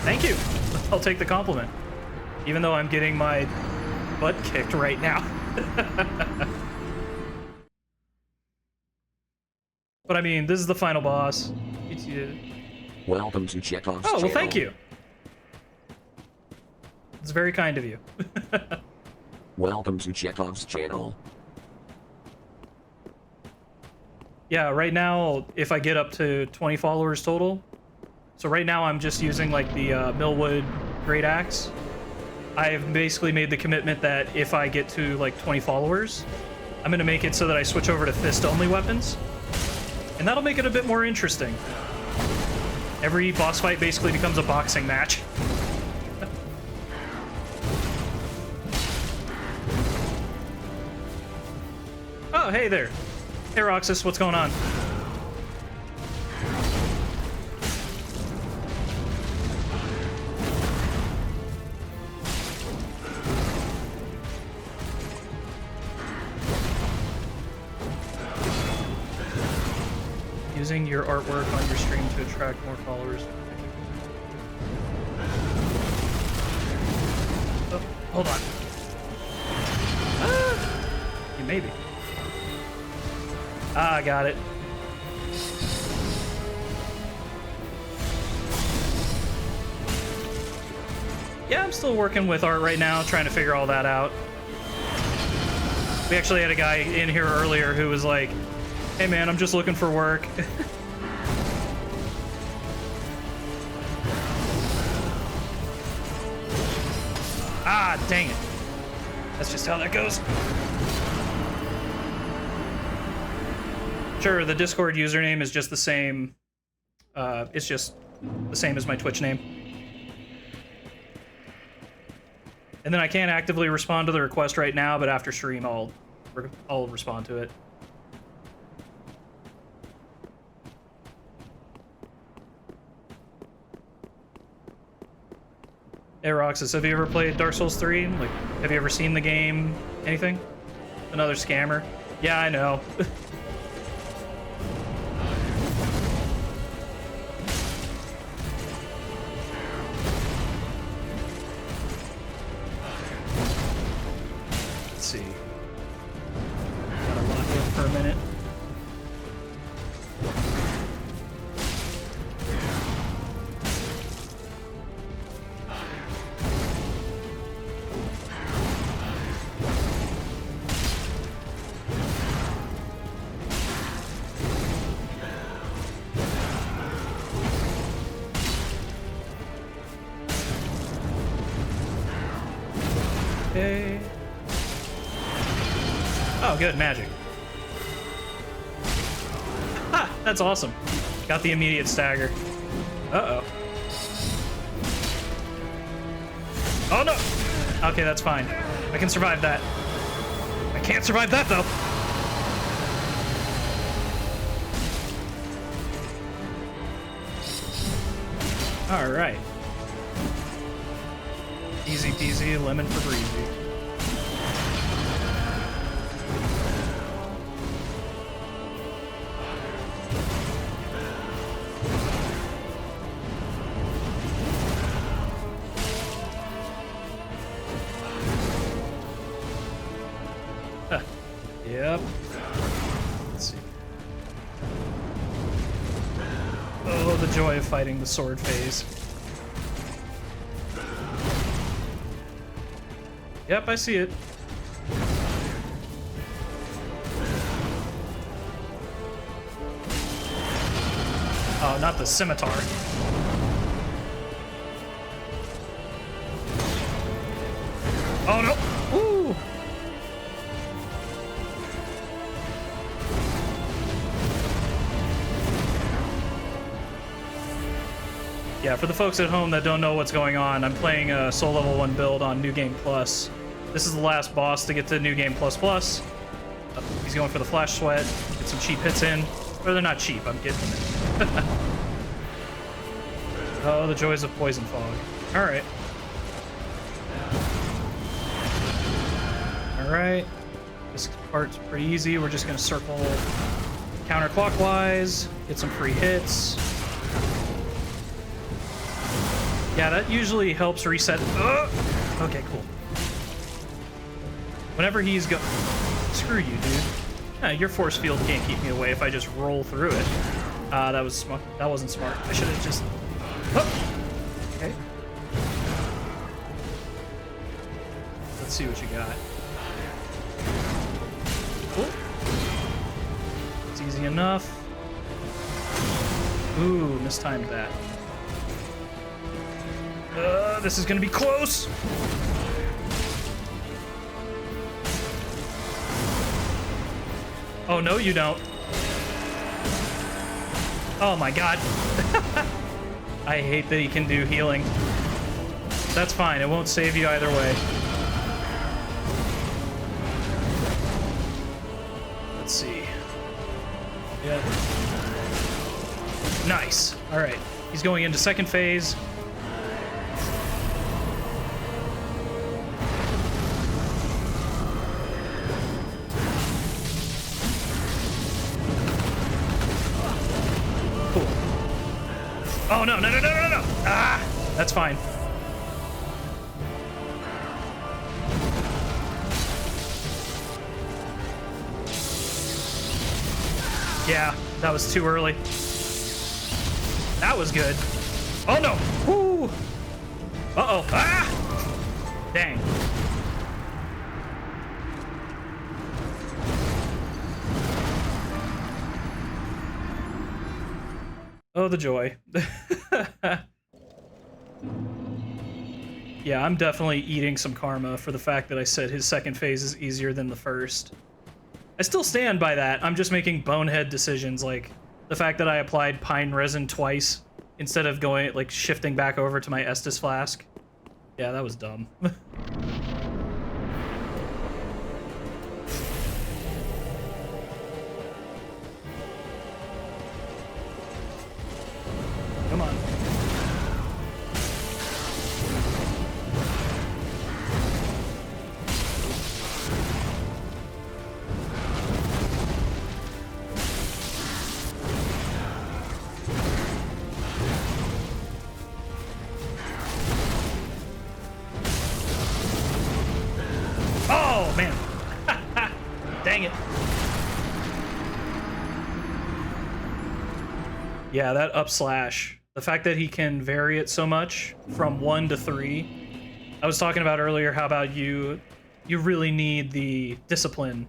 Thank you. I'll take the compliment. Even though I'm getting my butt kicked right now. But I mean, this is the final boss. Welcome to Chekhov's Oh, well, channel. thank you. It's very kind of you. Welcome to Chekhov's channel. Yeah, right now, if I get up to 20 followers total, so right now I'm just using like the Millwood Great Axe. I've basically made the commitment that if I get to like 20 followers, I'm gonna make it so that I switch over to fist-only weapons. And that'll make it a bit more interesting. Every boss fight basically becomes a boxing match. Oh, hey there. Hey, Roxas, what's going on? Using your artwork on your stream to attract more followers. Oh, hold on. Ah! Yeah, maybe. Ah, I got it. Yeah, I'm still working with art right now, trying to figure all that out. We actually had a guy in here earlier who was like, hey man, I'm just looking for work. Ah, dang it. That's just how that goes. Sure, the Discord username is just the same. It's just the same as my Twitch name. And then I can't actively respond to the request right now, but after stream, I'll respond to it. Hey Roxas, have you ever played Dark Souls 3? Like, have you ever seen the game? Anything? Another scammer? Yeah, I know. Let's see. Gotta lock it up for a minute. Okay. Oh, good, magic. Ha! That's awesome. Got the immediate stagger. Uh-oh. Oh, no! Okay, that's fine. I can survive that. I can't survive that, though. All right. Easy peasy, lemon for breezy. Huh. Yep. Let's see. Oh, the joy of fighting the sword phase. Yep, I see it. Oh, not the scimitar. Oh no! Ooh! Yeah, for the folks at home that don't know what's going on, I'm playing a Soul Level 1 build on New Game Plus. This is the last boss to get to New Game Plus Plus. He's going for the Flash Sweat, get some cheap hits in. Or they're not cheap, I'm getting them in. Oh, the joys of Poison Fog. Alright. Alright. This part's pretty easy. We're just gonna circle counterclockwise, get some free hits. Yeah, that usually helps reset. Okay, cool. Whenever he's screw you, dude. Yeah, your force field can't keep me away if I just roll through it. That was smart. That wasn't smart. I should have just. Okay. Let's see what you got. Cool. It's easy enough. Ooh, mistimed that. This is gonna be close. Oh, no, you don't. Oh my god. I hate that he can do healing. That's fine, it won't save you either way. Let's see. Yeah. Nice. Alright. He's going into second phase. Oh, no, no, no, no, no, no! Ah! That's fine. Yeah, that was too early. That was good. Oh, no! Woo! Uh-oh. Ah! Dang. Oh, the joy. Yeah, I'm definitely eating some karma for the fact that I said his second phase is easier than the first. I still stand by that. I'm just making bonehead decisions, like the fact that I applied pine resin twice instead of going, like, shifting back over to my Estus flask. Yeah, that was dumb. Come on. Oh, man. Dang it. Yeah, that up slash. The fact that he can vary it so much from 1 to 3. I was talking about earlier how about you really need the discipline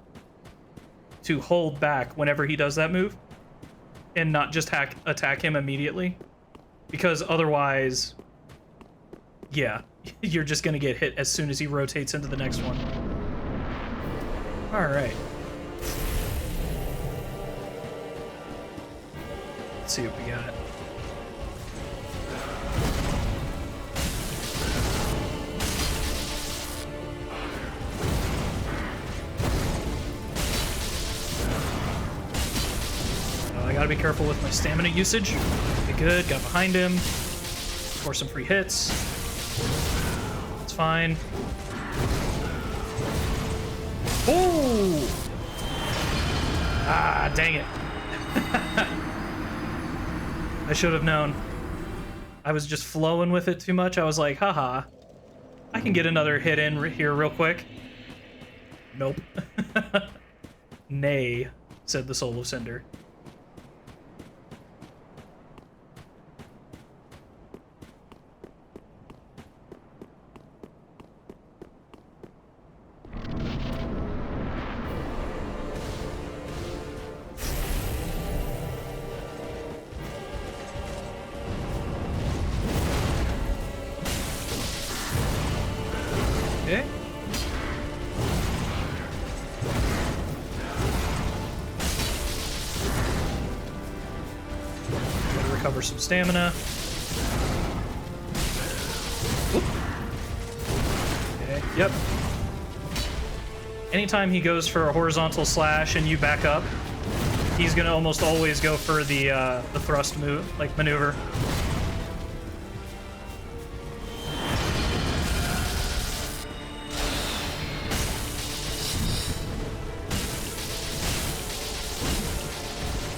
to hold back whenever he does that move and not just attack him immediately, because otherwise, yeah, you're just gonna get hit as soon as he rotates into the next one. All right. Let's see what we got. I gotta be careful with my stamina usage. Okay, good. Got behind him. Score some free hits. That's fine. Ooh! Ah, dang it. I should have known. I was just flowing with it too much. I was like, haha, I can get another hit in here real quick. Nope. Nay, said the Soul of Cinder. recover some stamina. Whoop. Okay, yep. Anytime he goes for a horizontal slash and you back up, he's gonna almost always go for the thrust move, like maneuver.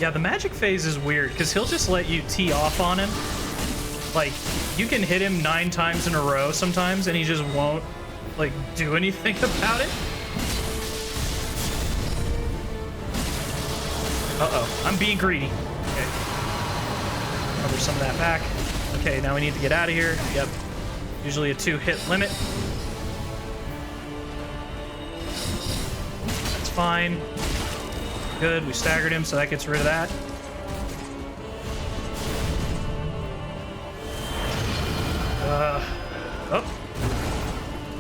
Yeah, the magic phase is weird because he'll just let you tee off on him. Like, you can hit him 9 times in a row sometimes and he just won't, like, do anything about it. Uh-oh, I'm being greedy. Okay. Cover some of that back. Okay, now we need to get out of here. Yep. Usually a 2-hit limit. That's fine. Good, we staggered him, so that gets rid of that. Oh.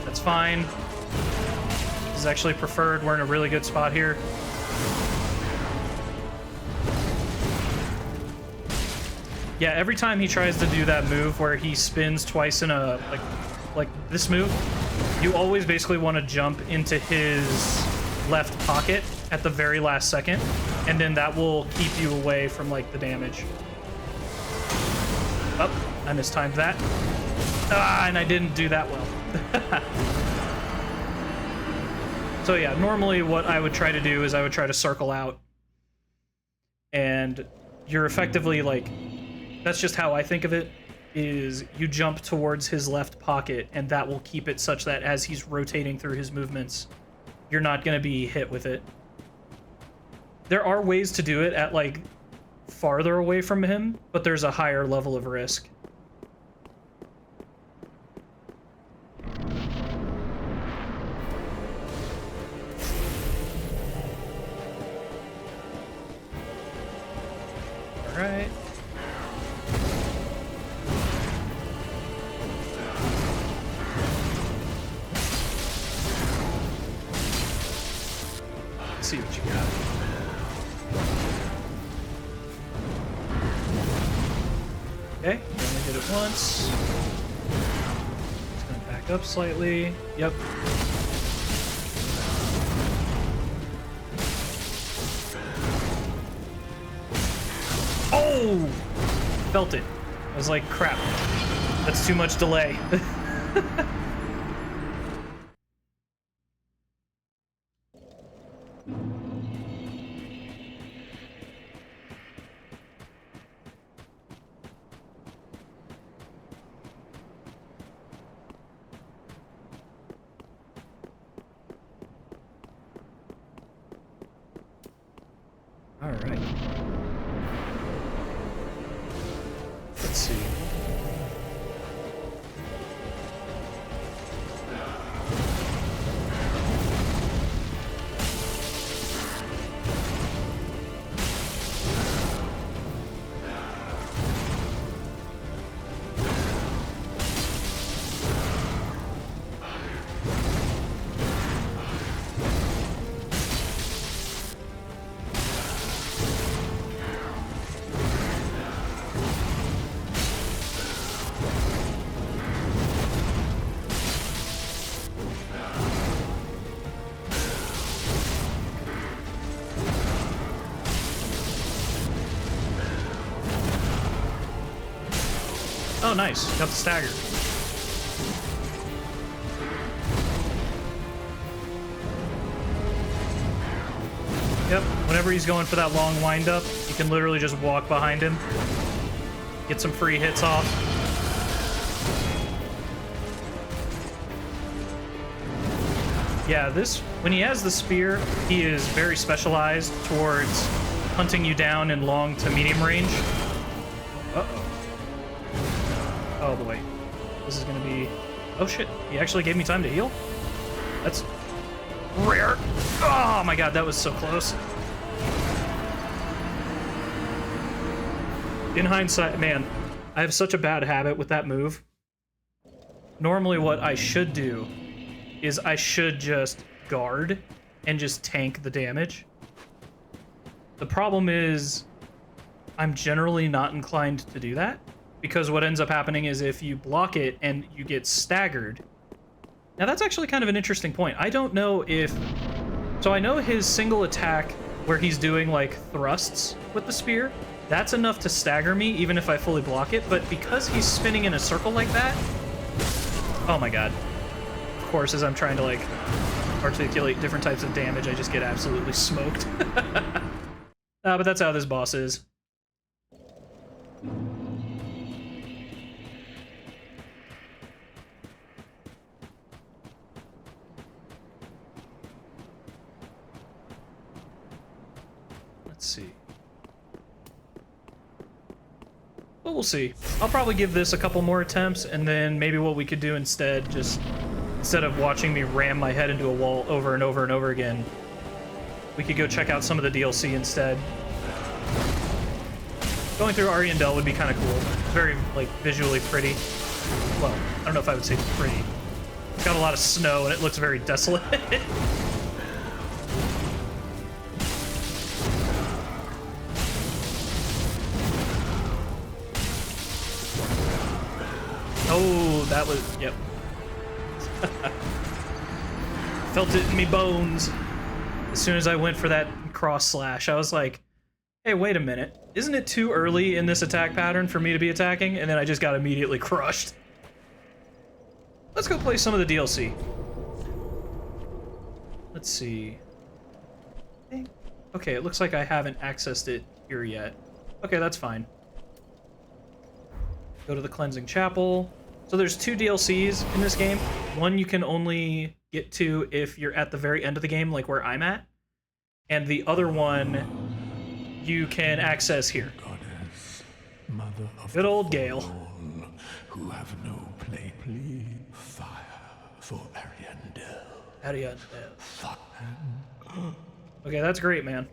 That's fine. This is actually preferred. We're in a really good spot here. Yeah, every time he tries to do that move where he spins twice in a, like this move, you always basically want to jump into his left pocket at the very last second, and then that will keep you away from, like, the damage. Oh, I mistimed that. Ah, and I didn't do that well. So yeah, normally what I would try to do is I would try to circle out, and you're effectively, like, that's just how I think of it, is you jump towards his left pocket, and that will keep it such that as he's rotating through his movements, you're not going to be hit with it. There are ways to do it at, like, farther away from him, but there's a higher level of risk. All right. Let's see what you got. Okay, we only did it once. It's gonna back up slightly. Yep. Oh! Felt it. I was like, crap. That's too much delay. All right. Let's see. Oh, nice. Got the stagger. Yep, whenever he's going for that long wind-up, you can literally just walk behind him, get some free hits off. Yeah, this, when he has the spear, he is very specialized towards hunting you down in long to medium range. Uh-oh. Oh boy. This is gonna be... Oh shit, he actually gave me time to heal? That's rare. Oh my god, that was so close. In hindsight, man, I have such a bad habit with that move. Normally what I should do is I should just guard and just tank the damage. The problem is I'm generally not inclined to do that, because what ends up happening is if you block it and you get staggered. Now that's actually kind of an interesting point. I don't know if... So I know his single attack where he's doing like thrusts with the spear, that's enough to stagger me even if I fully block it, but because he's spinning in a circle like that... Oh my god. Of course, as I'm trying to like articulate different types of damage, I just get absolutely smoked. But that's how this boss is. Let's see. But we'll see. I'll probably give this a couple more attempts, and then maybe what we could do instead, just instead of watching me ram my head into a wall over and over and over again, we could go check out some of the DLC instead. Going through Ariandel would be kind of cool. It's very, like, visually pretty. Well, I don't know if I would say pretty. It's got a lot of snow, and it looks very desolate. Oh, that was... Yep. Felt it in me bones. As soon as I went for that cross slash, I was like, hey, wait a minute. Isn't it too early in this attack pattern for me to be attacking? And then I just got immediately crushed. Let's go play some of the DLC. Let's see. Okay, it looks like I haven't accessed it here yet. Okay, that's fine. Go to the Cleansing Chapel. So there's 2 DLCs in this game. One you can only get to if you're at the very end of the game, like where I'm at. And the other one you can access here. Goddess, mother of good old Gale. Who have no play, please fire for Ariandel. Ariandel. Okay, that's great, man.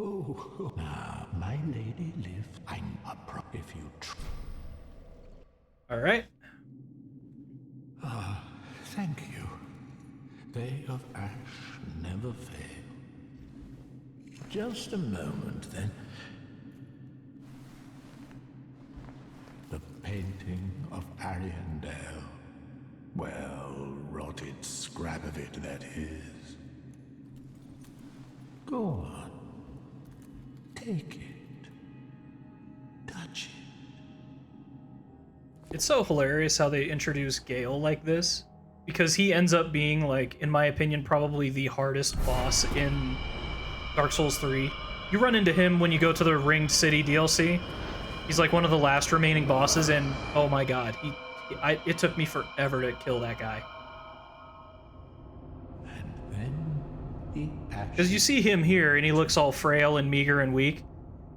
Oh, now, my lady lives. I'm a pro if you All right. Ah, thank you. Day of Ash never fail. Just a moment, then. The painting of Ariandel. Well, rotted scrap of it, that is. Go on. Take it. Touch it. It's so hilarious how they introduce Gale like this, because he ends up being, like, in my opinion, probably the hardest boss in Dark Souls 3. You run into him when you go to the Ringed City DLC. He's like one of the last remaining bosses, and oh my god, it took me forever to kill that guy. And then the Because you see him here, and he looks all frail and meager and weak.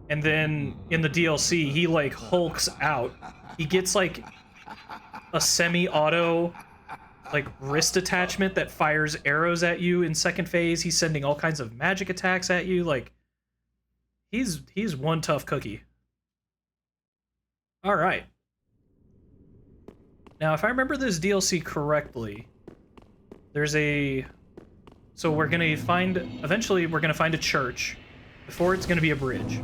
And then in the DLC, he, like, hulks out. He gets, like, a semi-auto, like, wrist attachment that fires arrows at you in second phase. He's sending all kinds of magic attacks at you. Like, he's one tough cookie. All right. Now, if I remember this DLC correctly, there's a... So we're gonna find... Eventually, we're gonna find a church. Before it's gonna be a bridge.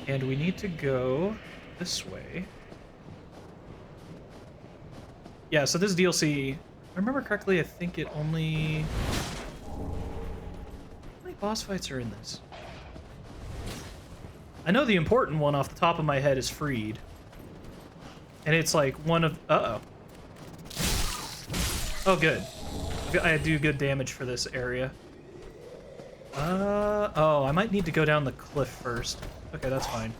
And we need to go this way. Yeah, so this DLC... If I remember correctly, I think it only... How many boss fights are in this? I know the important one off the top of my head is Freed. And it's like one of... Uh-oh. Oh, good. I do good damage for this area. Oh, I might need to go down the cliff first. Okay, that's fine.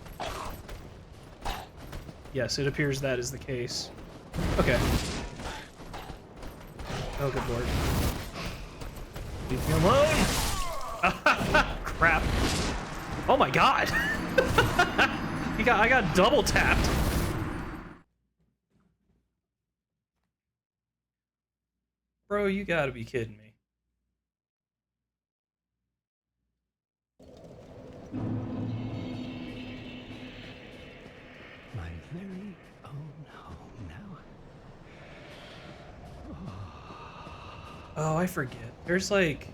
Yes, it appears that is the case. Okay. Oh, good lord. Leave me alone! Crap. Oh my god! I got double tapped. Bro, you gotta be kidding me. My very own home now. Oh, I forget. There's like...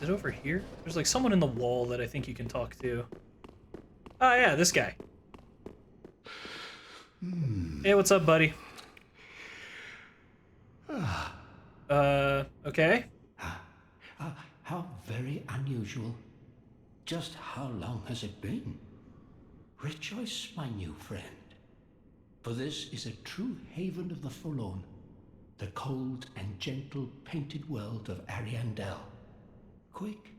Is it over here? There's like someone in the wall that I think you can talk to. Oh yeah, this guy. Hey, what's up, buddy? Okay. How very unusual. Just how long has it been? Rejoice, my new friend. For this is a true haven of the forlorn, the cold and gentle painted world of Ariandel. Quick,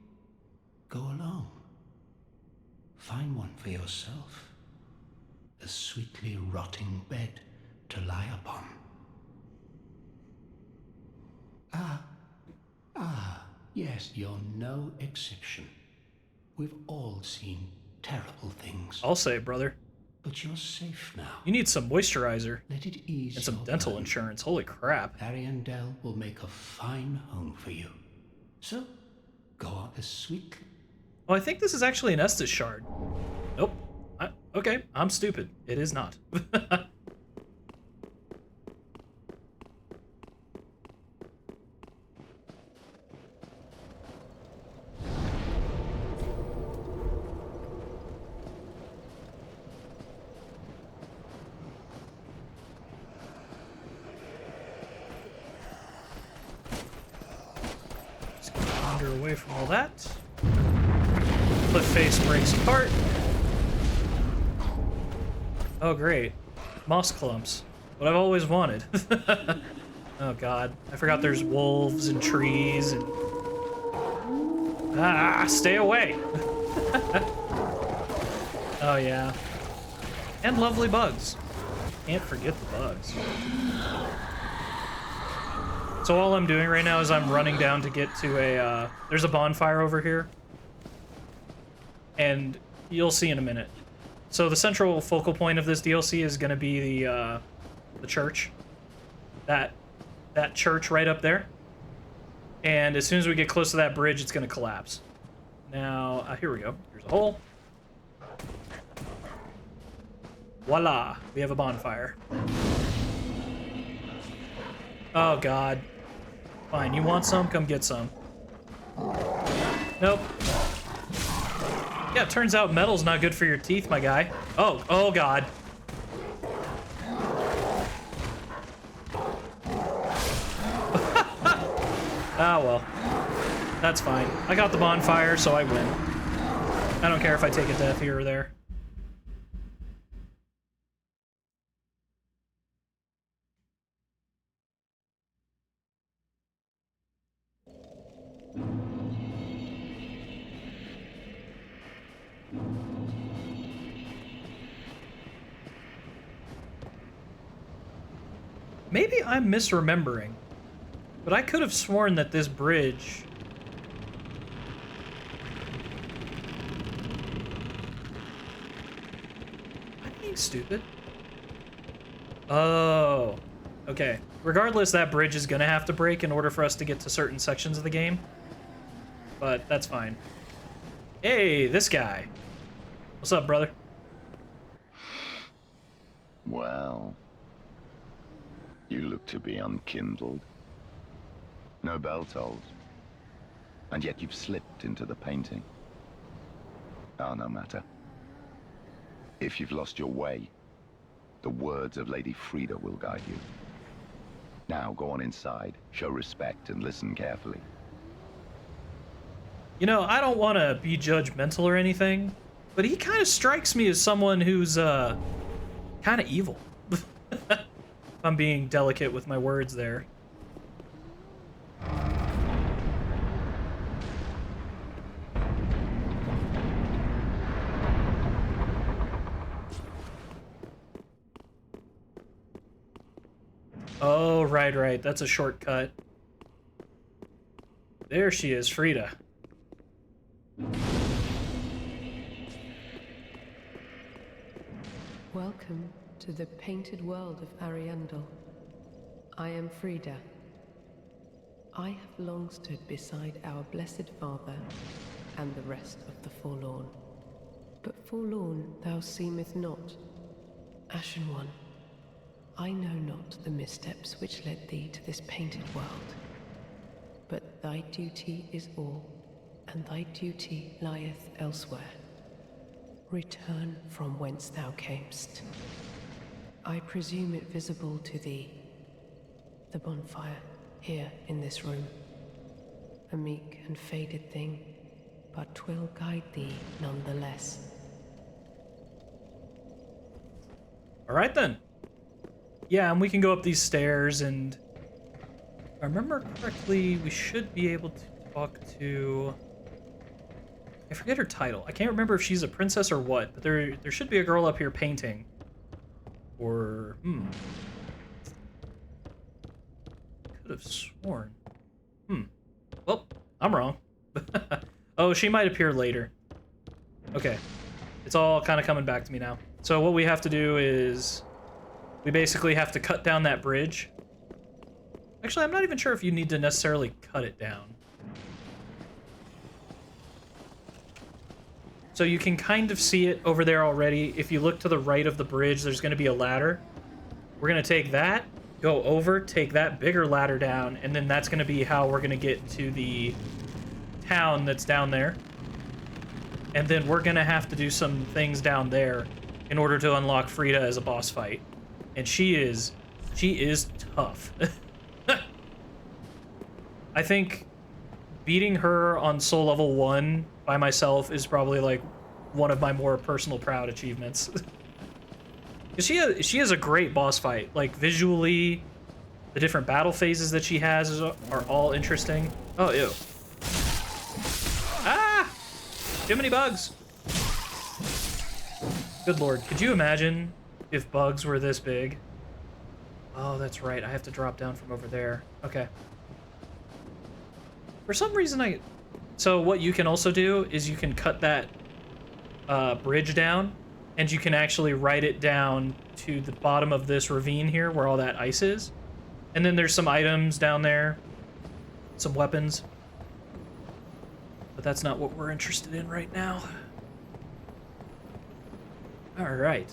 go along. Find one for yourself. A sweetly rotting bed to lie upon. Yes, you're no exception. We've all seen terrible things. I'll say, brother. But you're safe now. You need some moisturizer Let it ease and some your dental burden. insurance. Holy crap. Ariandel will make a fine home for you. So, go on as sweetly. Oh, I think this is actually an Estus shard. Nope. Okay, I'm stupid. It is not. Let's get Gundyr away from all that. Cliff face breaks apart. Oh, great. Moss clumps. What I've always wanted. Oh, God. I forgot there's wolves and trees and... Ah, stay away! Oh, yeah. And lovely bugs. Can't forget the bugs. So all I'm doing right now is I'm running down to get to a... there's a bonfire over here. And you'll see in a minute. So the central focal point of this DLC is going to be the church. That church right up there. And as soon as we get close to that bridge, it's going to collapse. Now, here we go. Here's a hole. Voila! We have a bonfire. Oh, God. Fine, you want some? Come get some. Nope. Yeah, it turns out metal's not good for your teeth, my guy. Oh, God. Ah, well. That's fine. I got the bonfire, so I win. I don't care if I take a death here or there. Maybe I'm misremembering, but I could have sworn that this bridge... I'm being stupid. Oh, okay. Regardless, that bridge is gonna have to break in order for us to get to certain sections of the game. But that's fine. Hey, this guy. What's up, brother? Well, you look to be unkindled. No bell tolls. And yet you've slipped into the painting. Oh, no matter. If you've lost your way, the words of Lady Frida will guide you. Now, go on inside, show respect, and listen carefully. You know, I don't want to be judgmental or anything, but he kind of strikes me as someone who's, kind of evil. I'm being delicate with my words there. Oh, right. That's a shortcut. There she is, Frida. Welcome to the painted world of Ariandel. I am Frida. I have long stood beside our blessed father and the rest of the forlorn. But forlorn thou seemeth not. Ashen one, I know not the missteps which led thee to this painted world. But thy duty is all, and thy duty lieth elsewhere. Return from whence thou camest. I presume it visible to thee. The bonfire, here in this room. A meek and faded thing, but 'twill guide thee nonetheless. All right then. Yeah, and we can go up these stairs, and if I remember correctly, we should be able to talk to... I forget her title. I can't remember if she's a princess or what, but there should be a girl up here painting. Or, could have sworn. Well, I'm wrong. Oh, she might appear later. Okay. It's all kind of coming back to me now. So what we have to do is we basically have to cut down that bridge. Actually, I'm not even sure if you need to necessarily cut it down. So you can kind of see it over there already. If you look to the right of the bridge, there's going to be a ladder. We're going to take that, go over, take that bigger ladder down, and then that's going to be how we're going to get to the town that's down there. And then we're going to have to do some things down there in order to unlock Frida as a boss fight. And she is tough. I think beating her on Soul level 1 by myself is probably like one of my more personal proud achievements. she has a great boss fight. Like visually, the different battle phases that she has are all interesting. Oh, ew. Ah! Too many bugs. Good lord, could you imagine if bugs were this big? Oh, that's right, I have to drop down from over there. Okay. For some reason so what you can also do is you can cut that bridge down, and you can actually write it down to the bottom of this ravine here where all that ice is. And then there's some items down there, some weapons. But that's not what we're interested in right now. All right.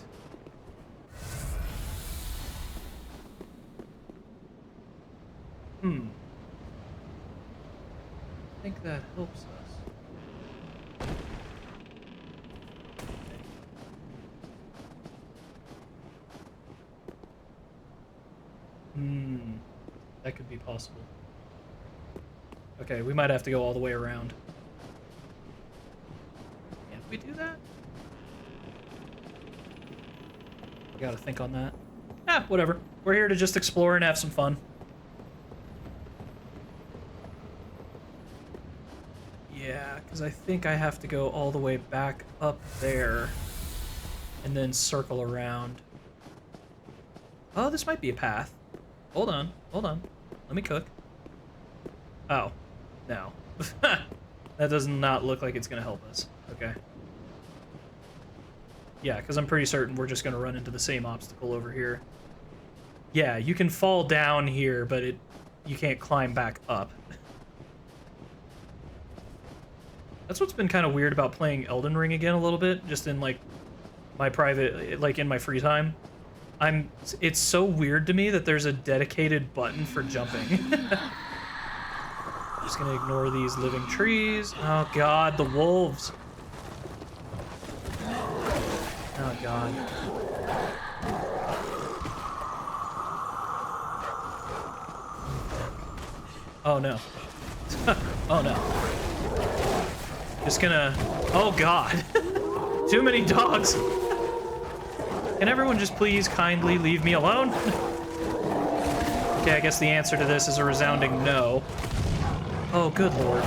I think that helps us. That could be possible. Okay, we might have to go all the way around. Can't we do that? We gotta think on that. Ah, whatever. We're here to just explore and have some fun. Yeah, because I think I have to go all the way back up there and then circle around. Oh, this might be a path. Hold on, hold on. Let me cook. Oh, no. That does not look like it's going to help us. Okay. Yeah, because I'm pretty certain we're just going to run into the same obstacle over here. Yeah, you can fall down here, but you can't climb back up. That's what's been kind of weird about playing Elden Ring again a little bit, just in like my private, like in my free time. It's so weird to me that there's a dedicated button for jumping. Just gonna ignore these living trees. Oh god, the wolves. Oh god. Oh no. Oh no. Just gonna... Oh god. Too many dogs. Can everyone just please kindly leave me alone? Okay, I guess the answer to this is a resounding no. Oh, good lord.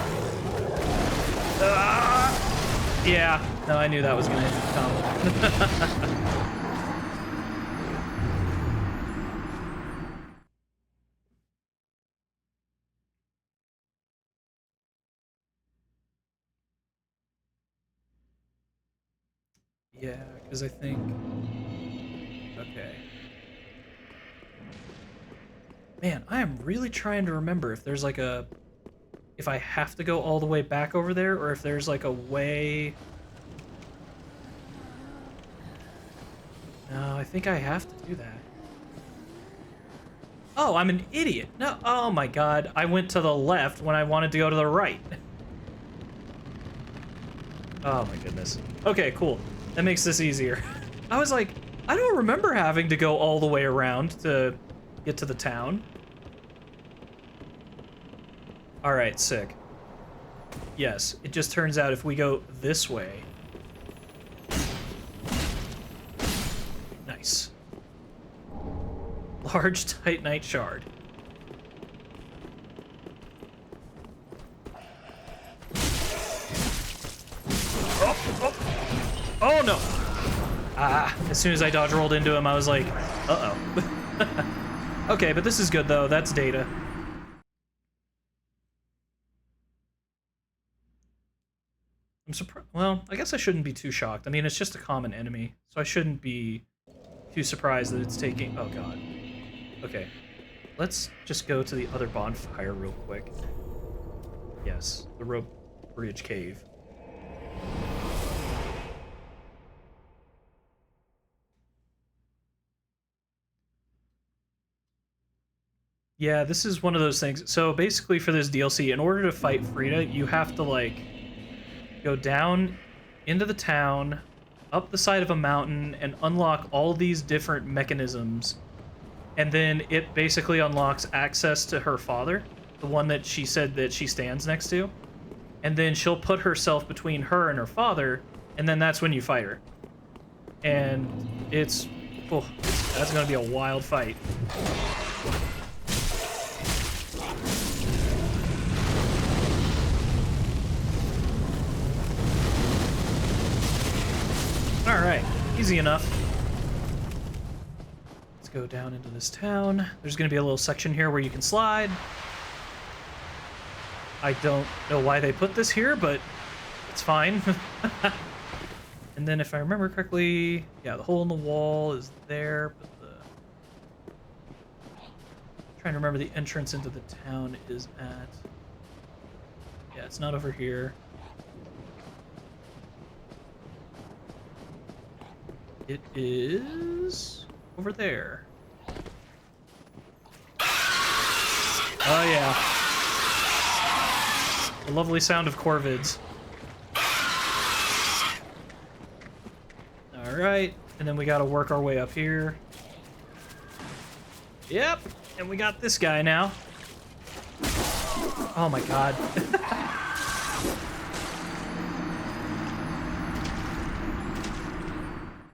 Yeah, no, I knew that was gonna come. Yeah, because I think... Okay. Man, I am really trying to remember if there's like a... If I have to go all the way back over there, or if there's like a way... No, I think I have to do that. Oh, I'm an idiot. No, oh my god. I went to the left when I wanted to go to the right. Oh my goodness. Okay, cool. That makes this easier. I was like, I don't remember having to go all the way around to get to the town. All right, sick. Yes, it just turns out if we go this way. Nice. Large Titanite shard. Oh no! Ah, as soon as I dodge rolled into him, I was like, uh-oh. Okay, but this is good though, that's data. I'm surprised. Well, I guess I shouldn't be too shocked. I mean, it's just a common enemy, so I shouldn't be too surprised that it's taking. Oh god. Okay, let's just go to the other bonfire real quick. Yes, the rope bridge cave. Yeah, this is one of those things. So basically for this DLC, in order to fight Frida, you have to like go down into the town, up the side of a mountain, and unlock all these different mechanisms. And then it basically unlocks access to her father, the one that she said that she stands next to. And then she'll put herself between her and her father, and then that's when you fight her. And it's... oh, that's gonna be a wild fight. Alright, easy enough. Let's go down into this town. There's gonna be a little section here where you can slide. I don't know why they put this here, but it's fine. And then if I remember correctly, yeah, the hole in the wall is there, but trying to remember the entrance into the town is at... yeah, it's not over here. It is over there. Oh yeah. The lovely sound of corvids. Alright, and then we gotta work our way up here. Yep, and we got this guy now. Oh my god.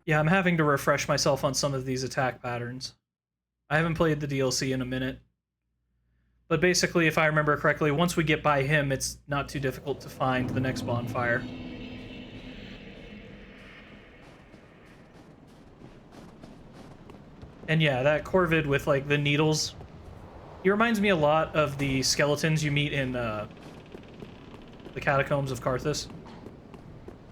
Yeah, I'm having to refresh myself on some of these attack patterns. I haven't played the DLC in a minute. But basically, if I remember correctly, once we get by him, it's not too difficult to find the next bonfire. And yeah, that corvid with, like, the needles, he reminds me a lot of the skeletons you meet in the catacombs of Karthus.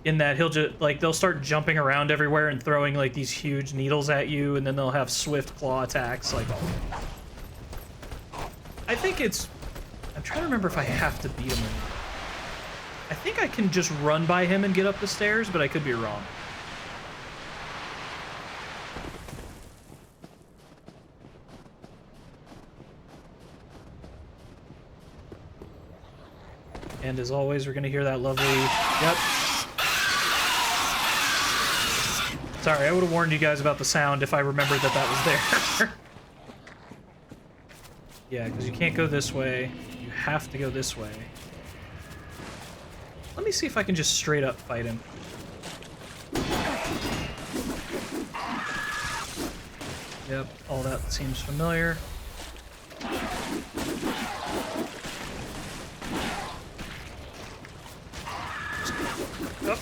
In that he'll just, like, they'll start jumping around everywhere and throwing, like, these huge needles at you, and then they'll have swift claw attacks, like, I think it's... I'm trying to remember if I have to beat him or not. I think I can just run by him and get up the stairs, but I could be wrong. And as always, we're going to hear that lovely... Yep. Sorry, I would have warned you guys about the sound if I remembered that that was there. Yeah, because you can't go this way. You have to go this way. Let me see if I can just straight up fight him. Yep, all that seems familiar. Up.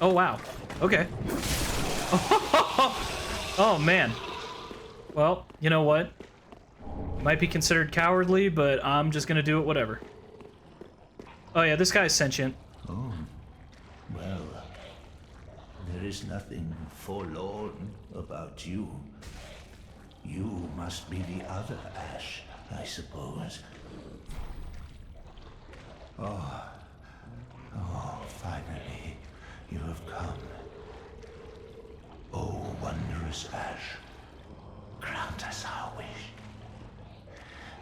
Oh, wow. Okay. Oh, man. Well, you know what? Might be considered cowardly, but I'm just gonna do it whatever. Oh, yeah, this guy's sentient. Oh, well, there is nothing forlorn about you. You must be the other Ash, I suppose. Oh, finally, you have come. Oh, wondrous Ash, grant us our wish.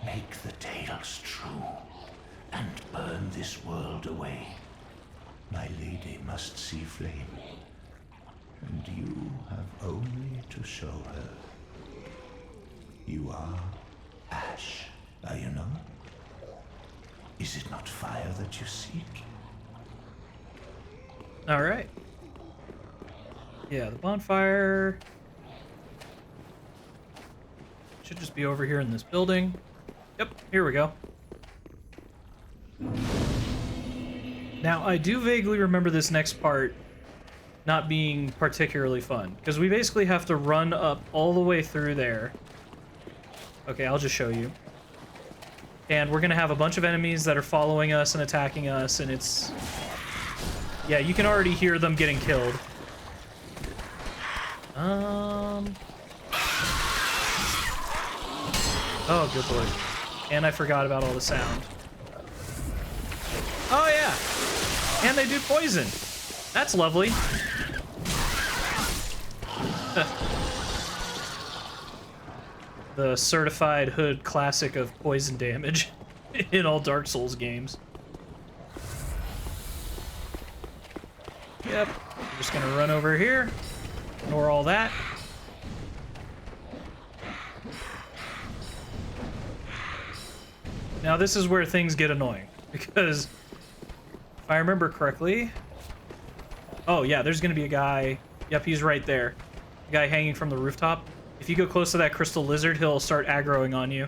make the tales true, and burn this world away. My lady must see flame, and you have only to show her. You are ash, are you not? Is it not fire that you seek? All right. Yeah, the bonfire should just be over here in this building. Yep, here we go. Now, I do vaguely remember this next part not being particularly fun, because we basically have to run up all the way through there. Okay, I'll just show you. And we're gonna have a bunch of enemies that are following us and attacking us, and it's... yeah, you can already hear them getting killed. Oh, good lord. And I forgot about all the sound. Oh, yeah! And they do poison. That's lovely. The certified hood classic of poison damage in all Dark Souls games. Yep. I'm just gonna run over here. Ignore all that. Now this is where things get annoying, because if I remember correctly... oh yeah, there's gonna be a guy... yep, he's right there. A guy hanging from the rooftop. If you go close to that crystal lizard, he'll start aggroing on you.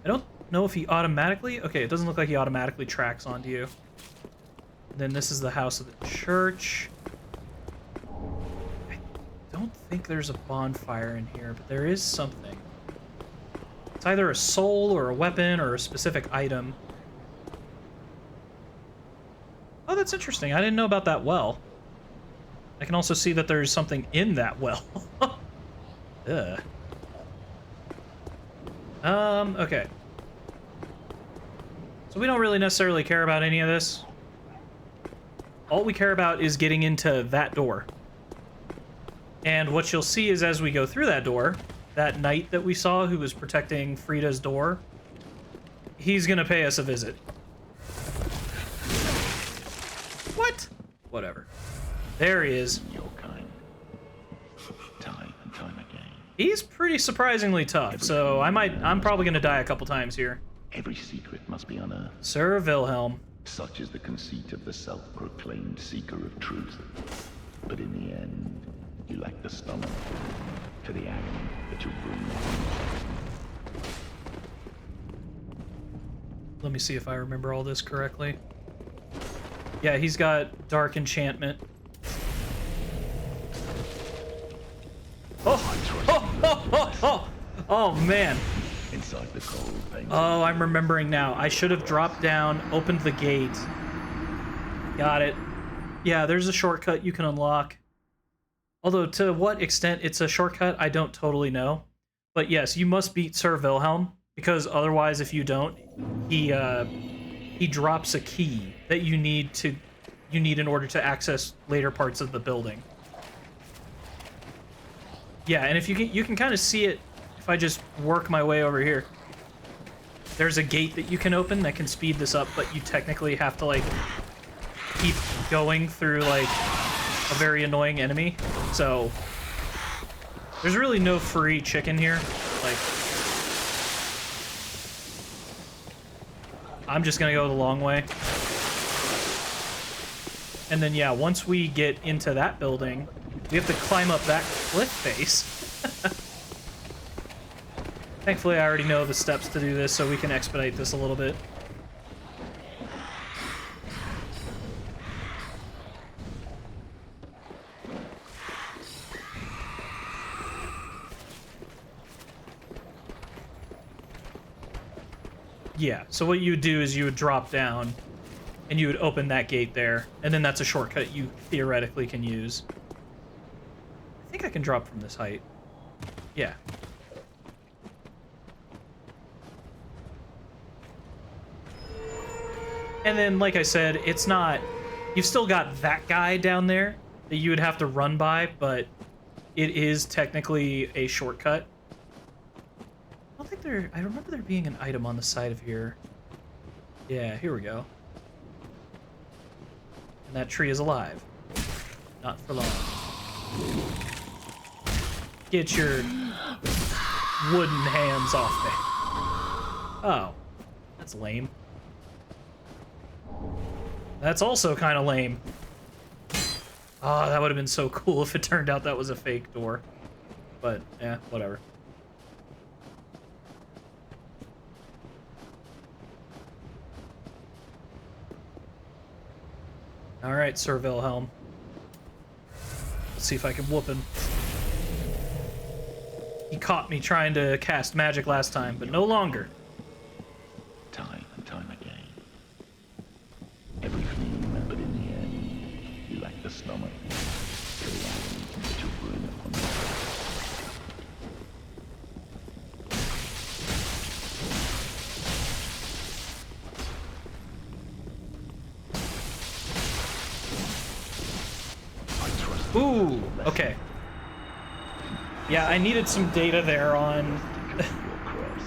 I don't know if he automatically... okay, it doesn't look like he automatically tracks onto you. Then this is the house of the church. I don't think there's a bonfire in here, but there is something. It's either a soul or a weapon or a specific item. Oh, that's interesting. I didn't know about that well. I can also see that there's something in that well. Ugh. Okay. So we don't really necessarily care about any of this. All we care about is getting into that door. And what you'll see is as we go through that door, that knight that we saw who was protecting Frida's door, he's gonna pay us a visit. What? Whatever. There he is. Your kind. Time and time again. He's pretty surprisingly tough, so I'm probably gonna die a couple times here. Every secret must be unearthed. Sir Wilhelm. Such is the conceit of the self-proclaimed seeker of truth. But in the end, you lack the stomach for the agony that you bring. Let me see if I remember all this correctly. Yeah, he's got dark enchantment. Oh, man. Inside the cold pain. Oh, I'm remembering now. I should have dropped down, opened the gate. Got it. Yeah, there's a shortcut you can unlock. Although, to what extent it's a shortcut, I don't totally know. But yes, you must beat Sir Wilhelm, because otherwise, if you don't, he drops a key that you need in order to access later parts of the building. Yeah, and if you can kind of see it if I just work my way over here. There's a gate that you can open that can speed this up, but you technically have to like keep going through like a very annoying enemy. So there's really no free chicken here. Like, I'm just gonna go the long way. And then yeah, once we get into that building, we have to climb up that cliff face. Thankfully, I already know the steps to do this, so we can expedite this a little bit. Yeah, so what you would do is you would drop down, and you would open that gate there, and then that's a shortcut you theoretically can use. I think I can drop from this height. Yeah. And then, like I said, it's not... you've still got that guy down there that you would have to run by, but it is technically a shortcut. I don't think I remember there being an item on the side of here. Yeah, here we go. And that tree is alive. Not for long. Get your wooden hands off me. Oh, that's lame. That's also kind of lame. Oh, that would have been so cool if it turned out that was a fake door. But, yeah, whatever. Alright, Sir Wilhelm. Let's see if I can whoop him. He caught me trying to cast magic last time, but no longer. Time and time again. Everything, but in the end, you lack the stomach. The agony that you bring upon yourself. Ooh, okay. Yeah, I needed some data there on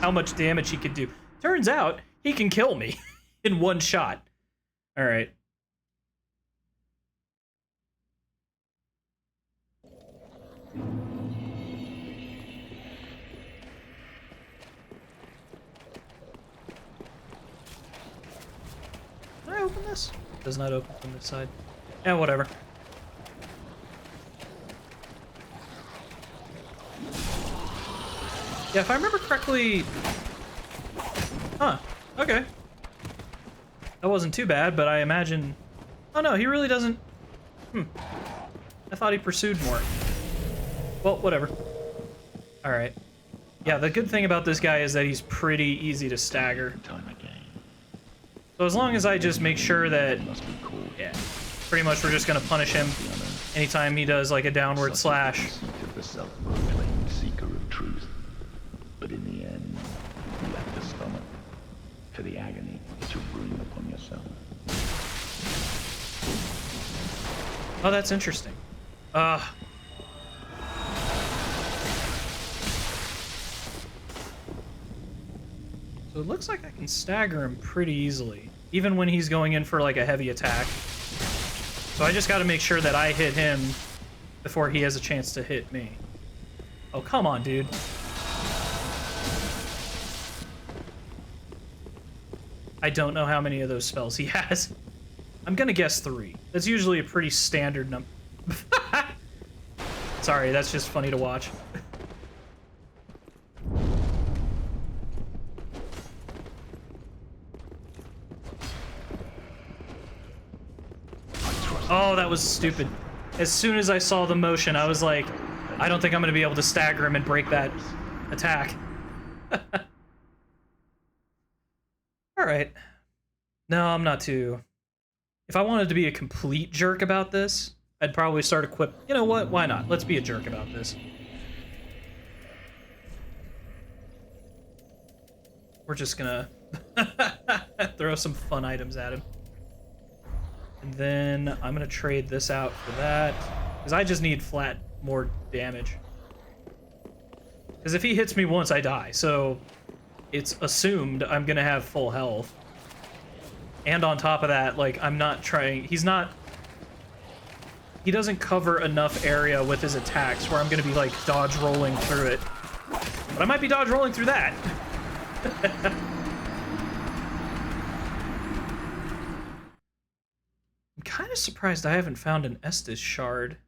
how much damage he could do. Turns out, he can kill me in one shot. Alright. Can I open this? It does not open from this side. Yeah, whatever. Yeah, if I remember correctly... Huh. Okay. That wasn't too bad, but I imagine... Oh no, he really doesn't... I thought he pursued more. Well, whatever. Alright. Yeah, the good thing about this guy is that he's pretty easy to stagger. So as long as I just make sure that... Yeah. Pretty much we're just gonna punish him anytime he does like a downward slash. The self-proclaimed seeker of truth. But in the end, you lack the stomach for the agony that you bring upon yourself. Oh, that's interesting. So it looks like I can stagger him pretty easily, even when he's going in for like a heavy attack. So I just gotta make sure that I hit him before he has a chance to hit me. Oh, come on, dude. I don't know how many of those spells he has. I'm gonna guess 3. That's usually a pretty standard number. Sorry, that's just funny to watch. Oh, that was stupid. As soon as I saw the motion, I was like, I don't think I'm gonna be able to stagger him and break that attack. Alright. No, I'm not too... If I wanted to be a complete jerk about this, I'd probably start equip... You know what? Why not? Let's be a jerk about this. We're just gonna throw some fun items at him. And then I'm gonna trade this out for that. Because I just need flat more damage. Because if he hits me once, I die. So it's assumed I'm gonna have full health. And on top of that, like, I'm not trying... He doesn't cover enough area with his attacks where I'm gonna be, like, dodge rolling through it. But I might be dodge rolling through that. I'm kind of surprised I haven't found an Estus shard.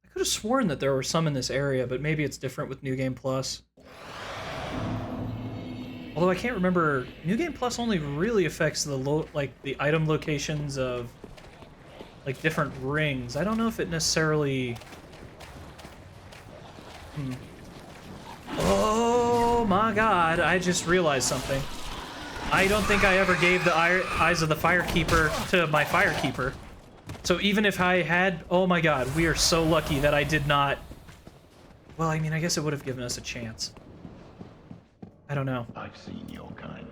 I could have sworn that there were some in this area, but maybe it's different with New Game Plus. Although I can't remember, New Game Plus only really affects the the item locations of like different rings. I don't know if it necessarily... Oh my god, I just realized something. I don't think I ever gave the Eyes of the Firekeeper to my Firekeeper. So even if I had... Oh my god, we are so lucky that I did not... Well, I mean, I guess it would have given us a chance. I don't know. I've seen your kind.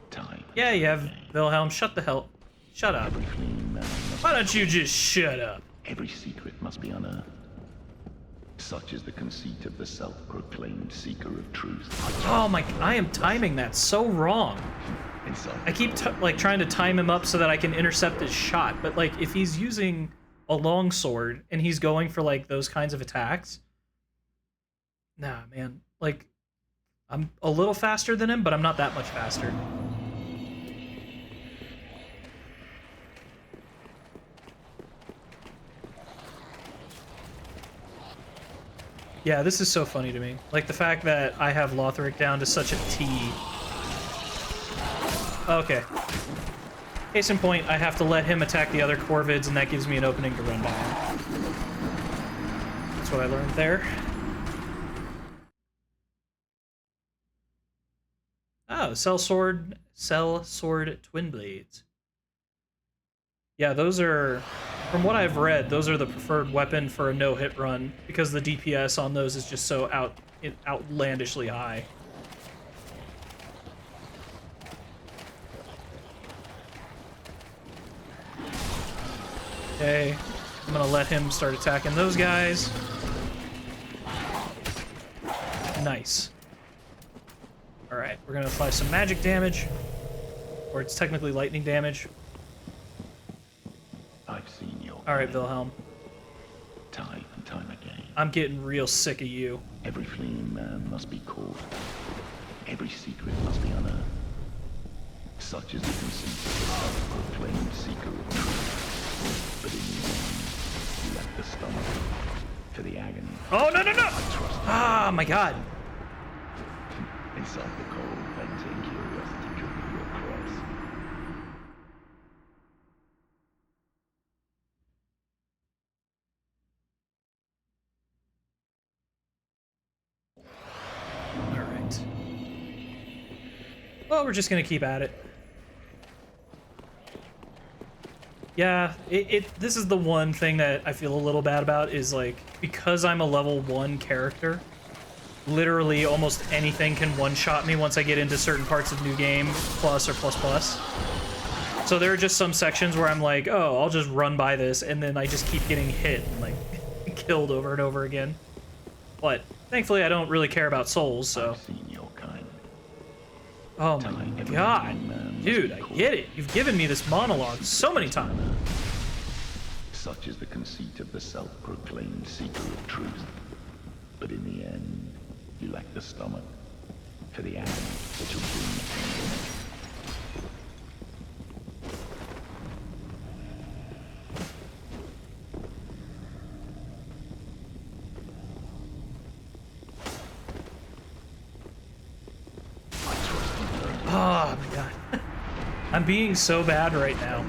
Time. Yeah, you have, Wilhelm. Shut the hell... Shut up. Why don't you just shut up? Every secret must be unearthed. Such is the conceit of the self-proclaimed seeker of truth. Oh my, I am timing that so wrong. I keep like trying to time him up so that I can intercept his shot, but like if he's using a long sword and he's going for like those kinds of attacks, nah, man, like I'm a little faster than him, but I'm not that much faster. Yeah, this is so funny to me. Like the fact that I have Lothric down to such a T. Okay. Case in point, I have to let him attack the other Corvids, and that gives me an opening to run by him. That's what I learned there. Oh, Cell Sword Twin Blades. Yeah, those are, from what I've read, those are the preferred weapon for a no-hit run, because the DPS on those is just so outlandishly high. Okay, I'm gonna let him start attacking those guys. Nice. Alright, we're gonna apply some magic damage. Or it's technically lightning damage. I've seen your Alright, Wilhelm. time and time again. I'm getting real sick of you. Every fleeing man must be caught. Every secret must be unearthed. Such is the conceit of the self-proclaimed seeker of truth. But in the end, you left the stomach for the agony. Oh, no, no, no! Ah, my God. Inside the cold, venting curiosity could be your cross. Alright. Well, we're just gonna keep at it. Yeah, this is the one thing that I feel a little bad about, is like, because I'm a level 1 character, literally almost anything can one-shot me once I get into certain parts of New Game Plus or Plus Plus. So there are just some sections where I'm like, oh, I'll just run by this, and then I just keep getting hit and like killed over and over again. But thankfully I don't really care about souls, so. I've seen your kind. Oh my God, dude, I get it. You've given me this monologue so many times. Such is the conceit of the self-proclaimed seeker of truth. But in the end, you lack the stomach for the agony that will bring the pain. Oh my God. I'm being so bad right now.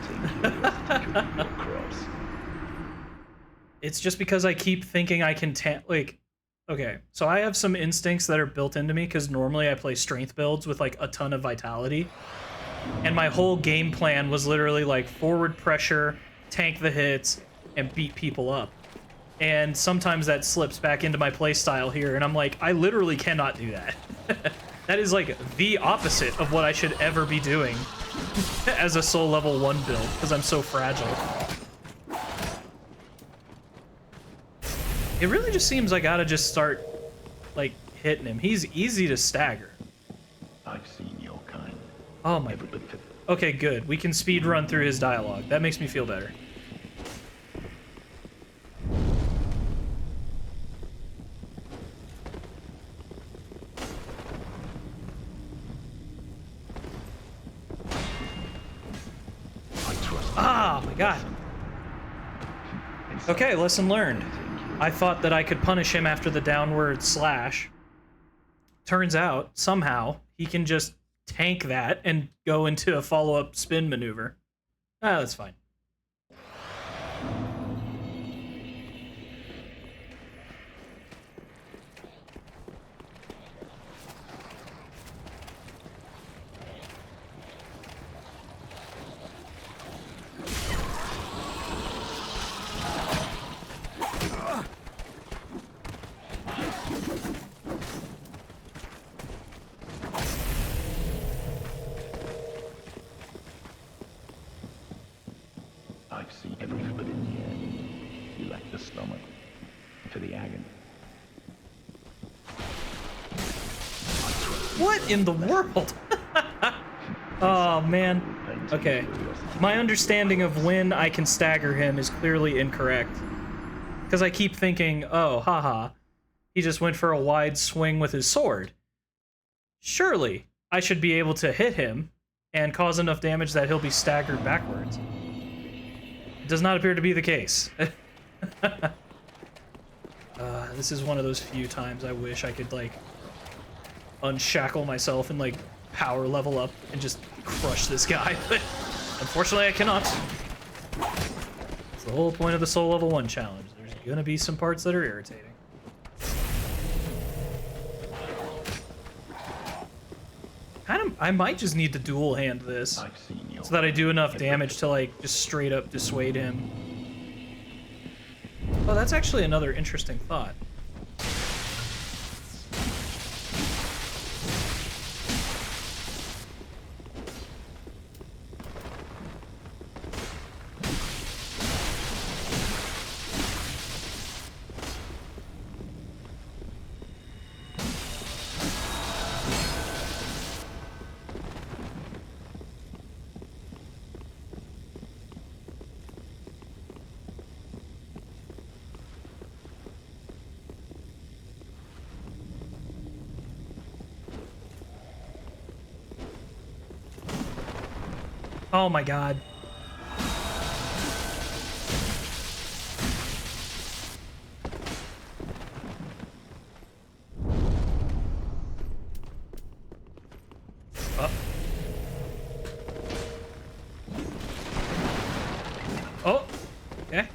It's just because I keep thinking I can like, okay, so I have some instincts that are built into me because normally I play strength builds with like a ton of vitality. And my whole game plan was literally like forward pressure, tank the hits, and beat people up. And sometimes that slips back into my playstyle here, and I'm like, I literally cannot do that. That is like the opposite of what I should ever be doing as a soul level 1 build, because I'm so fragile. It really just seems I gotta just start, like, hitting him. He's easy to stagger. I've seen your kind. Oh my... Okay, good. We can speed run through his dialogue. That makes me feel better. Ah, my God. Okay, lesson learned. I thought that I could punish him after the downward slash. Turns out, somehow, he can just tank that and go into a follow-up spin maneuver. Ah, that's fine. I've seen every but in the end, you lack the stomach for the agony What in the world? Oh, man. Okay. My understanding of when I can stagger him is clearly incorrect. Because I keep thinking, oh, haha, he just went for a wide swing with his sword. Surely, I should be able to hit him and cause enough damage that he'll be staggered backwards. It does not appear to be the case. This is one of those few times I wish I could, like, unshackle myself and, like, power level up and just crush this guy, but unfortunately I cannot. It's the whole point of the Soul Level 1 challenge. There's gonna be some parts that are irritating. I might just need to dual hand this so that I do enough damage to, like, just straight up dissuade him. Oh, that's actually another interesting thought. Oh my god. Oh, okay.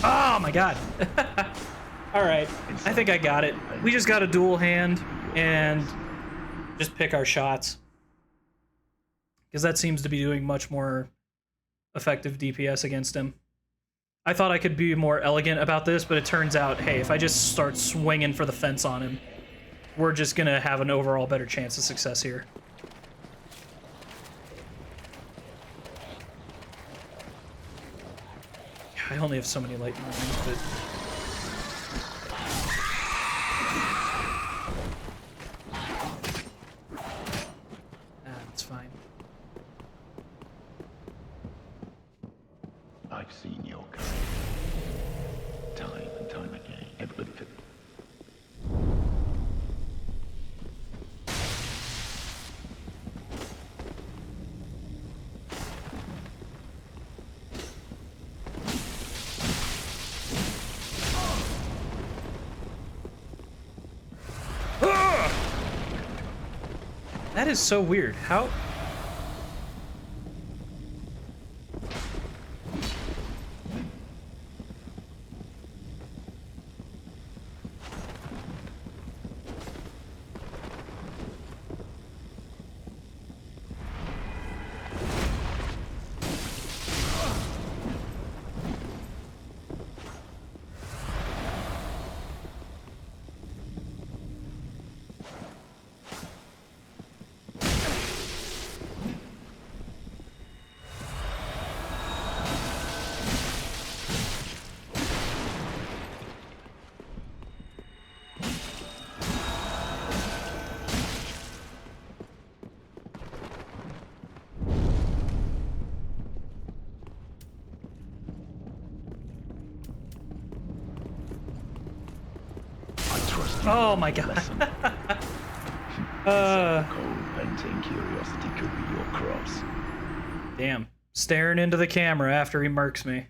Oh my god. Alright, I think I got it. We just got a dual hand and just pick our shots. Because that seems to be doing much more effective DPS against him. I thought I could be more elegant about this, but it turns out, hey, if I just start swinging for the fence on him, we're just gonna have an overall better chance of success here. I only have so many lightning rounds, but... that's fine. I've seen your kind. Time and time again. Everybody fit. That is so weird. How? Oh my god. Cold painting curiosity could be your cross. Damn. Staring into the camera after he murks me.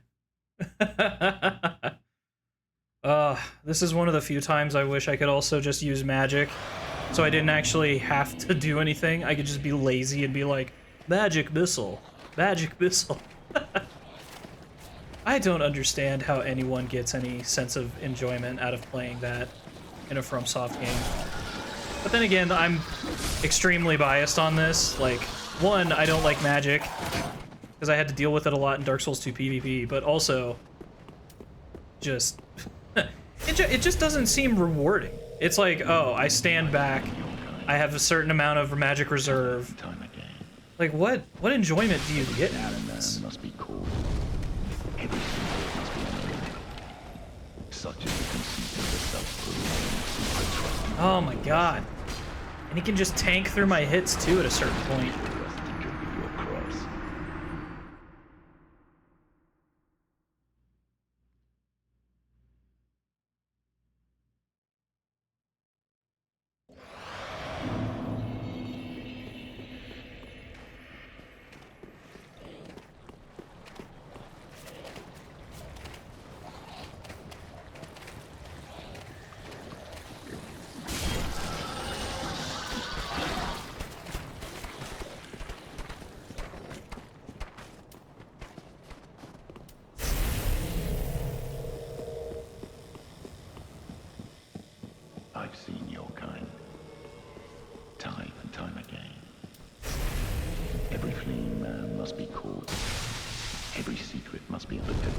This is one of the few times I wish I could also just use magic, so I didn't actually have to do anything. I could just be lazy and be like, magic missile, magic missile. I don't understand how anyone gets any sense of enjoyment out of playing that. in a FromSoft game. But then again, I'm extremely biased on this. Like, one, I don't like magic, because I had to deal with it a lot in Dark Souls 2 PvP, but also, just, it just doesn't seem rewarding. It's like, oh, I stand back, I have a certain amount of magic reserve. Like, what enjoyment do you get out of this? Must be called. Every secret must be known. Such is the conceit of the self-proclaimed. Oh my god. And he can just tank through my hits too at a certain point. Curiosity could be your cross. I've seen your kind, time and time again. Every fleeing man must be caught. Every secret must be understood.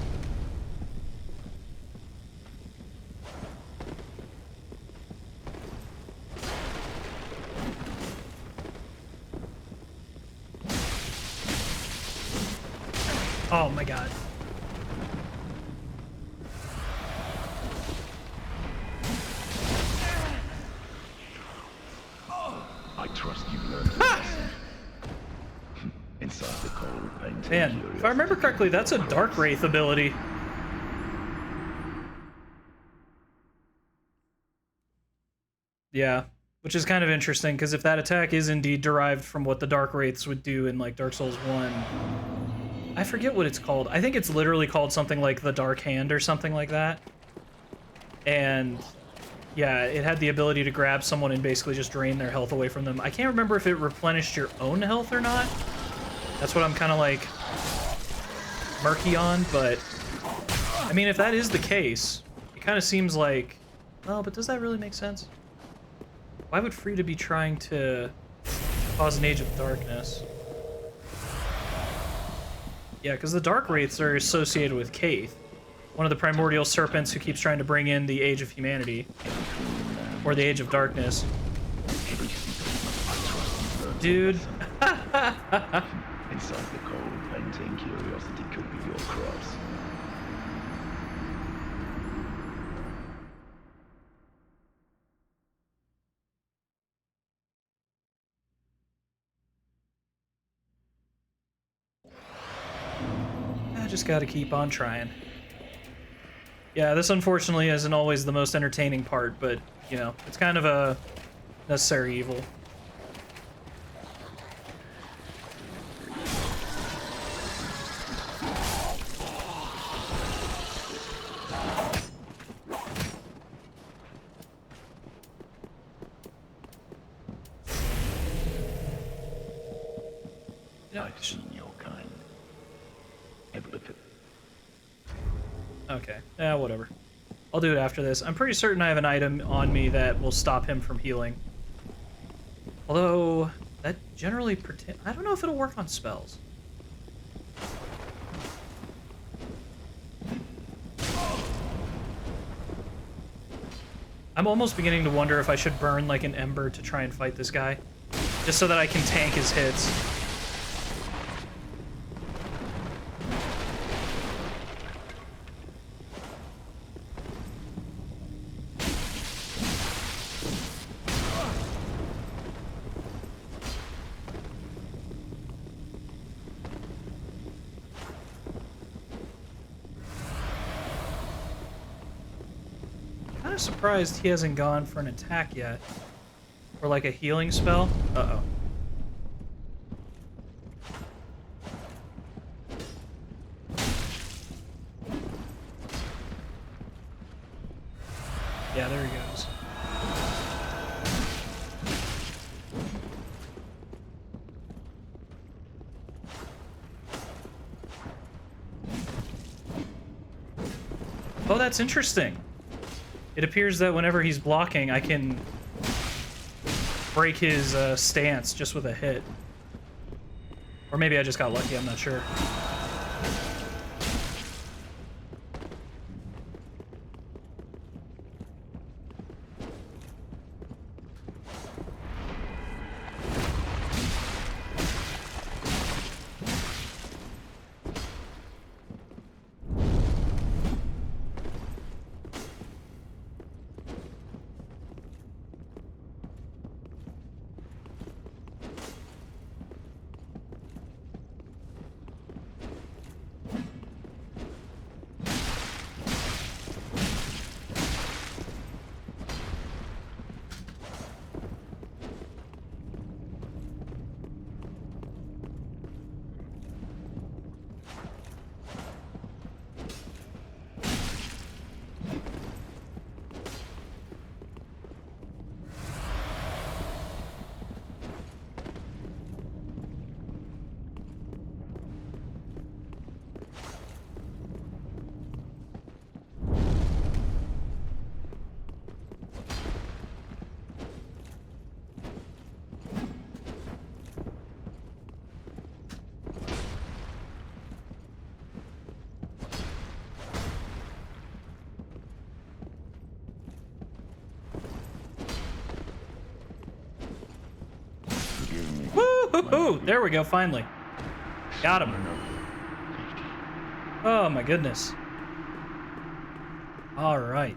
Oh my god. I trust you've learned your lesson. Inside the cold painting. Man, if I remember correctly, that's a Dark Wraith ability. Yeah, which is kind of interesting, because if that attack is indeed derived from what the Dark Wraiths would do in, like, Dark Souls 1, I forget what it's called. I think it's literally called something like the Dark Hand or something like that. And yeah, it had the ability to grab someone and basically just drain their health away from them. I can't remember if it replenished your own health or not. That's what I'm kind of like murky on, but I mean, if that is the case, it kind of seems like, well, but does that really make sense? Why would Frida be trying to cause an Age of Darkness? Yeah, because the Dark Wraiths are associated with Kaith, one of the primordial serpents who keeps trying to bring in the Age of Humanity, or the Age of Darkness. Dude. Inside the cold painting, curiosity could be your cross. I just gotta keep on trying. Yeah, this unfortunately isn't always the most entertaining part, but, you know, it's kind of a necessary evil. I've seen your kind. Okay, yeah, whatever. I'll do it after this. I'm pretty certain I have an item on me that will stop him from healing. Although, that generally I don't know if it'll work on spells. I'm almost beginning to wonder if I should burn like an ember to try and fight this guy. Just so that I can tank his hits. Surprised he hasn't gone for an attack yet. Or like a healing spell. Uh-oh. Yeah, there he goes. Oh, that's interesting. It appears that whenever he's blocking, I can break his stance just with a hit. Or maybe I just got lucky, I'm not sure. Woo-hoo-hoo! There we go, finally. Got him. Oh my goodness. Alright.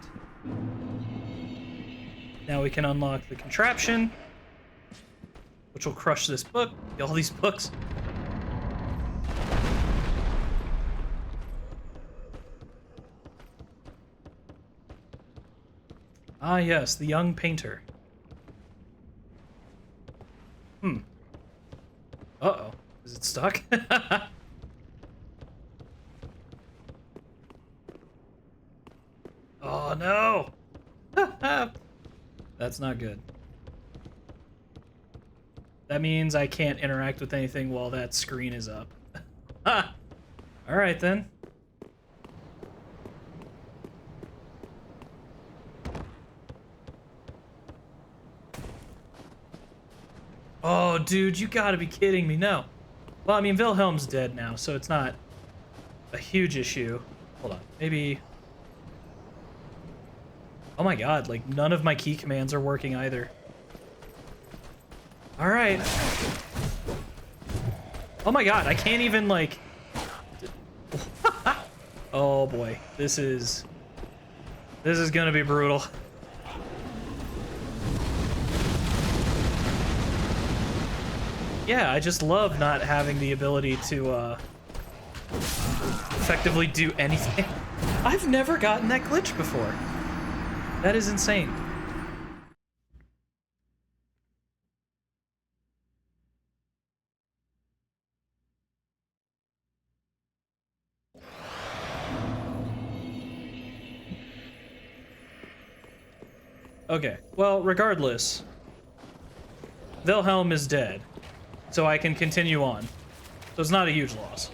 Now we can unlock the contraption, which will crush this book, all these books. Ah yes, the young painter. Uh-oh. Is it stuck? Oh no! That's not good. That means I can't interact with anything while that screen is up. Alright then. Oh, dude, you gotta be kidding me. No. Well, I mean, Wilhelm's dead now, so it's not a huge issue. Hold on. Maybe... Oh my god, like, none of my key commands are working either. Alright. Oh my god, I can't even, like... Oh boy. This is gonna be brutal. Yeah, I just love not having the ability to effectively do anything. I've never gotten that glitch before. That is insane. Okay, well, regardless, Wilhelm is dead. So I can continue on. So it's not a huge loss.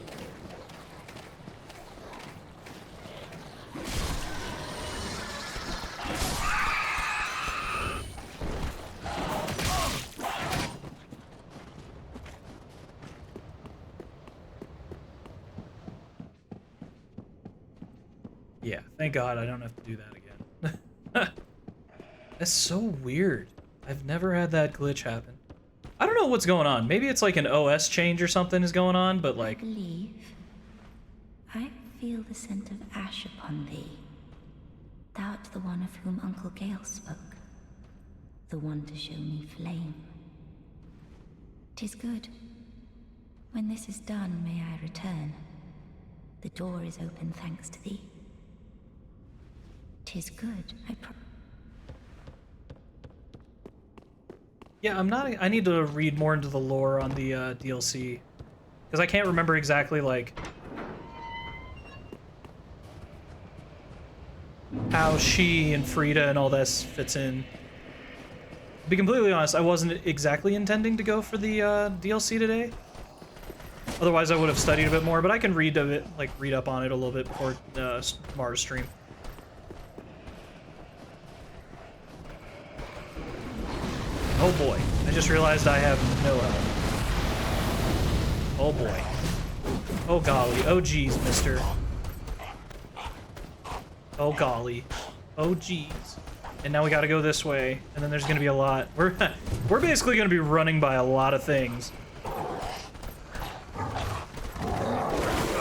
Yeah, thank God I don't have to do that again. That's so weird. I've never had that glitch happen. I don't know what's going on. Maybe it's like an OS change or something is going on, but like... I feel the scent of ash upon thee. Thou art the one of whom Uncle Gale spoke. The one to show me flame. 'Tis good. When this is done, may I return. The door is open thanks to thee. 'Tis good, Yeah, I need to read more into the lore on the DLC. Because I can't remember exactly, like, how she and Frida and all this fits in. To be completely honest, I wasn't exactly intending to go for the DLC today. Otherwise, I would have studied a bit more, but I can read up on it a little bit before tomorrow's stream. Oh boy, I just realized I have no health. Oh boy. Oh golly, oh geez, mister. Oh golly. Oh geez. And now we gotta go this way, and then there's gonna be a lot. We're basically gonna be running by a lot of things.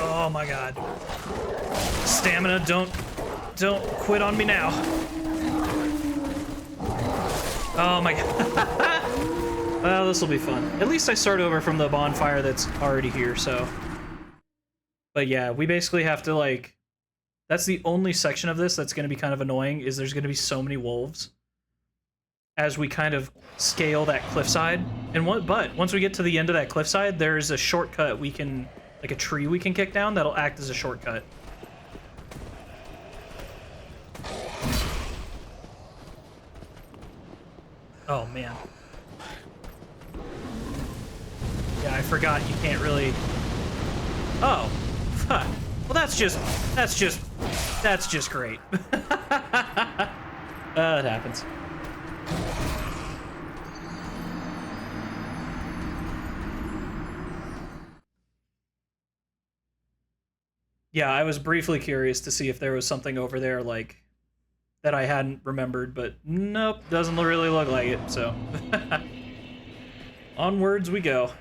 Oh my god. Stamina, don't quit on me now. Oh my god. Well, this will be fun. At least I start over from the bonfire that's already here, so. But yeah, we basically have to, like, that's the only section of this that's going to be kind of annoying, is there's going to be so many wolves as we kind of scale that cliffside. But once we get to the end of that cliffside, there's a shortcut we can, like a tree we can kick down that'll act as a shortcut. Oh man. Yeah, I forgot you can't really. Oh, huh. Well, that's just great. It happens. Yeah, I was briefly curious to see if there was something over there, like, that I hadn't remembered, but nope, doesn't really look like it, so. Onwards we go.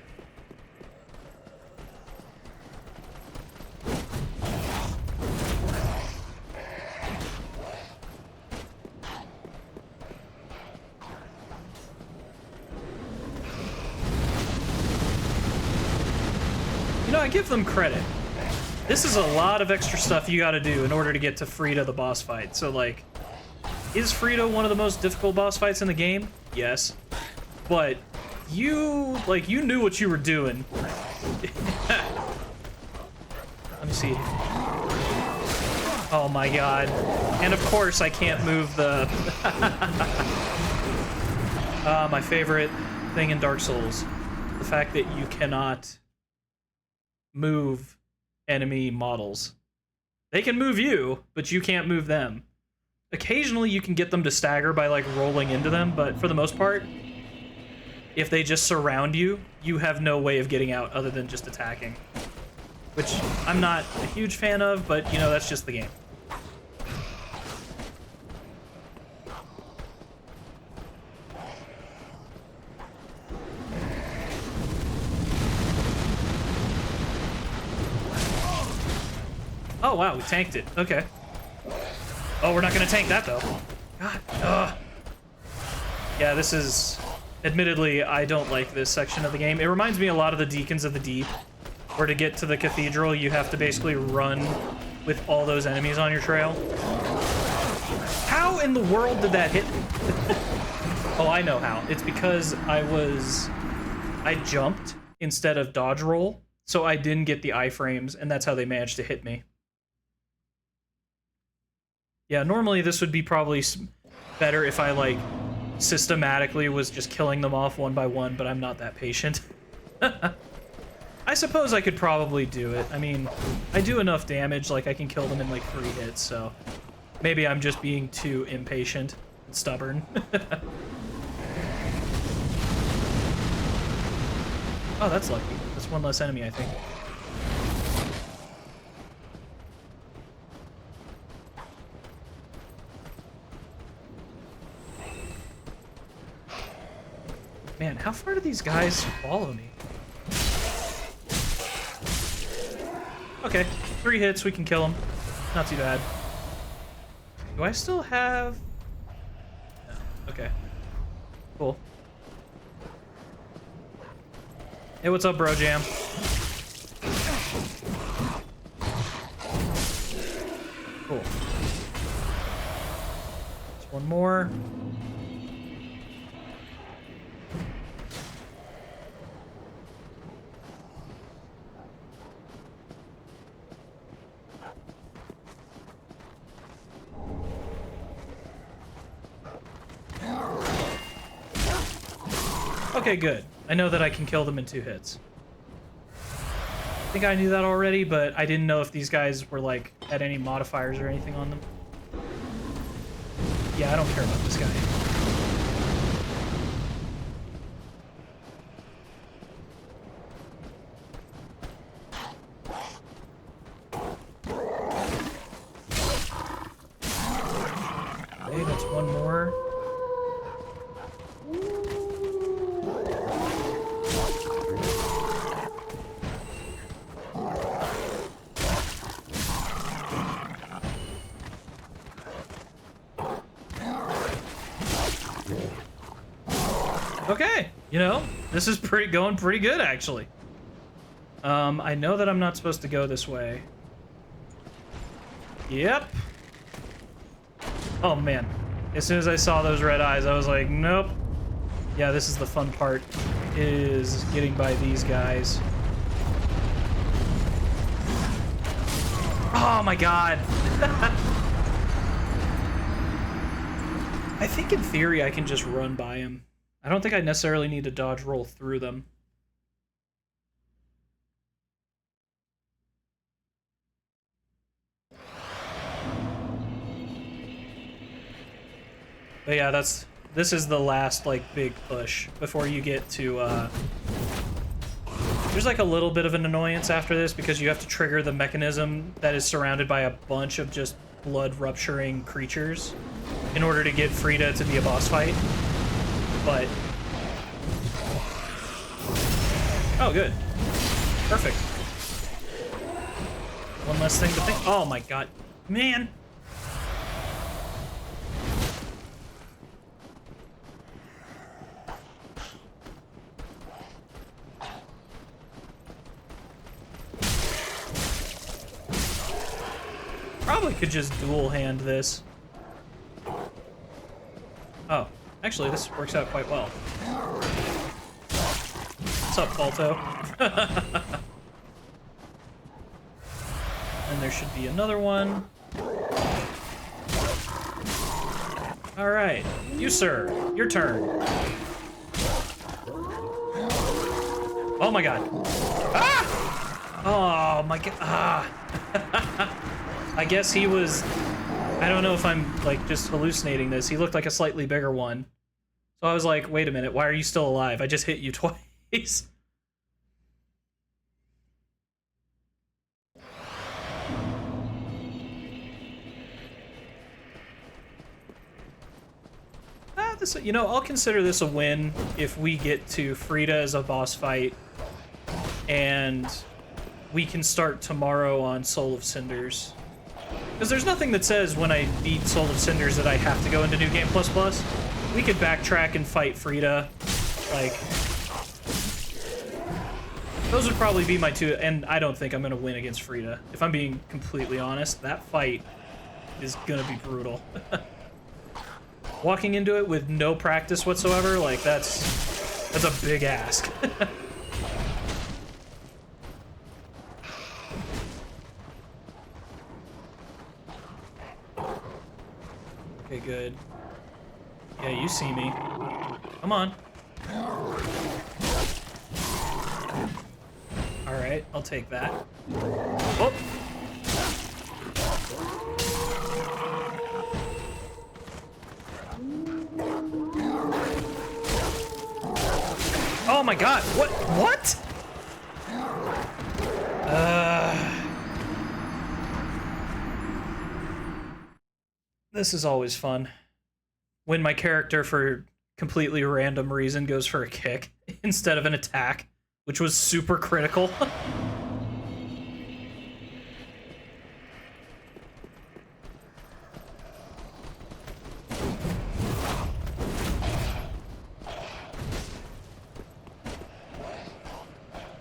You know, I give them credit. This is a lot of extra stuff you gotta do in order to get to Frida the boss fight. So, like, is Frida one of the most difficult boss fights in the game? Yes. But you knew what you were doing. Let me see. Oh my god. And of course I can't move the... my favorite thing in Dark Souls. The fact that you cannot move enemy models. They can move you, but you can't move them. Occasionally you can get them to stagger by like rolling into them, but for the most part, if they just surround you, you have no way of getting out other than just attacking. Which I'm not a huge fan of, but you know, that's just the game. Oh wow, we tanked it. Okay. Oh, we're not gonna tank that though. God. Ugh. Yeah, this is... Admittedly, I don't like this section of the game. It reminds me a lot of the Deacons of the Deep, where to get to the cathedral, you have to basically run with all those enemies on your trail. How in the world did that hit me? Oh, I know how. It's because I jumped instead of dodge roll, so I didn't get the iframes, and that's how they managed to hit me. Yeah, normally this would be probably better if I, like, systematically was just killing them off one by one, but I'm not that patient. I suppose I could probably do it. I mean, I do enough damage, like I can kill them in like 3 hits, so maybe I'm just being too impatient and stubborn. Oh, that's lucky. That's one less enemy, I think. Man, how far do these guys follow me? Okay, 3 hits, we can kill them. Not too bad. Do I still have... No. Okay. Cool. Hey, what's up, bro jam? Cool. Just one more. Okay, good. I know that I can kill them in 2 hits. I think I knew that already, but I didn't know if these guys were, like, had any modifiers or anything on them. Yeah, I don't care about this guy. Okay, you know, this is going pretty good, actually. I know that I'm not supposed to go this way. Yep. Oh, man. As soon as I saw those red eyes, I was like, nope. Yeah, this is the fun part, is getting by these guys. Oh, my God. I think in theory I can just run by him. I don't think I necessarily need to dodge roll through them. But yeah, this is the last like big push before you get to there's like a little bit of an annoyance after this because you have to trigger the mechanism that is surrounded by a bunch of just blood rupturing creatures in order to get Frida to be a boss fight. But oh, good. Perfect. One less thing to think. Oh my God. Man. Probably could just dual hand this. Oh, actually, this works out quite well. What's up, Balto? And there should be another one. All right, you sir, your turn. Oh my God. Ah! Oh my God. Ah. I guess he was, I don't know if I'm like just hallucinating this. He looked like a slightly bigger one. So I was like, wait a minute, why are you still alive? I just hit you twice. You know, I'll consider this a win if we get to Frida as a boss fight and we can start tomorrow on Soul of Cinders. Because there's nothing that says when I beat Soul of Cinders that I have to go into New Game++. We could backtrack and fight Frida. Like, those would probably be my two, and I don't think I'm going to win against Frida. If I'm being completely honest, that fight is going to be brutal. Walking into it with no practice whatsoever, like, that's a big ask. Okay, good. Yeah, you see me. Come on. Alright, I'll take that. Oh! Oh my God! What? This is always fun. When my character, for completely random reason, goes for a kick instead of an attack, which was super critical.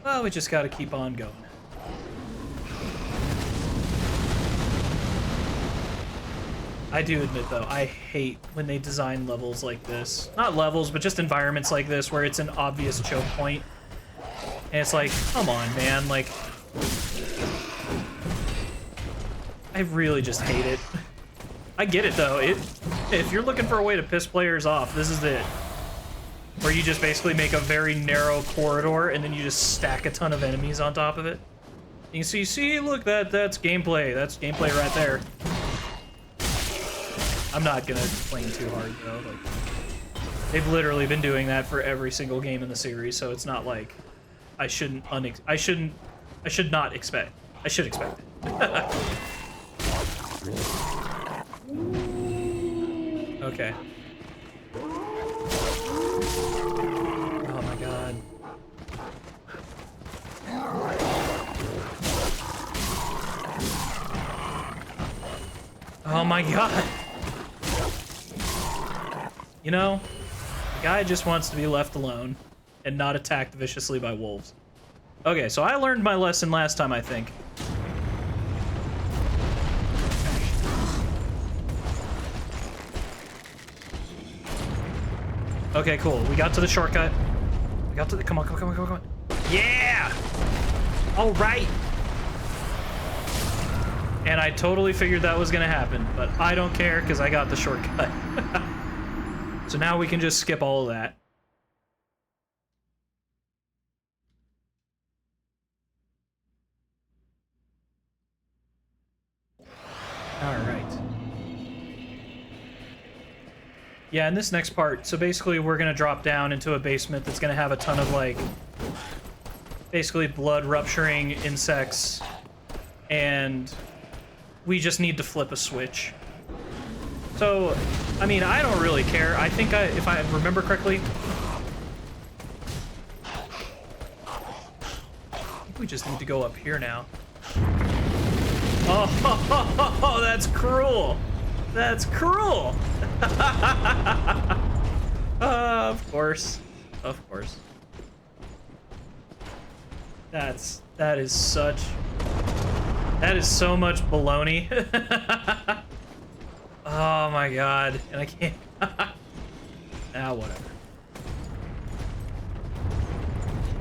Well, we just gotta keep on going. I do admit, though, I hate when they design levels like this. Not levels, but just environments like this where it's an obvious choke point. And it's like, come on, man, like... I really just hate it. I get it, though. If you're looking for a way to piss players off, this is it. Where you just basically make a very narrow corridor and then you just stack a ton of enemies on top of it. You can see, look, that's gameplay. That's gameplay right there. I'm not gonna complain too hard, though. Like, they've literally been doing that for every single game in the series, so it's not like I should not expect. I should expect it. Okay. Oh my God. Oh my God. You know, The guy just wants to be left alone and not attacked viciously by wolves. Okay, so I learned my lesson last time, I think. Okay, cool. We got to the shortcut. We got to the... Come on, come on, come on, come on. Yeah! All right. And I totally figured that was gonna happen, but I don't care because I got the shortcut. So now we can just skip all of that. All right. Yeah, in this next part, so basically we're gonna drop down into a basement that's gonna have a ton of, like, basically blood rupturing insects, and we just need to flip a switch. So, I mean, I don't really care. I think if I remember correctly, I think we just need to go up here now. Oh, that's cruel. That's cruel. Of course. Of course. That is so much baloney. Oh my god. And I can't. Ah, whatever.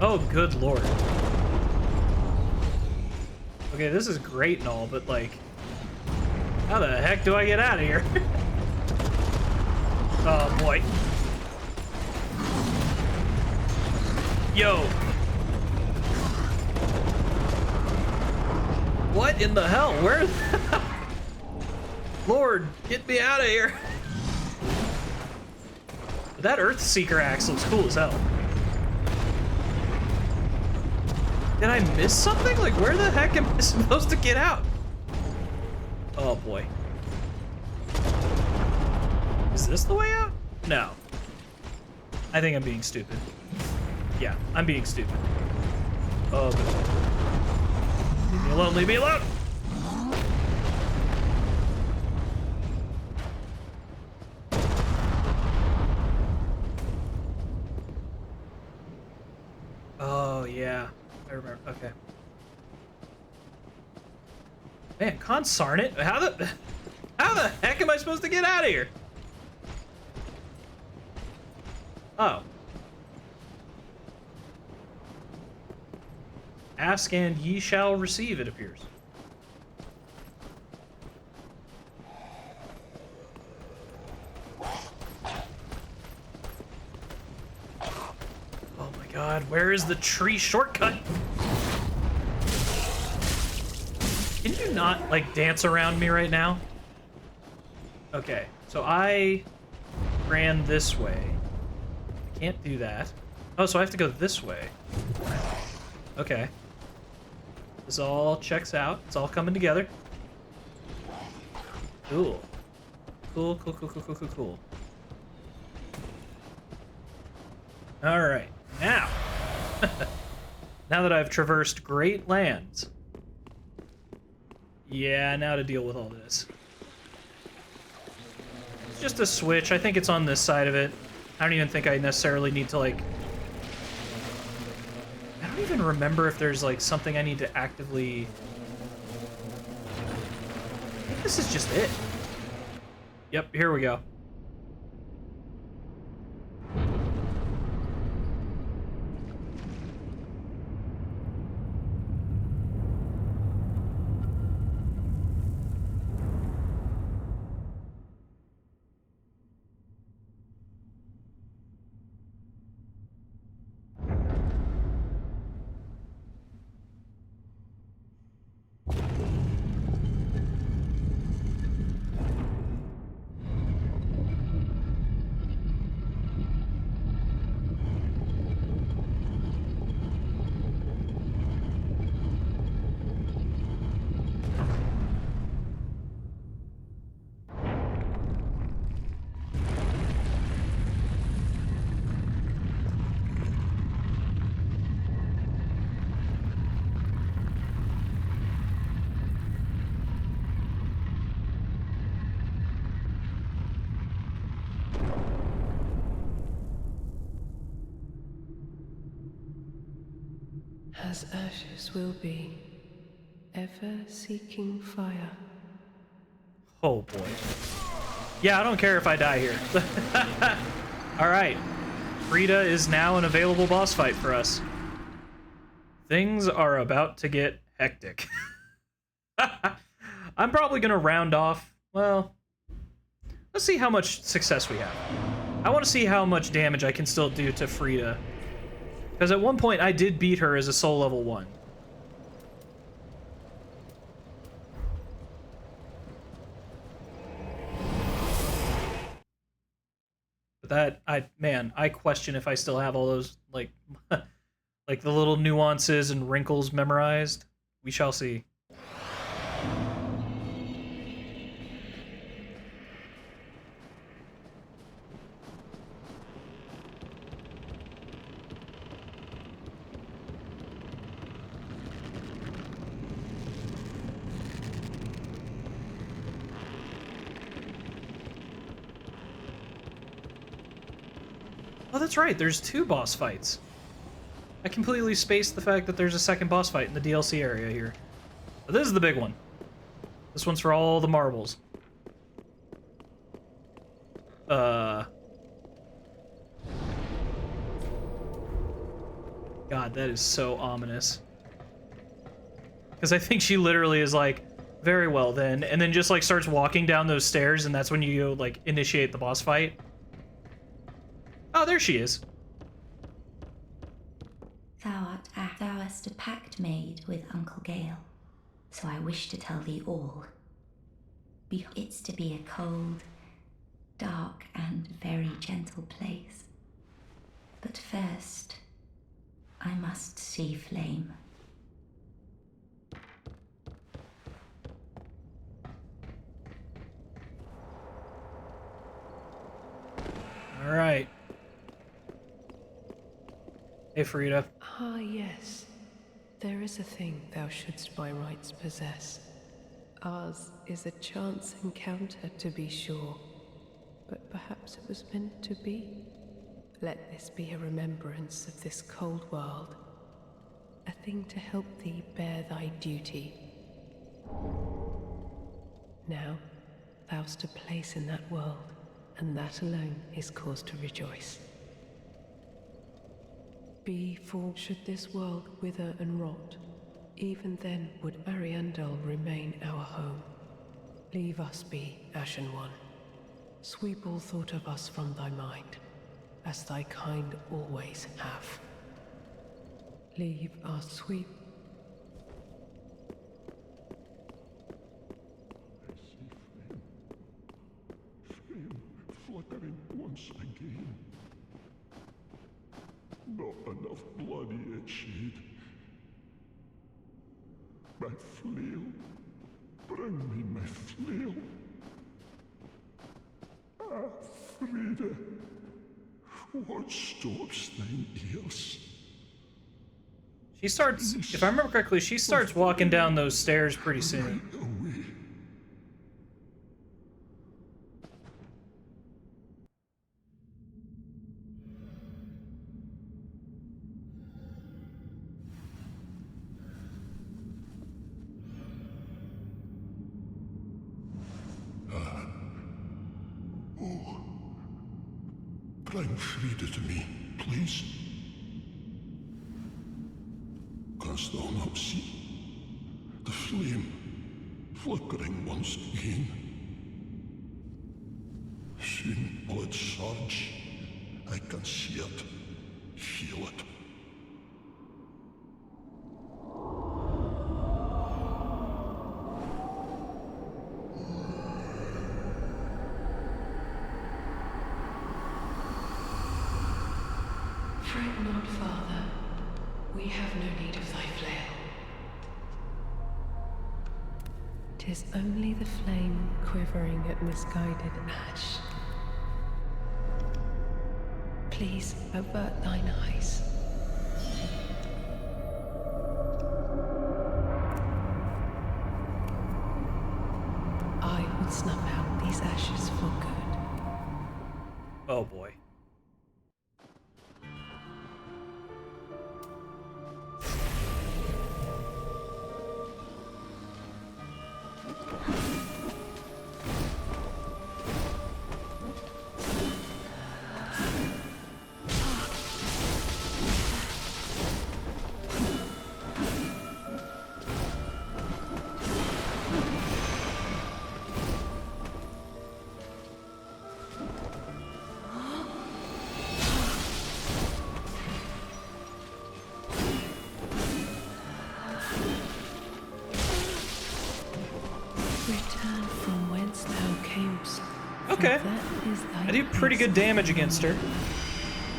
Oh, good lord. Okay, this is great and all, but like, how the heck do I get out of here? Oh boy. Yo. What in the hell? Where? Lord, get me out of here. That Earthseeker axe looks cool as hell. Did I miss something? Like, where the heck am I supposed to get out? Oh boy. Is this the way out? No. I think I'm being stupid. Yeah, I'm being stupid. Oh, good. Leave me alone, leave me alone! Oh, yeah. I remember. Okay. Man, consarn it. How the heck am I supposed to get out of here? Oh. Ask and ye shall receive, it appears. Oh my god, where is the tree shortcut? Can you not, like, dance around me right now? Okay, so I ran this way. I can't do that. Oh, so I have to go this way. Okay. This all checks out. It's all coming together. Cool. Cool, cool, cool, cool, cool, cool, cool. Alright, now. Now that I've traversed great lands. Yeah, now to deal with all this. It's just a switch. I think it's on this side of it. I don't even think I necessarily need to, like... I don't even remember if there's, like, something I need to actively... I think this is just it. Yep, here we go. As ashes will be, ever seeking fire. Oh boy. Yeah, I don't care if I die here. Alright. Frida is now an available boss fight for us. Things are about to get hectic. I'm probably gonna round off, well, let's see how much success we have. I want to see how much damage I can still do to Frida. Because at one point I did beat her as a soul level 1. But that, I question if I still have all those, like, like the little nuances and wrinkles memorized. We shall see. Oh, that's right, there's 2 boss fights. I completely spaced the fact that there's a second boss fight in the DLC area here. But this is the big one. This one's for all the marbles. God, that is so ominous. Because I think she literally is like, very well then, and then just like starts walking down those stairs, and that's when you like initiate the boss fight. Oh, there she is. Thou hast a pact made with Uncle Gale, so I wish to tell thee all. It's to be a cold, dark, and very gentle place. But first, I must see Flame. All right. Hey, Frida. Ah, yes. There is a thing thou shouldst by rights possess. Ours is a chance encounter, to be sure, but perhaps it was meant to be. Let this be a remembrance of this cold world, a thing to help thee bear thy duty. Now, thou'st a place in that world, and that alone is cause to rejoice. For should this world wither and rot, even then would Ariandel remain our home. Leave us be, Ashen One. Sweep all thought of us from thy mind, as thy kind always have. Leave us sweep. Flame flickering once again. Not enough blood yet shed. My flail. Bring me my flail. Ah, Frida. What stops thine ears? She starts, if I remember correctly, she starts walking down those stairs pretty soon. Right away. Bring Frida to me, please. Canst thou not see the flame flickering once again? Soon will it surge. I can see it, feel it. Fret not, Father. We have no need of thy flail. 'Tis only the flame quivering at misguided ash. Please avert thine eyes. I would snuff out these ashes for good. Oh boy. Okay. I do pretty good damage against her.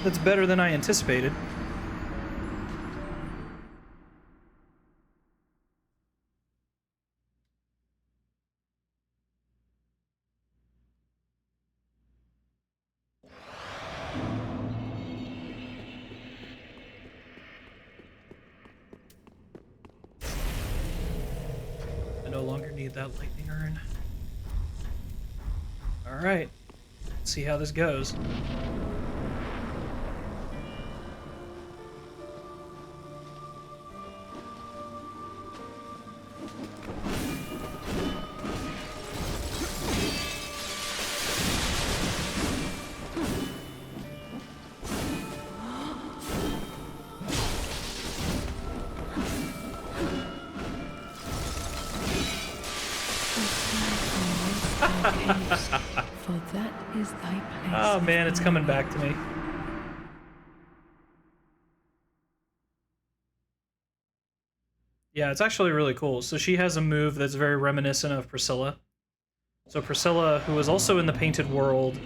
That's better than I anticipated. I no longer need that lightning urn. Alright. Let's see how this goes. For that is thy place. Oh man, it's coming back to me. Yeah, it's actually really cool. So she has a move that's very reminiscent of Priscilla. So Priscilla, who was also in the Painted World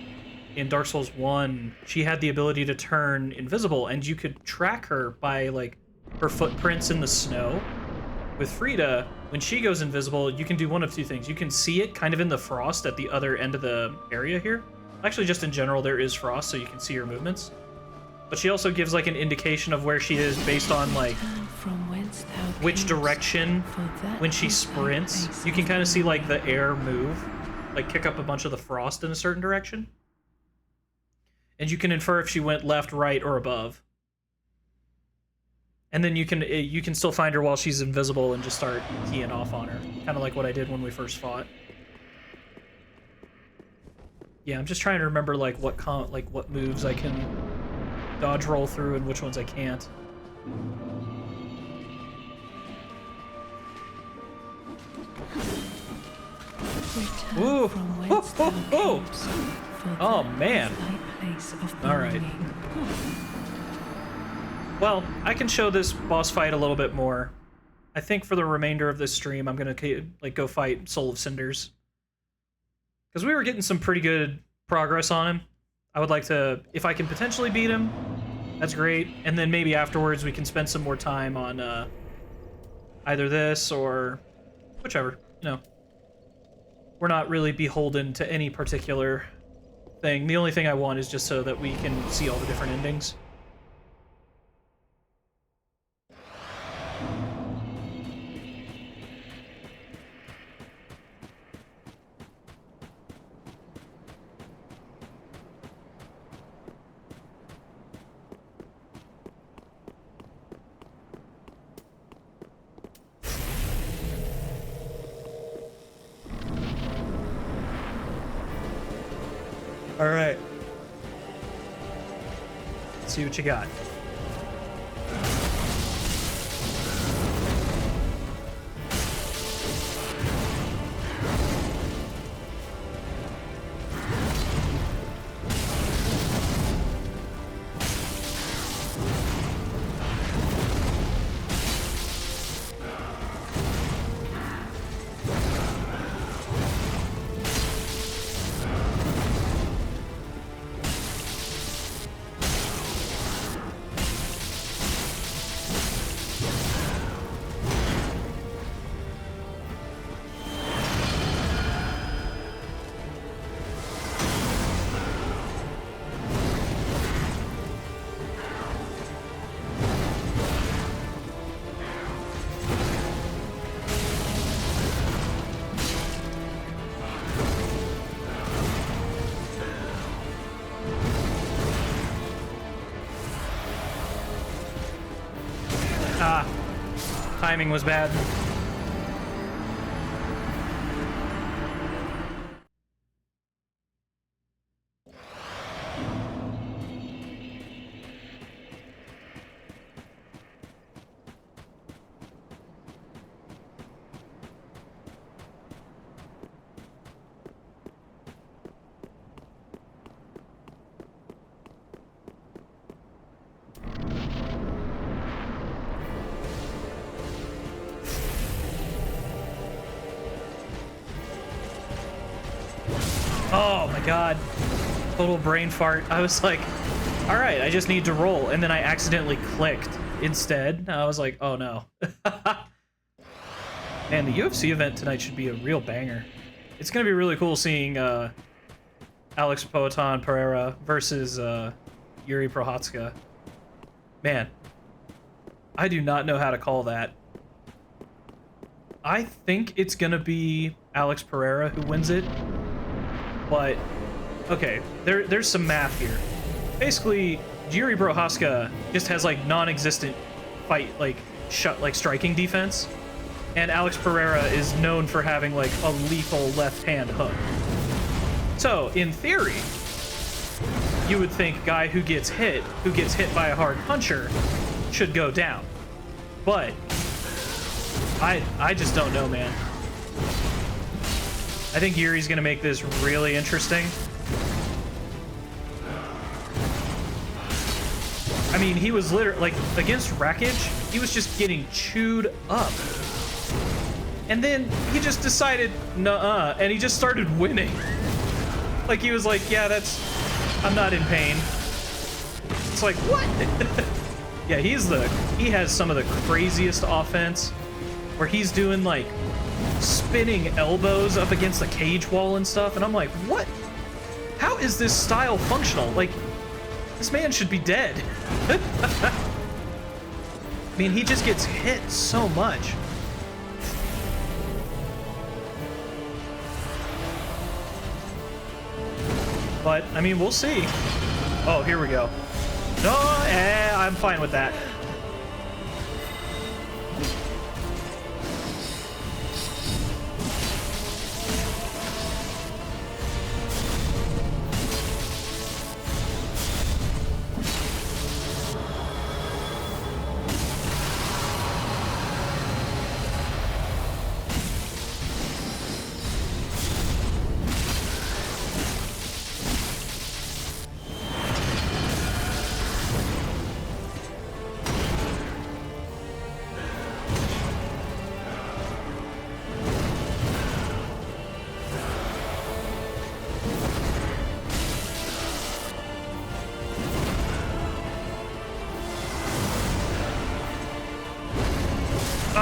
in Dark Souls 1, she had the ability to turn invisible, and you could track her by, like, her footprints in the snow. With Frida, when she goes invisible, you can do one of two things. You can see it kind of in the frost at the other end of the area here. Actually, just in general, there is frost, so you can see her movements. But she also gives, like, an indication of where she is based on, like, which direction when she sprints. You can kind of see, like, the air move, like, kick up a bunch of the frost in a certain direction. And you can infer if she went left, right, or above. And then you can still find her while she's invisible and just start teeing off on her, kind of like what I did when we first fought. Yeah, I'm just trying to remember like what moves I can dodge roll through and which ones I can't. Ooh! Oh man! All right. Well, I can show this boss fight a little bit more. I think for the remainder of this stream, I'm gonna like go fight Soul of Cinders, because we were getting some pretty good progress on him. I would like to, if I can potentially beat him, that's great. And then maybe afterwards we can spend some more time on either this or whichever. You know, we're not really beholden to any particular thing. The only thing I want is just so that we can see all the different endings. All right. Let's see what you got. Timing was bad. Oh my god. Total brain fart. I was like, all right, I just need to roll. And then I accidentally clicked instead. I was like, oh no. Man, the UFC event tonight should be a real banger. It's going to be really cool seeing Alex Poatan Pereira versus Yuri Prochazka. Man, I do not know how to call that. I think it's going to be Alex Pereira who wins it. But, okay, there's some math here. Basically, Yuri Prochazka just has, like, non-existent striking defense. And Alex Pereira is known for having, like, a lethal left-hand hook. So, in theory, you would think guy who gets hit by a hard puncher, should go down. But I just don't know, man. I think Yuri's gonna make this really interesting. I mean, he was literally, like, against Wreckage, he was just getting chewed up. And then he just decided, nuh-uh, and he just started winning. Like, he was like, yeah, I'm not in pain. It's like, what? Yeah, he has some of the craziest offense where he's doing, like, spinning elbows up against the cage wall and stuff, and I'm like, what? How is this style functional? Like, this man should be dead. I mean, he just gets hit so much. But, I mean, we'll see. Oh, here we go. No, I'm fine with that.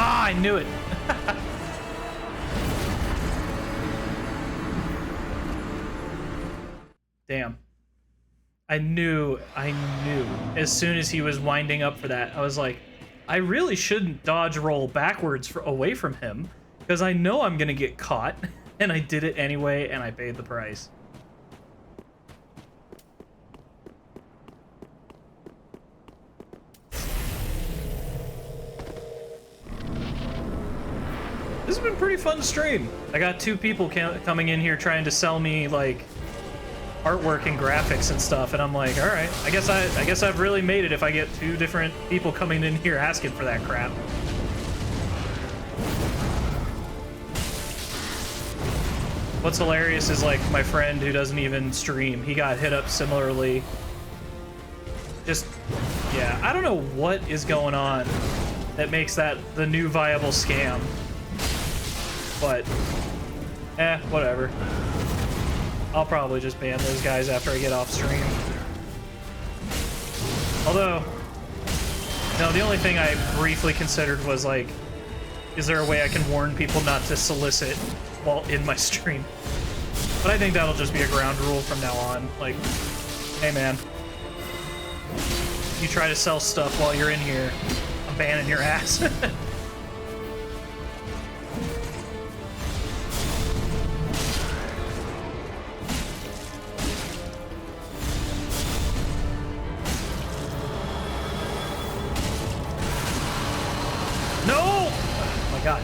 I knew it. Damn. I knew as soon as he was winding up for that. I was like, I really shouldn't dodge roll backwards away from him because I know I'm gonna get caught. And I did it anyway, and I paid the price. This has been a pretty fun stream. I got 2 people coming in here trying to sell me, like, artwork and graphics and stuff, and I'm like, all right, I guess I've really made it if I get 2 different people coming in here asking for that crap. What's hilarious is, like, my friend who doesn't even stream, he got hit up similarly. Just, yeah, I don't know what is going on that makes that the new viable scam. But, whatever. I'll probably just ban those guys after I get off stream. Although, no, the only thing I briefly considered was, like, is there a way I can warn people not to solicit while in my stream? But I think that'll just be a ground rule from now on. Like, hey man, you try to sell stuff while you're in here, I'm banning your ass. God.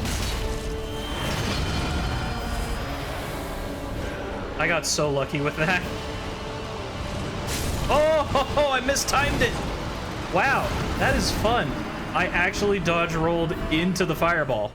I got so lucky with that. Oh, I mistimed it. Wow, that is fun. I actually dodge rolled into the fireball.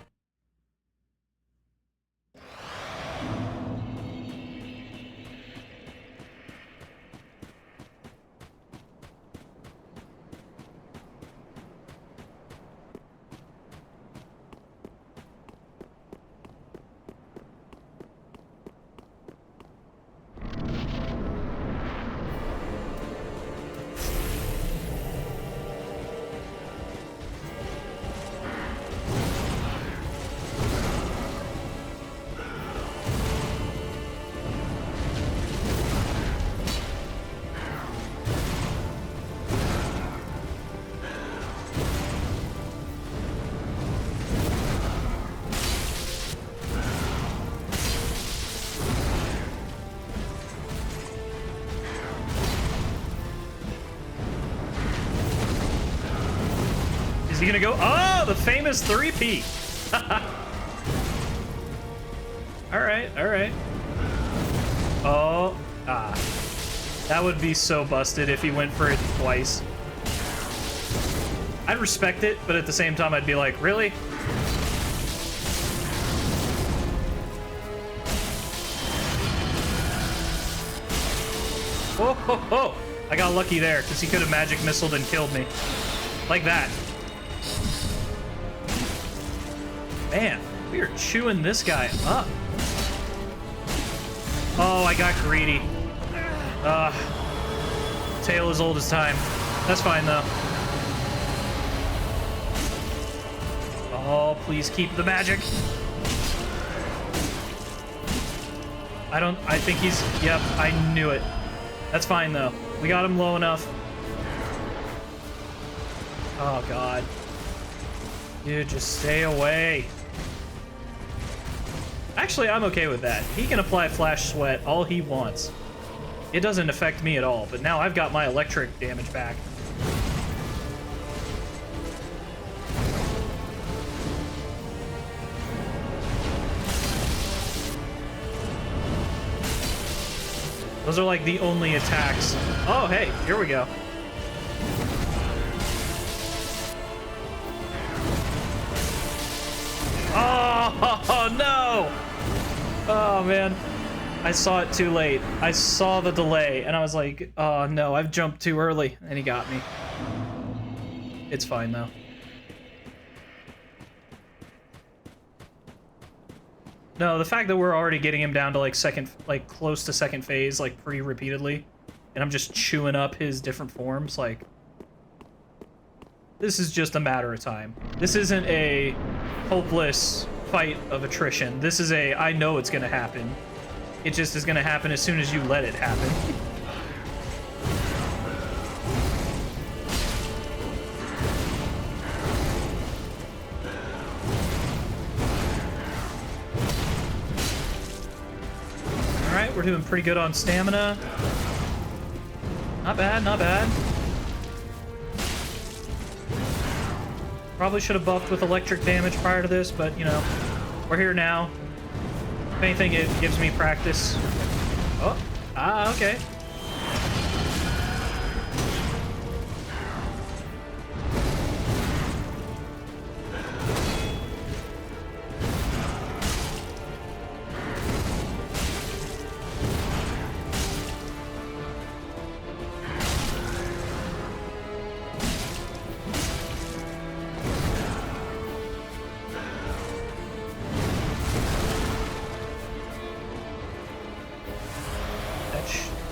he gonna go? Oh, the famous 3P. All right, all right. Oh, that would be so busted if he went for it twice. I'd respect it, but at the same time, I'd be like, really? Oh, ho, ho. I got lucky there, because he could have magic missiled and killed me. Like that. Man, we are chewing this guy up. Oh, I got greedy. Tale as old as time. That's fine, though. Oh, please keep the magic. I think he's... Yep, I knew it. That's fine, though. We got him low enough. Oh, God. Dude, just stay away. Actually, I'm okay with that. He can apply Flash Sweat all he wants. It doesn't affect me at all, but now I've got my electric damage back. Those are like the only attacks. Oh, hey, here we go. Oh, no! Oh, man. I saw it too late. I saw the delay, and I was like, oh, no, I've jumped too early. And he got me. It's fine, though. No, the fact that we're already getting him down to, like, close to second phase, like, pretty repeatedly, and I'm just chewing up his different forms, like... This is just a matter of time. This isn't a hopeless fight of attrition. This is a, I know it's gonna happen. It just is gonna happen as soon as you let it happen. Alright, we're doing pretty good on stamina. Not bad, not bad. Probably should have buffed with electric damage prior to this, but, you know, we're here now. If anything, it gives me practice. Oh, okay.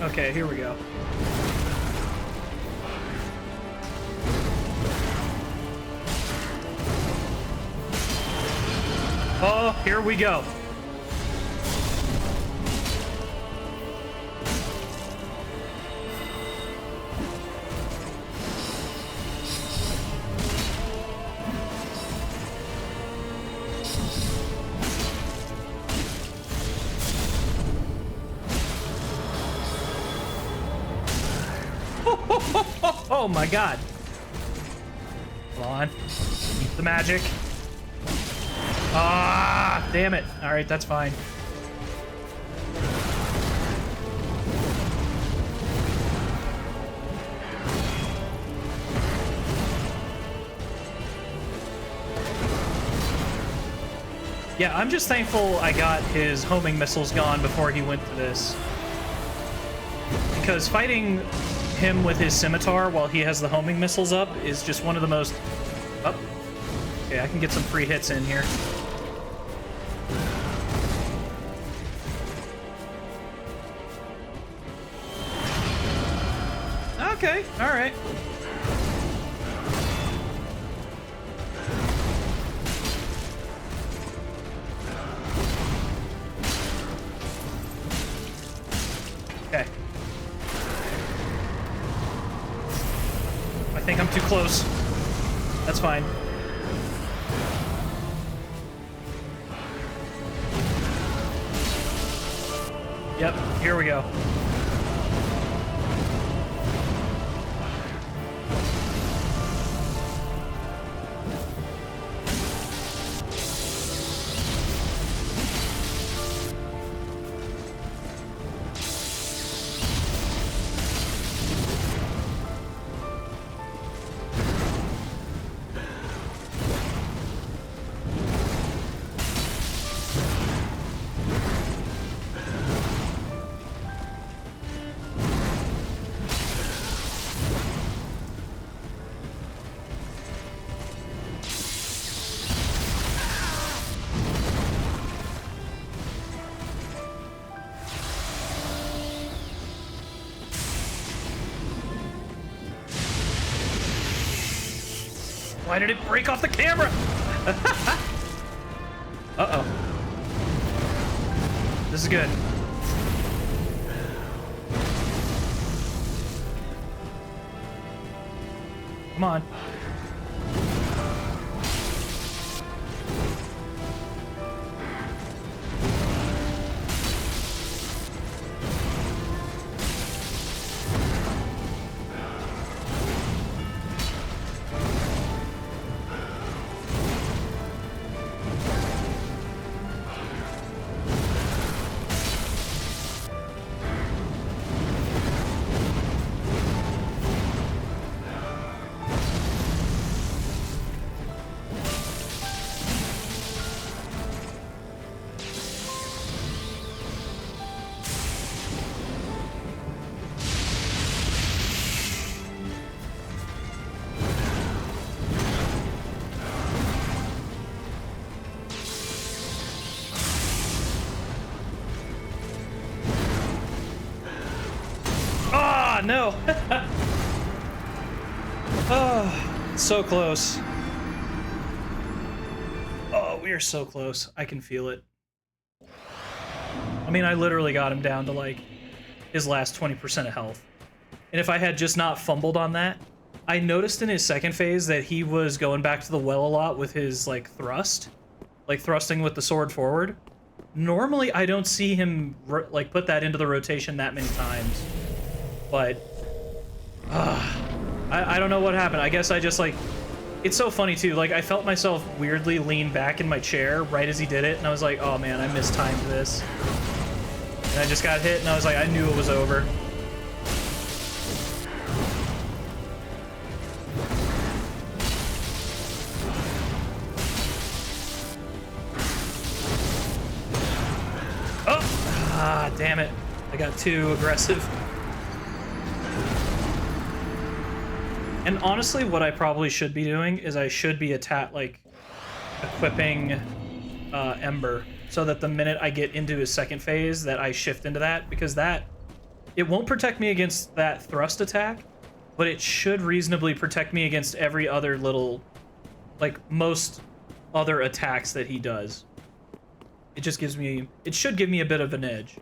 Okay, here we go. Oh, here we go. Oh my god. Come on. Keep the magic. Ah, damn it. Alright, that's fine. Yeah, I'm just thankful I got his homing missiles gone before he went to this. Because fighting him with his scimitar while he has the homing missiles up is just one of the most... Oh. Okay, I can get some free hits in here. Okay, alright. Okay. I think I'm too close. That's fine. Yep, here we go. Why did it break off the camera? Uh-oh. This is good. Come on. No. Oh, so close. Oh, we are so close. I can feel it. I mean, I literally got him down to like his last 20% of health. And if I had just not fumbled on that, I noticed in his second phase that he was going back to the well a lot with his like thrust, like thrusting with the sword forward. Normally, I don't see him like put that into the rotation that many times. But, I don't know what happened. I guess I just, like, it's so funny, too. Like, I felt myself weirdly lean back in my chair right as he did it, and I was like, oh, man, I mistimed this. And I just got hit, and I was like, I knew it was over. Oh! Ah, damn it. I got too aggressive. And honestly, what I probably should be doing is I should be equipping Ember, so that the minute I get into his second phase that I shift into that, because it won't protect me against that thrust attack, but it should reasonably protect me against every other little, like most other attacks that he does. It just gives me, it should give me a bit of an edge.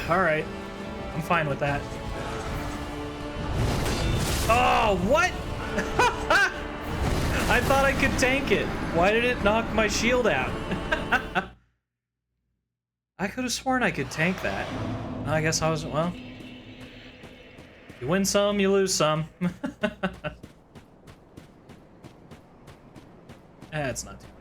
Alright. I'm fine with that. Oh, what? I thought I could tank it. Why did it knock my shield out? I could have sworn I could tank that. I guess I was, well. You win some, you lose some. That's not too bad.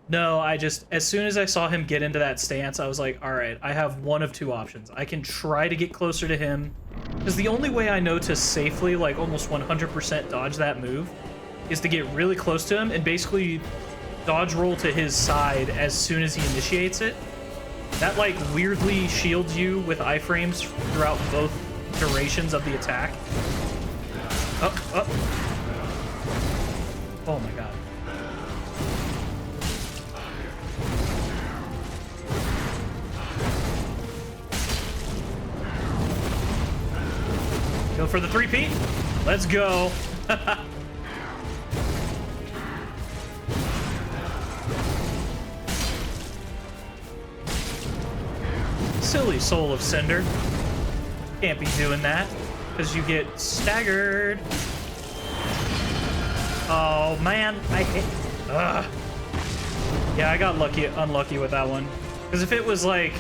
No, I just, as soon as I saw him get into that stance, I was like, all right, I have one of two options. I can try to get closer to him, because the only way I know to safely, like, almost 100% dodge that move is to get really close to him and basically dodge roll to his side as soon as he initiates it. That, like, weirdly shields you with iframes throughout both durations of the attack. Oh, oh. Oh my god. Go for the three-peat. Let's go. Silly Soul of Cinder. Can't be doing that, because you get staggered. Oh man, I hate. Ugh. Yeah, I got unlucky with that one. Because if it was like,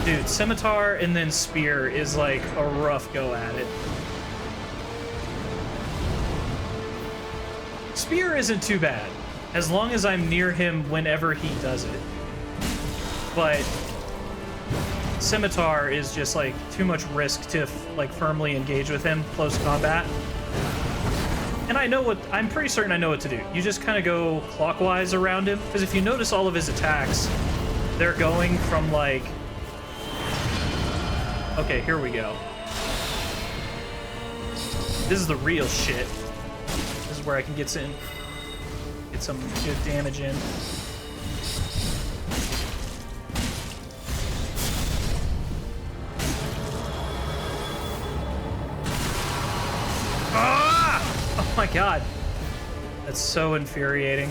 dude, scimitar and then spear is like a rough go at it. Spear isn't too bad, as long as I'm near him whenever he does it. But scimitar is just like too much risk to like firmly engage with him close combat. And I'm pretty certain I know what to do. You just kind of go clockwise around him, because if you notice all of his attacks, they're going from like, okay, here we go. This is the real shit. This is where I can get some good damage in. Oh my god. That's so infuriating.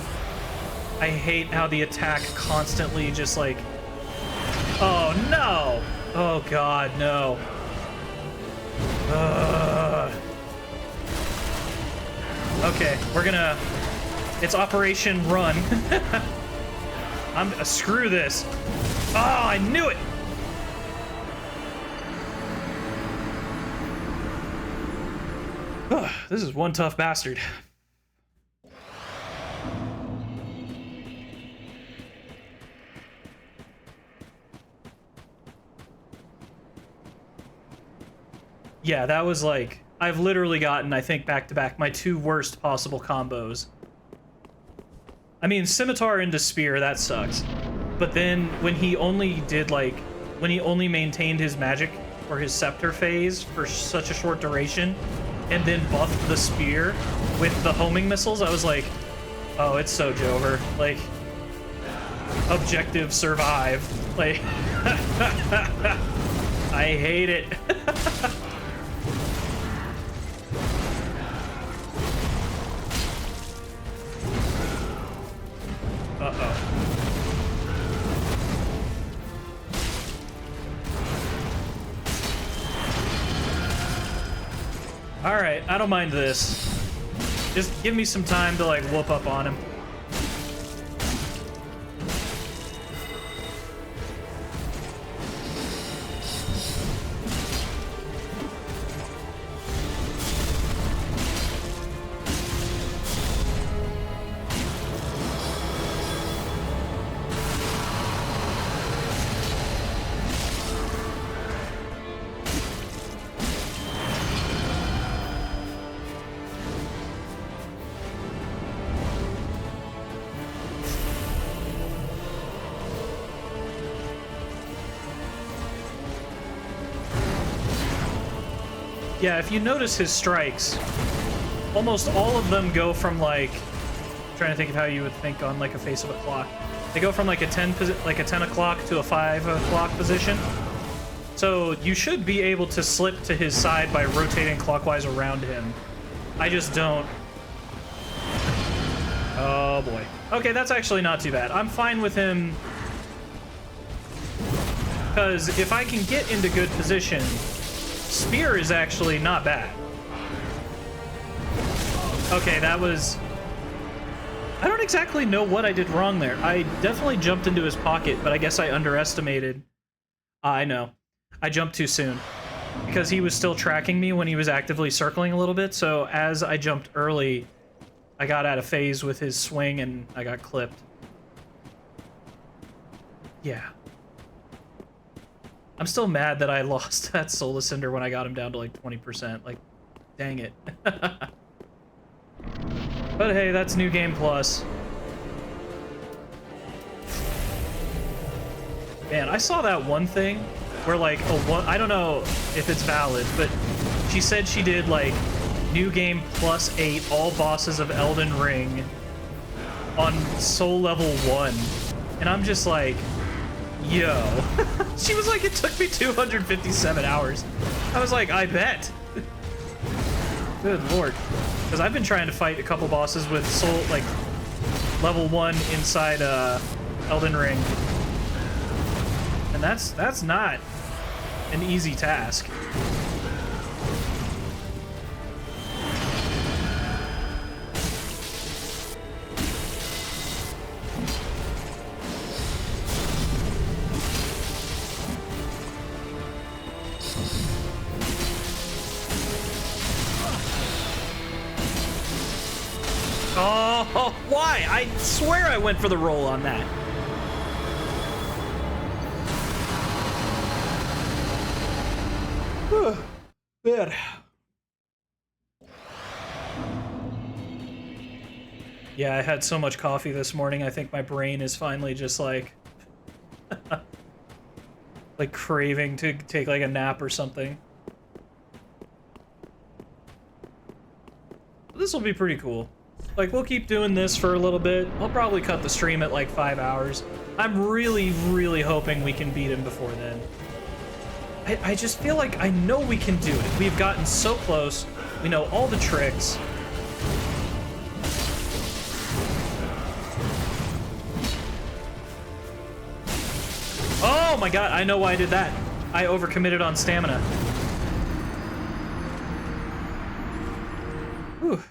I hate how the attack constantly just like... Oh no! Oh god, no. Okay, we're gonna... It's Operation Run. Screw this. Oh, I knew it! This is one tough bastard. Yeah, that was like, I've literally gotten, I think, back to back, my two worst possible combos. I mean, scimitar into spear, that sucks. But then when he only did like, when he only maintained his magic or his scepter phase for such a short duration, and then buffed the spear with the homing missiles, I was like, oh, it's so Jover. Like, objective survive. Like, I hate it. Uh-oh. Alright, I don't mind this. Just give me some time to, like, whoop up on him. Yeah, if you notice his strikes, almost all of them go from like, I'm trying to think of how you would think on like a face of a clock. They go from like a 10 o'clock to a 5 o'clock position. So you should be able to slip to his side by rotating clockwise around him. I just don't. Oh boy. Okay, that's actually not too bad. I'm fine with him, because if I can get into good position, spear is actually not bad. Okay, that was... I don't exactly know what I did wrong there. I definitely jumped into his pocket, but I guess I underestimated. I know. I jumped too soon, because he was still tracking me when he was actively circling a little bit, so as I jumped early, I got out of phase with his swing and I got clipped. Yeah. I'm still mad that I lost that Soul of Cinder when I got him down to like 20%. Like, dang it. But hey, that's New Game Plus. Man, I saw that one thing where like I don't know if it's valid, but she said she did like New Game +8 all bosses of Elden Ring on Soul level 1. And I'm just like, yo. She was like, it took me 257 hours. I was like, I bet. Good lord. Because I've been trying to fight a couple bosses with soul, like, level 1 inside Elden Ring. And that's not an easy task. Oh, why? I swear I went for the roll on that. Man. Yeah, I had so much coffee this morning. I think my brain is finally just like like craving to take like a nap or something. This will be pretty cool. Like, we'll keep doing this for a little bit. I'll probably cut the stream at like 5 hours. I'm really, really hoping we can beat him before then. I just feel like I know we can do it. We've gotten so close. We know all the tricks. Oh my god, I know why I did that. I overcommitted on stamina. Whew.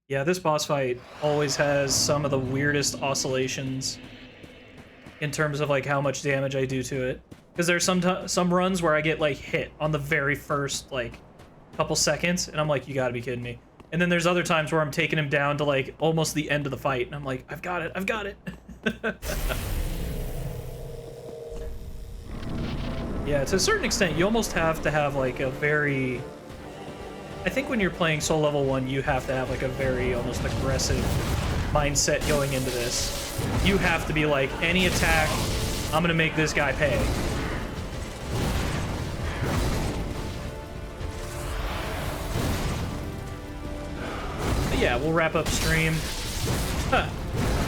Yeah, this boss fight always has some of the weirdest oscillations in terms of like how much damage I do to it. Because there's some runs where I get like hit on the very first like couple seconds, and I'm like, you gotta be kidding me. And then there's other times where I'm taking him down to like almost the end of the fight, and I'm like, I've got it, I've got it. Yeah, to a certain extent, you almost have to have like a very... I think when you're playing Soul Level 1, you have to have like a very almost aggressive mindset going into this. You have to be like, any attack, I'm gonna make this guy pay. But yeah, we'll wrap up stream.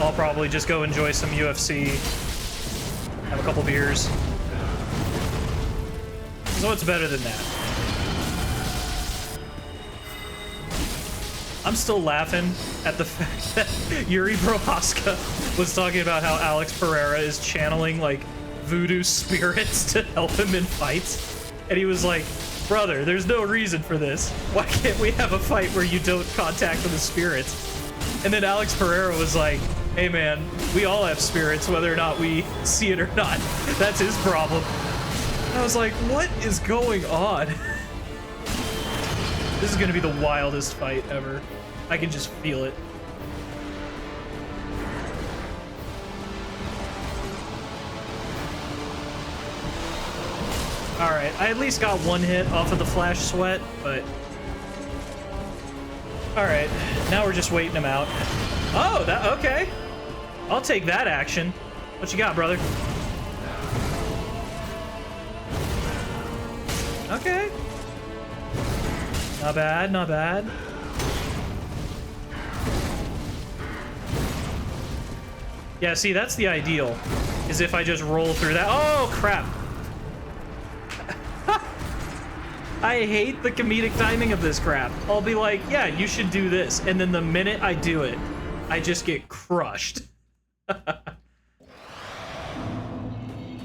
I'll probably just go enjoy some UFC, have a couple beers. So it's better than that. I'm still laughing at the fact that Yuri Prohaska was talking about how Alex Pereira is channeling like voodoo spirits to help him in fights. And he was like, brother, there's no reason for this. Why can't we have a fight where you don't contact with the spirits? And then Alex Pereira was like, hey man, we all have spirits whether or not we see it or not. That's his problem. I was like, what is going on? This is gonna be the wildest fight ever. I can just feel it. Alright, I at least got one hit off of the flash sweat, but... Alright, now we're just waiting him out. Oh, that okay. I'll take that action. What you got, brother? Okay. Not bad, not bad. Yeah, see, that's the ideal, is if I just roll through that. Oh, crap. I hate the comedic timing of this crap. I'll be like, yeah, you should do this. And then the minute I do it, I just get crushed.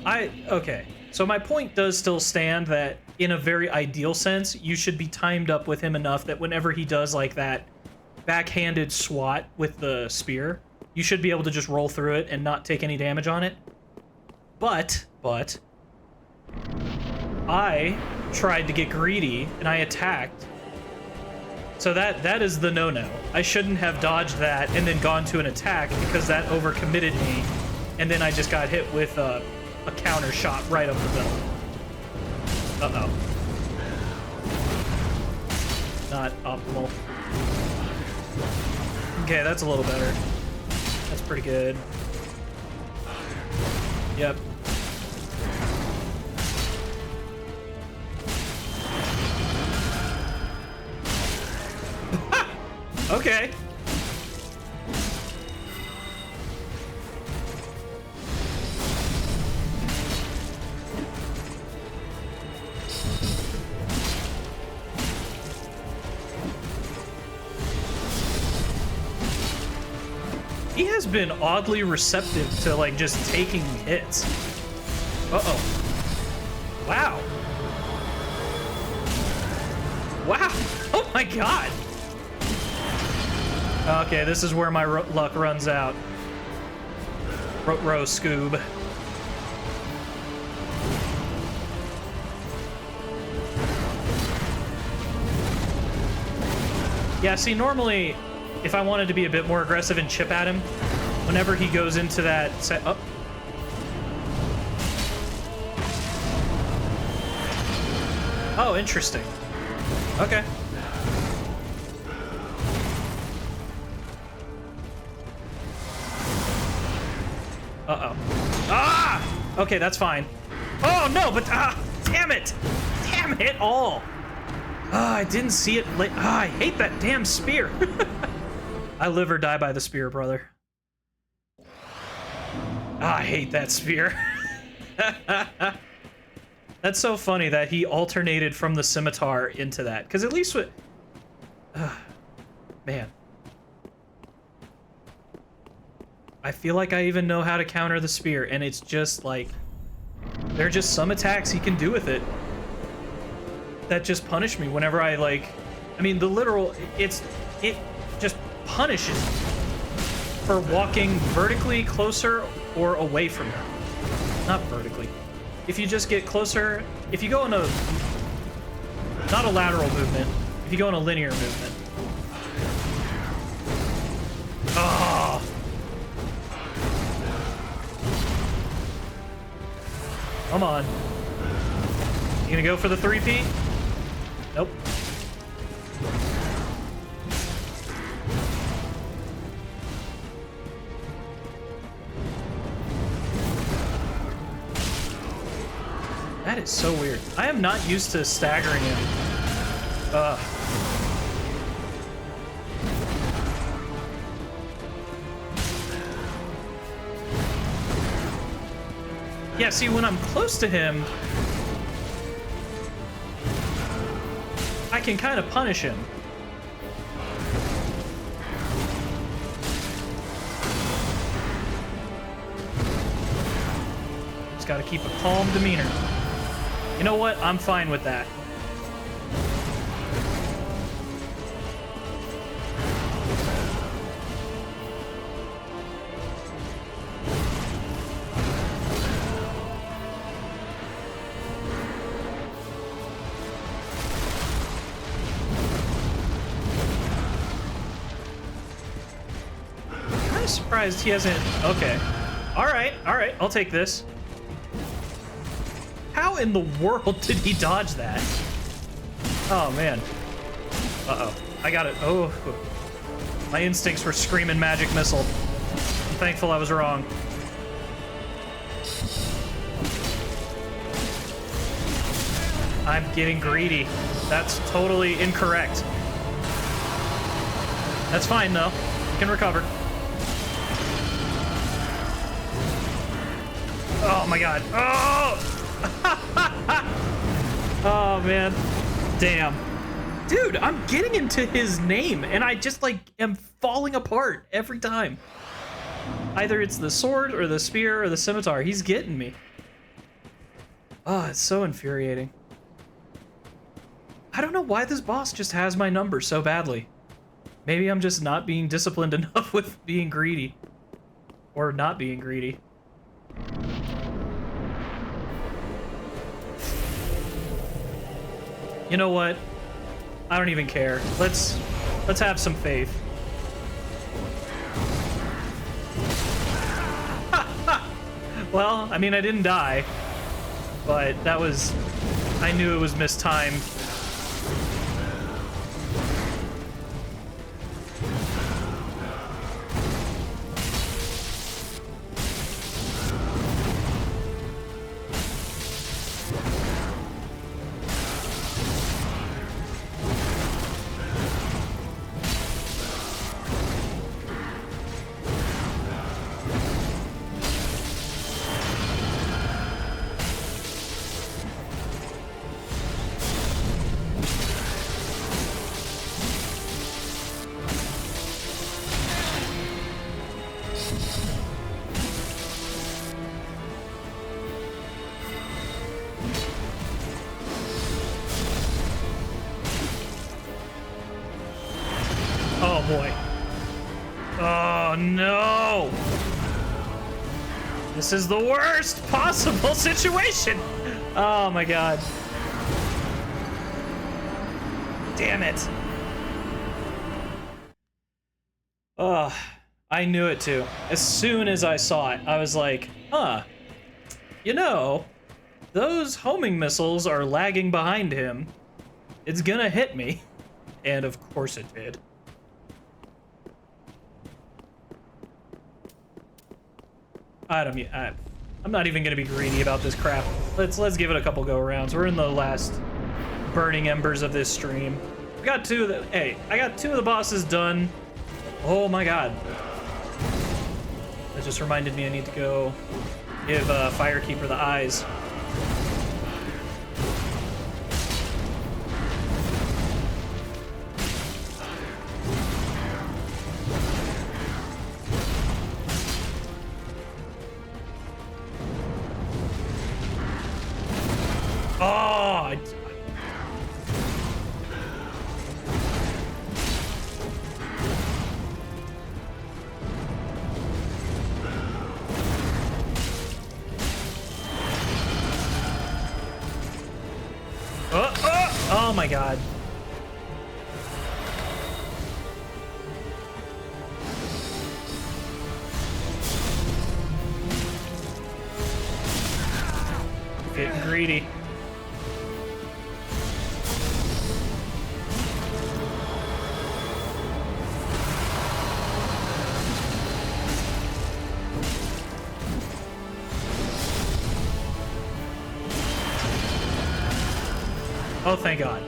Okay. So my point does still stand that in a very ideal sense, you should be timed up with him enough that whenever he does like that backhanded swat with the spear, you should be able to just roll through it and not take any damage on it. But I tried to get greedy and I attacked. So that is the no-no. I shouldn't have dodged that and then gone to an attack because that overcommitted me. And then I just got hit with a counter shot right up the middle. Uh-oh. Not optimal. Okay, that's a little better. That's pretty good. Yep. Okay. He has been oddly receptive to, like, just taking hits. Uh-oh. Wow. Wow. Oh my god. Okay, this is where my luck runs out. Row Scoob. Yeah, see, normally, if I wanted to be a bit more aggressive and chip at him, whenever he goes into that set up. Oh, interesting. Okay. Uh-oh. Ah! Okay, that's fine. Oh, no, but... damn it! Damn it all! I didn't see it. I hate that damn spear. I live or die by the spear, brother. I hate that spear. That's so funny that he alternated from the scimitar into that. Because at least with... man. I feel like I even know how to counter the spear, and it's just like... there are just some attacks he can do with it that just punish me whenever I, like... I mean, the literal... it just punishes for walking vertically closer or away from him. Not vertically. If you just get closer... if you go in a... not a lateral movement. If you go in a linear movement. Oh! Come on. You gonna go for the 3P? Nope. That is so weird. I am not used to staggering him. Ugh. Yeah, see, when I'm close to him, I can kind of punish him. Just gotta keep a calm demeanor. You know what? I'm fine with that. I'm surprised he hasn't... okay. Alright, I'll take this. How in the world did he dodge that? Oh, man. Uh-oh. I got it. Oh. My instincts were screaming magic missile. I'm thankful I was wrong. I'm getting greedy. That's totally incorrect. That's fine, though. You can recover. Oh, my God. Oh! Oh, man. Damn. Dude, I'm getting into his name, and I just, like, am falling apart every time. Either it's the sword, or the spear, or the scimitar. He's getting me. Oh, it's so infuriating. I don't know why this boss just has my number so badly. Maybe I'm just not being disciplined enough with being greedy. Or not being greedy. You know what? I don't even care. Let's have some faith. Well, I mean, I didn't die, but that was... I knew it was mistimed. boy. Oh no! This is the worst possible situation! Oh my god. Damn it. Ugh. I knew it too. As soon as I saw it, I was like, huh. You know, those homing missiles are lagging behind him. It's gonna hit me. And of course it did. I'm not even gonna be greedy about this crap. Let's give it a couple go rounds. We're in the last burning embers of this stream. We got I got 2 of the bosses done. Oh my god. That just reminded me I need to go give Firekeeper the eyes. Oh my god. Getting greedy. Oh, thank God.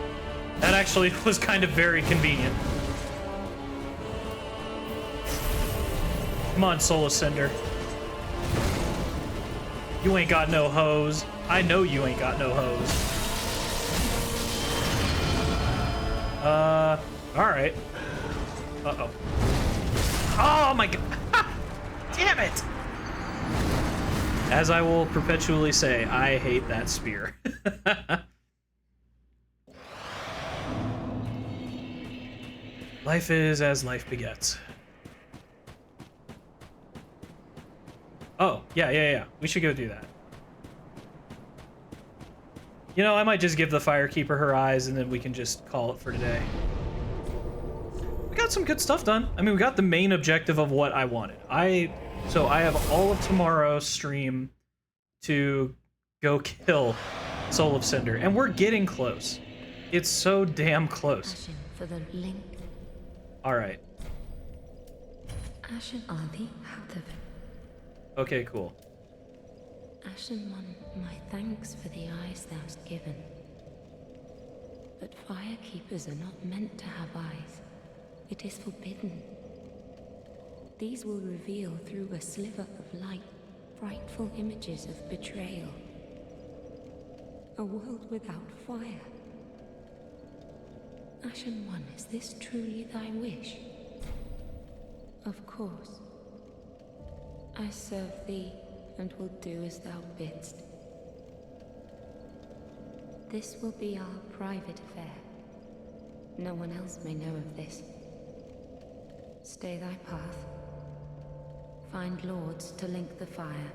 That actually was kind of very convenient. Come on, Soul of Cinder. You ain't got no hose. I know you ain't got no hose. Alright. Uh-oh. Oh my god! Damn it! As I will perpetually say, I hate that spear. Life is as life begets. Oh, yeah. We should go do that. You know, I might just give the Firekeeper her eyes and then we can just call it for today. We got some good stuff done. I mean, we got the main objective of what I wanted. So I have all of tomorrow's stream to go kill Soul of Cinder, and we're getting close. It's so damn close. For the link. All right. Ashen Army, Okay, cool. Ashen One, my thanks for the eyes thou'st given. But Firekeepers are not meant to have eyes. It is forbidden. These will reveal through a sliver of light frightful images of betrayal. A world without fire. Ashen One, is this truly thy wish? Of course. I serve thee, and will do as thou bidst. This will be our private affair. No one else may know of this. Stay thy path. Find lords to link the fire,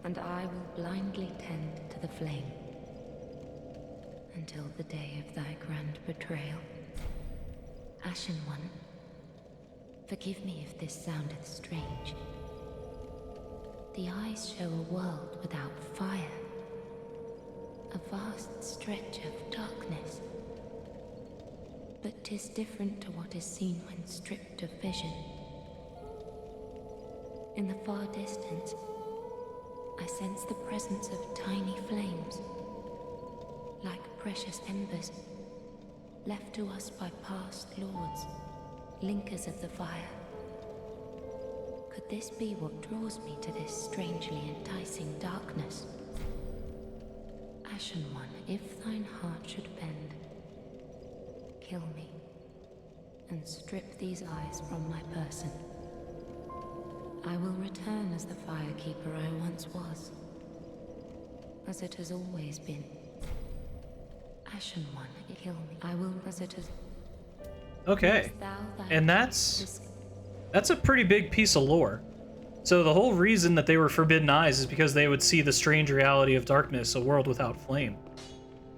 and I will blindly tend to the flame. Until the day of thy grand betrayal. Ashen One, forgive me if this soundeth strange. The eyes show a world without fire. A vast stretch of darkness. But 'tis different to what is seen when stripped of vision. In the far distance, I sense the presence of tiny flames. Like precious embers, left to us by past lords, linkers of the fire. Could this be what draws me to this strangely enticing darkness? Ashen One, if thine heart should bend, kill me, and strip these eyes from my person. I will return as the Firekeeper I once was, as it has always been. Ashen One, kill me. I will as it is. Okay. And that's a pretty big piece of lore. So the whole reason that they were Forbidden Eyes is because they would see the strange reality of darkness, a world without flame.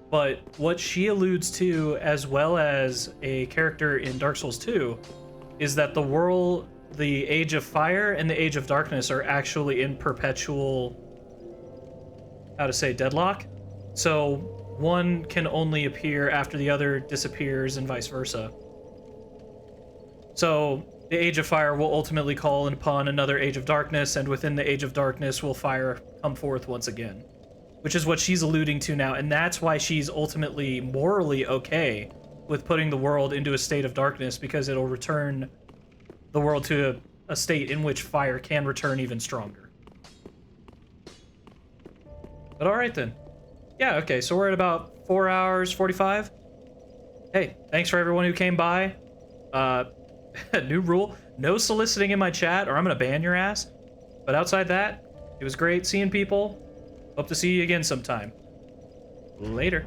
But what she alludes to, as well as a character in Dark Souls 2, is that the world, the Age of Fire and the Age of Darkness are actually in perpetual, deadlock. So one can only appear after the other disappears and vice versa. So the Age of Fire will ultimately call upon another Age of Darkness, and within the Age of Darkness will fire come forth once again. Which is what she's alluding to now, and that's why she's ultimately morally okay with putting the world into a state of darkness, because it'll return the world to a state in which fire can return even stronger. But alright then. Yeah, okay, so we're at about 4 hours, 45. Hey, thanks for everyone who came by. New rule, no soliciting in my chat or I'm gonna ban your ass. But outside that, it was great seeing people. Hope to see you again sometime. Later.